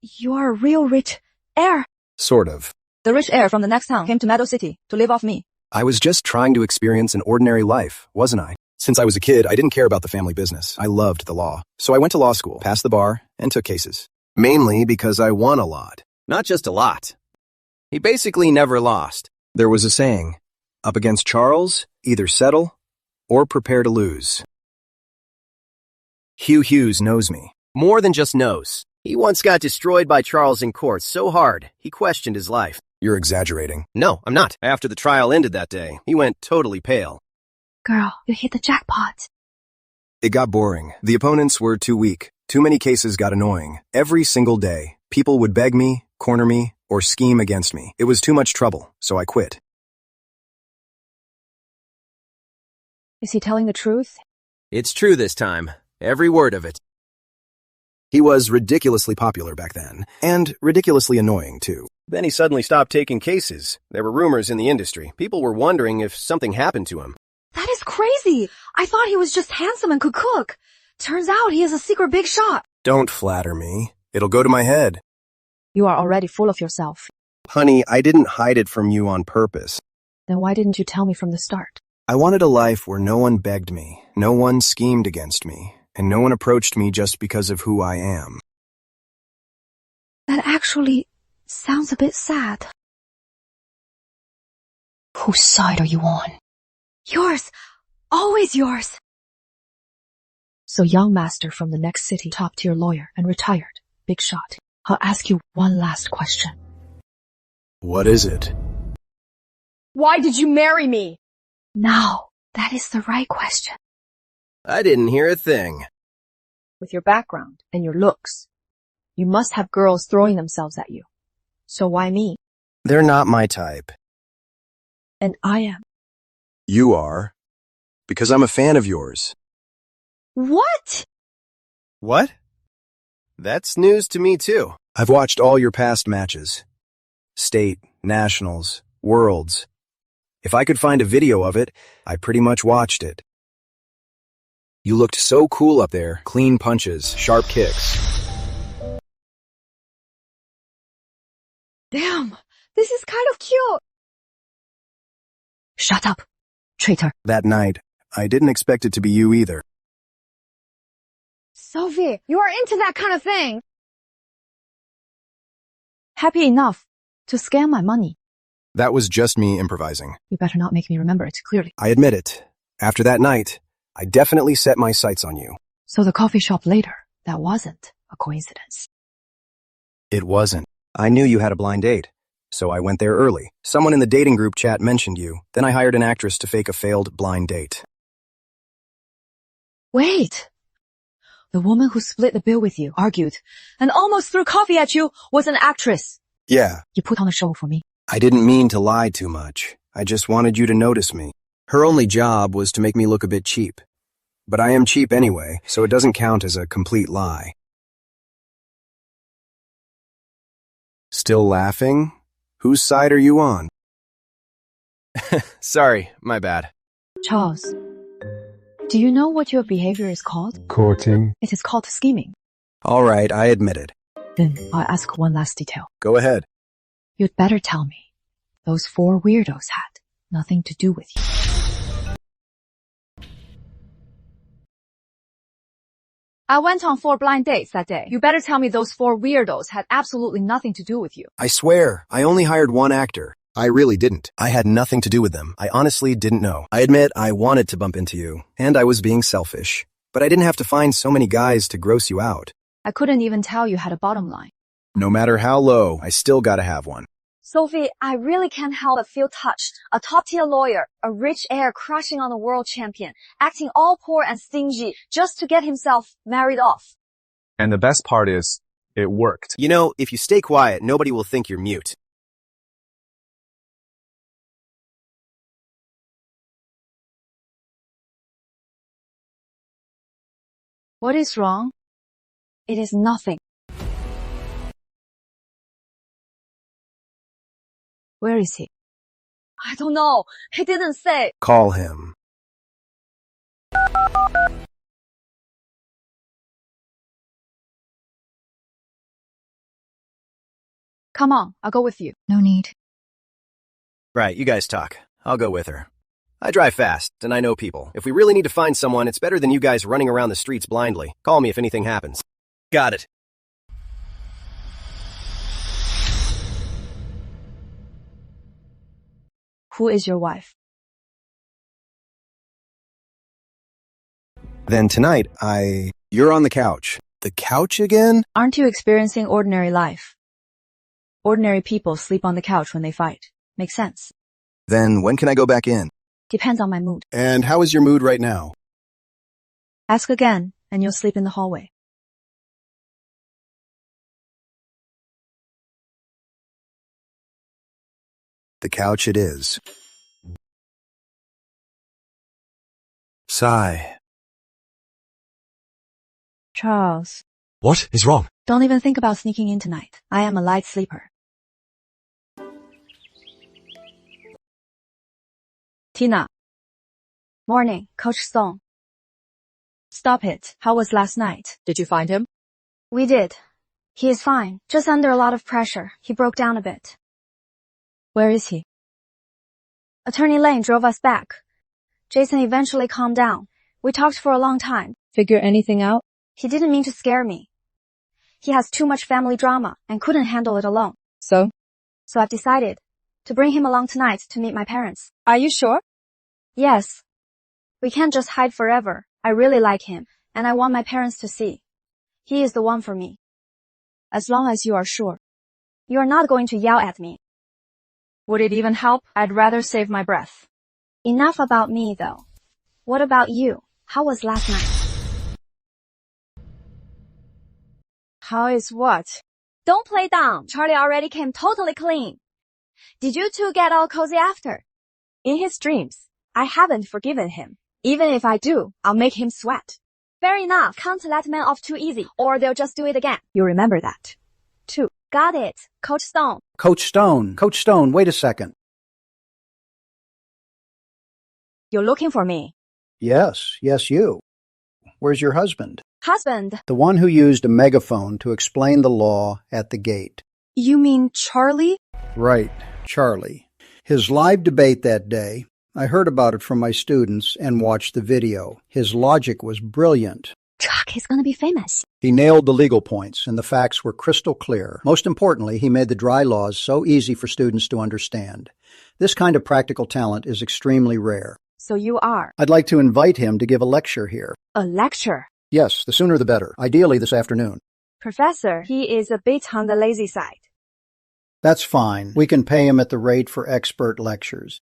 you're a real rich heir? Sort of. The rich heir from the next town came to Meadow City to live off me. I was just trying to experience an ordinary life, wasn't I? Since I was a kid, I didn't care about the family business. I loved the law. So I went to law school, passed the bar, and took cases. Mainly because I won a lot. Not just a lot. He basically never lost. There was a saying, up against Charles, either settle or prepare to lose. Hugh Hughes knows me. More than just knows. He once got destroyed by Charles in court so hard, he questioned his life. You're exaggerating. No, I'm not. After the trial ended that day, he went totally pale. Girl, you hit the jackpot. It got boring. The opponents were too weak. Too many cases got annoying. Every single day, people would beg me, corner me, or scheme against me. It was too much trouble, so I quit. Is he telling the truth? It's true this time. Every word of it. He was ridiculously popular back then, and ridiculously annoying, too. Then he suddenly stopped taking cases. There were rumors in the industry. People were wondering if something happened to him. That is crazy. I thought he was just handsome and could cook. Turns out he is a secret big shot. Don't flatter me. It'll go to my head. You are already full of yourself. Honey, I didn't hide it from you on purpose. Then why didn't you tell me from the start? I wanted a life where no one begged me, no one schemed against me, and no one approached me just because of who I am. That actually sounds a bit sad. Whose side are you on? Yours. Always yours. So young master from the next city, top-tier lawyer, and retired. Big shot. I'll ask you one last question. What is it? Why did you marry me? Now, that is the right question. I didn't hear a thing. With your background and your looks, you must have girls throwing themselves at you. So why me? They're not my type. And I am. You are. Because I'm a fan of yours. What? What? That's news to me, too. I've watched all your past matches. State, nationals, worlds. If I could find a video of it, I pretty much watched it. You looked so cool up there. Clean punches, sharp kicks. Damn, this is kind of cute. Shut up, traitor. That night, I didn't expect it to be you either. Sophie, you are into that kind of thing. Happy enough to scam my money. That was just me improvising. You better not make me remember it clearly. I admit it. After that night, I definitely set my sights on you. So the coffee shop later, that wasn't a coincidence. It wasn't. I knew you had a blind date, so I went there early. Someone in the dating group chat mentioned you. Then I hired an actress to fake a failed blind date. Wait. The woman who split the bill with you, argued, and almost threw coffee at you was an actress. Yeah. You put on a show for me. I didn't mean to lie too much. I just wanted you to notice me. Her only job was to make me look a bit cheap. But I am cheap anyway, so it doesn't count as a complete lie. Still laughing? Whose side are you on? Sorry, my bad. Charles, do you know what your behavior is called? Courting. It is called scheming. All right, I admit it. Then I'll ask one last detail. Go ahead. You'd better tell me. Those 4 weirdos had nothing to do with you. I went on 4 blind dates that day. You better tell me those 4 weirdos had absolutely nothing to do with you. I swear, I only hired one actor. I really didn't. I had nothing to do with them. I honestly didn't know. I admit I wanted to bump into you, and I was being selfish. But I didn't have to find so many guys to gross you out. I couldn't even tell you had a bottom line. No matter how low, I still gotta have one. Sophie, I really can't help but feel touched. A top-tier lawyer, a rich heir crushing on a world champion, acting all poor and stingy just to get himself married off. And the best part is, it worked. You know, if you stay quiet, nobody will think you're mute. What is wrong? It is nothing. Where is he? I don't know. He didn't say. Call him. Come on, I'll go with you. No need. Right, you guys talk. I'll go with her. I drive fast, and I know people. If we really need to find someone, it's better than you guys running around the streets blindly. Call me if anything happens. Got it. Who is your wife? Then tonight, You're on the couch. The couch again? Aren't you experiencing ordinary life? Ordinary people sleep on the couch when they fight. Makes sense. Then when can I go back in? Depends on my mood. And how is your mood right now? Ask again, and you'll sleep in the hallway. The couch it is. Sigh. Charles. What is wrong? Don't even think about sneaking in tonight. I am a light sleeper. Tina. Morning, Coach Stone. Stop it. How was last night? Did you find him? We did. He is fine. Just under a lot of pressure. He broke down a bit. Where is he? Attorney Lane drove us back. Jason eventually calmed down. We talked for a long time. Figure anything out? He didn't mean to scare me. He has too much family drama and couldn't handle it alone. So I've decided to bring him along tonight to meet my parents. Are you sure? Yes. We can't just hide forever. I really like him, and I want my parents to see. He is the one for me. As long as you are sure. You are not going to yell at me. Would it even help? I'd rather save my breath. Enough about me, though. What about you? How was last night? How is what? Don't play dumb. Charlie already came totally clean. Did you two get all cozy after? In his dreams. I haven't forgiven him. Even if I do, I'll make him sweat. Fair enough. Can't let men off too easy, or they'll just do it again. You remember that. 2. Got it. Coach Stone. Coach Stone, wait a second. You're looking for me. Yes, you. Where's your husband? Husband. The one who used a megaphone to explain the law at the gate. You mean Charlie? Right, Charlie. His live debate that day, I heard about it from my students and watched the video. His logic was brilliant. Chuck, he's gonna be famous. He nailed the legal points, and the facts were crystal clear. Most importantly, he made the dry laws so easy for students to understand. This kind of practical talent is extremely rare. So you are. I'd like to invite him to give a lecture here. A lecture? Yes, the sooner the better. Ideally this afternoon. Professor, he is a bit on the lazy side. That's fine. We can pay him at the rate for expert lectures.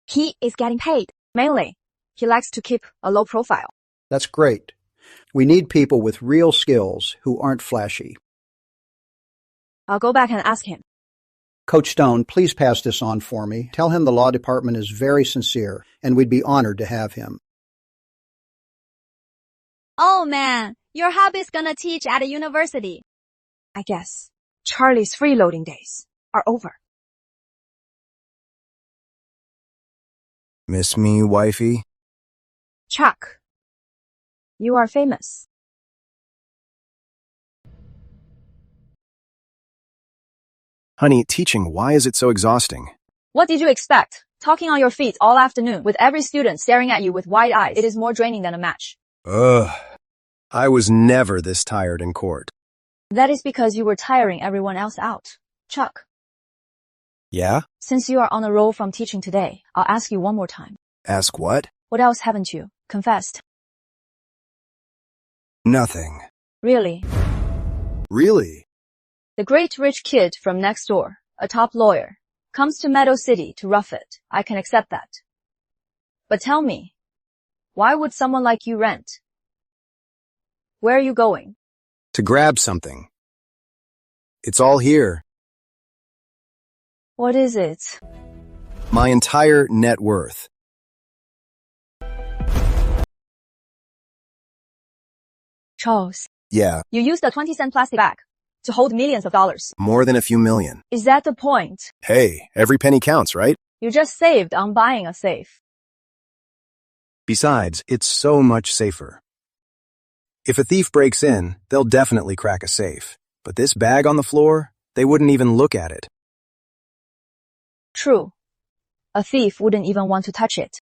He is getting paid. Mainly, he likes to keep a low profile. That's great. We need people with real skills who aren't flashy. I'll go back and ask him. Coach Stone, please pass this on for me. Tell him the law department is very sincere, and we'd be honored to have him. Oh man, your hubby's gonna teach at a university. I guess Charlie's freeloading days are over. Miss me, wifey? Chuck, you are famous. Honey, teaching, why is it so exhausting? What did you expect? Talking on your feet all afternoon with every student staring at you with wide eyes. It is more draining than a match. Ugh. I was never this tired in court. That is because you were tiring everyone else out. Chuck. Yeah? Since you are on a roll from teaching today, I'll ask you one more time. Ask what? What else haven't you confessed? Nothing. Really? Really? The great rich kid from next door, a top lawyer, comes to Meadow City to rough it. I can accept that. But tell me, why would someone like you rent? Where are you going? To grab something. It's all here. What is it? My entire net worth. Charles. Yeah, You used a 20-cent plastic bag to hold millions of dollars. more than a few million. Is that the point? Hey, every penny counts, right? You just saved on buying a safe. Besides, it's so much safer. If a thief breaks in, they'll definitely crack a safe. But this bag on the floor, they wouldn't even look at it. True. A thief wouldn't even want to touch it.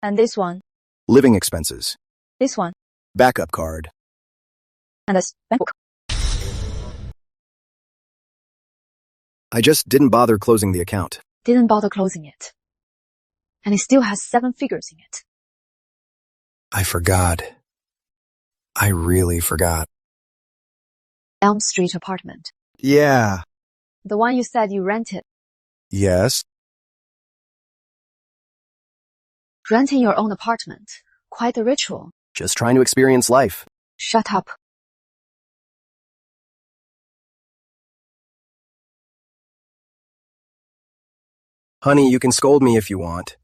And this one. Living expenses. This one. Backup card. And this bank book. I just didn't bother closing the account. Didn't bother closing it. And it still has 7 figures in it. I forgot. I really forgot. Elm Street apartment. Yeah. The one you said you rented. Yes. Renting your own apartment. Quite a ritual. Just trying to experience life. Shut up. Honey, you can scold me if you want.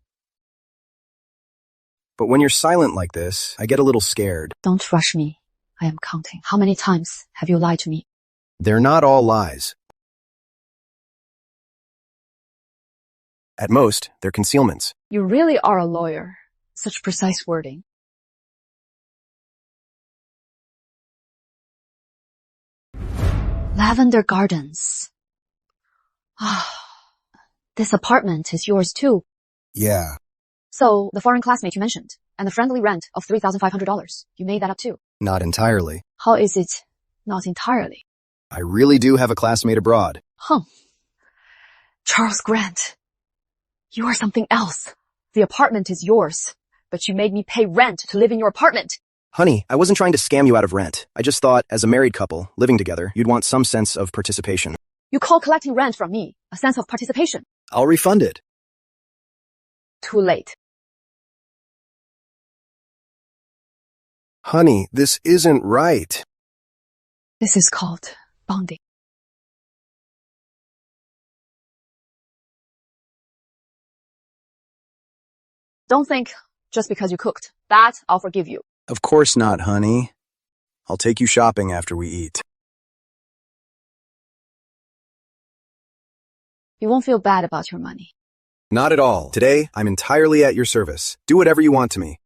But when you're silent like this, I get a little scared. Don't rush me. I am counting. How many times have you lied to me? They're not all lies. At most, they're concealments. You really are a lawyer. Such precise wording. Lavender Gardens. This apartment is yours too. Yeah. So, the foreign classmate you mentioned, and the friendly rent of $3,500, you made that up too. Not entirely. How is it not entirely? I really do have a classmate abroad. Huh. Charles Grant. You are something else. The apartment is yours, but you made me pay rent to live in your apartment. Honey, I wasn't trying to scam you out of rent. I just thought, as a married couple, living together, you'd want some sense of participation. You call collecting rent from me a sense of participation. I'll refund it. Too late. Honey, this isn't right. This is called bonding. Don't think just because you cooked. That I'll forgive you. Of course not, honey. I'll take you shopping after we eat. You won't feel bad about your money. Not at all. Today, I'm entirely at your service. Do whatever you want to me.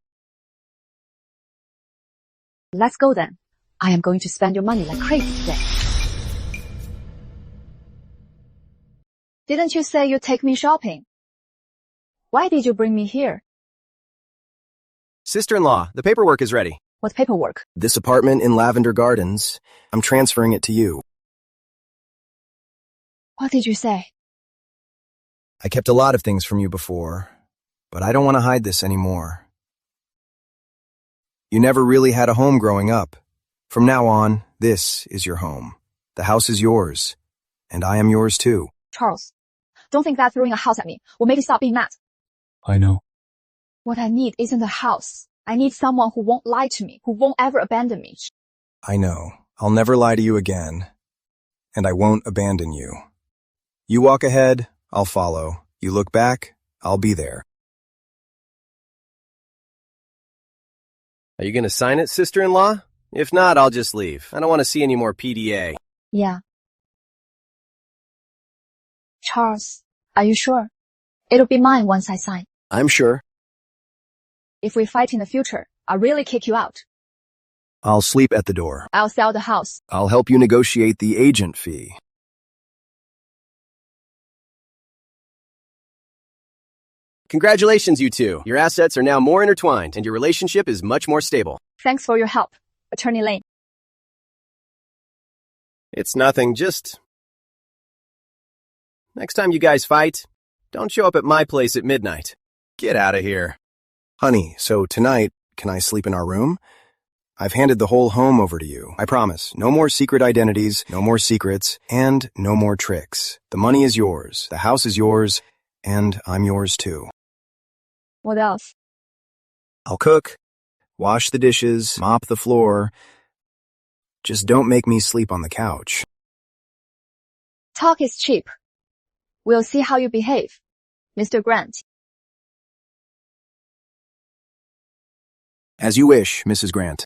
Let's go then. I am going to spend your money like crazy today. Didn't you say you'd take me shopping? Why did you bring me here? Sister-in-law, the paperwork is ready. What paperwork? This apartment in Lavender Gardens, I'm transferring it to you. What did you say? I kept a lot of things from you before, but I don't want to hide this anymore. You never really had a home growing up. From now on, this is your home. The house is yours, and I am yours too. Charles, don't think that throwing a house at me will make me stop being mad. I know. What I need isn't a house. I need someone who won't lie to me, who won't ever abandon me. I know. I'll never lie to you again, and I won't abandon you. You walk ahead, I'll follow. You look back, I'll be there. Are you going to sign it, sister-in-law? If not, I'll just leave. I don't want to see any more PDA. Yeah. Charles, are you sure? It'll be mine once I sign. I'm sure. If we fight in the future, I'll really kick you out. I'll sleep at the door. I'll sell the house. I'll help you negotiate the agent fee. Congratulations, you two. Your assets are now more intertwined, and your relationship is much more stable. Thanks for your help, Attorney Lane. It's nothing, just... Next time you guys fight, don't show up at my place at midnight. Get out of here. Honey, so tonight, can I sleep in our room? I've handed the whole home over to you. I promise. No more secret identities, no more secrets, and no more tricks. The money is yours, the house is yours, and I'm yours too. What else? I'll cook, wash the dishes, mop the floor. Just don't make me sleep on the couch. Talk is cheap. We'll see how you behave, Mr. Grant. As you wish, Mrs. Grant.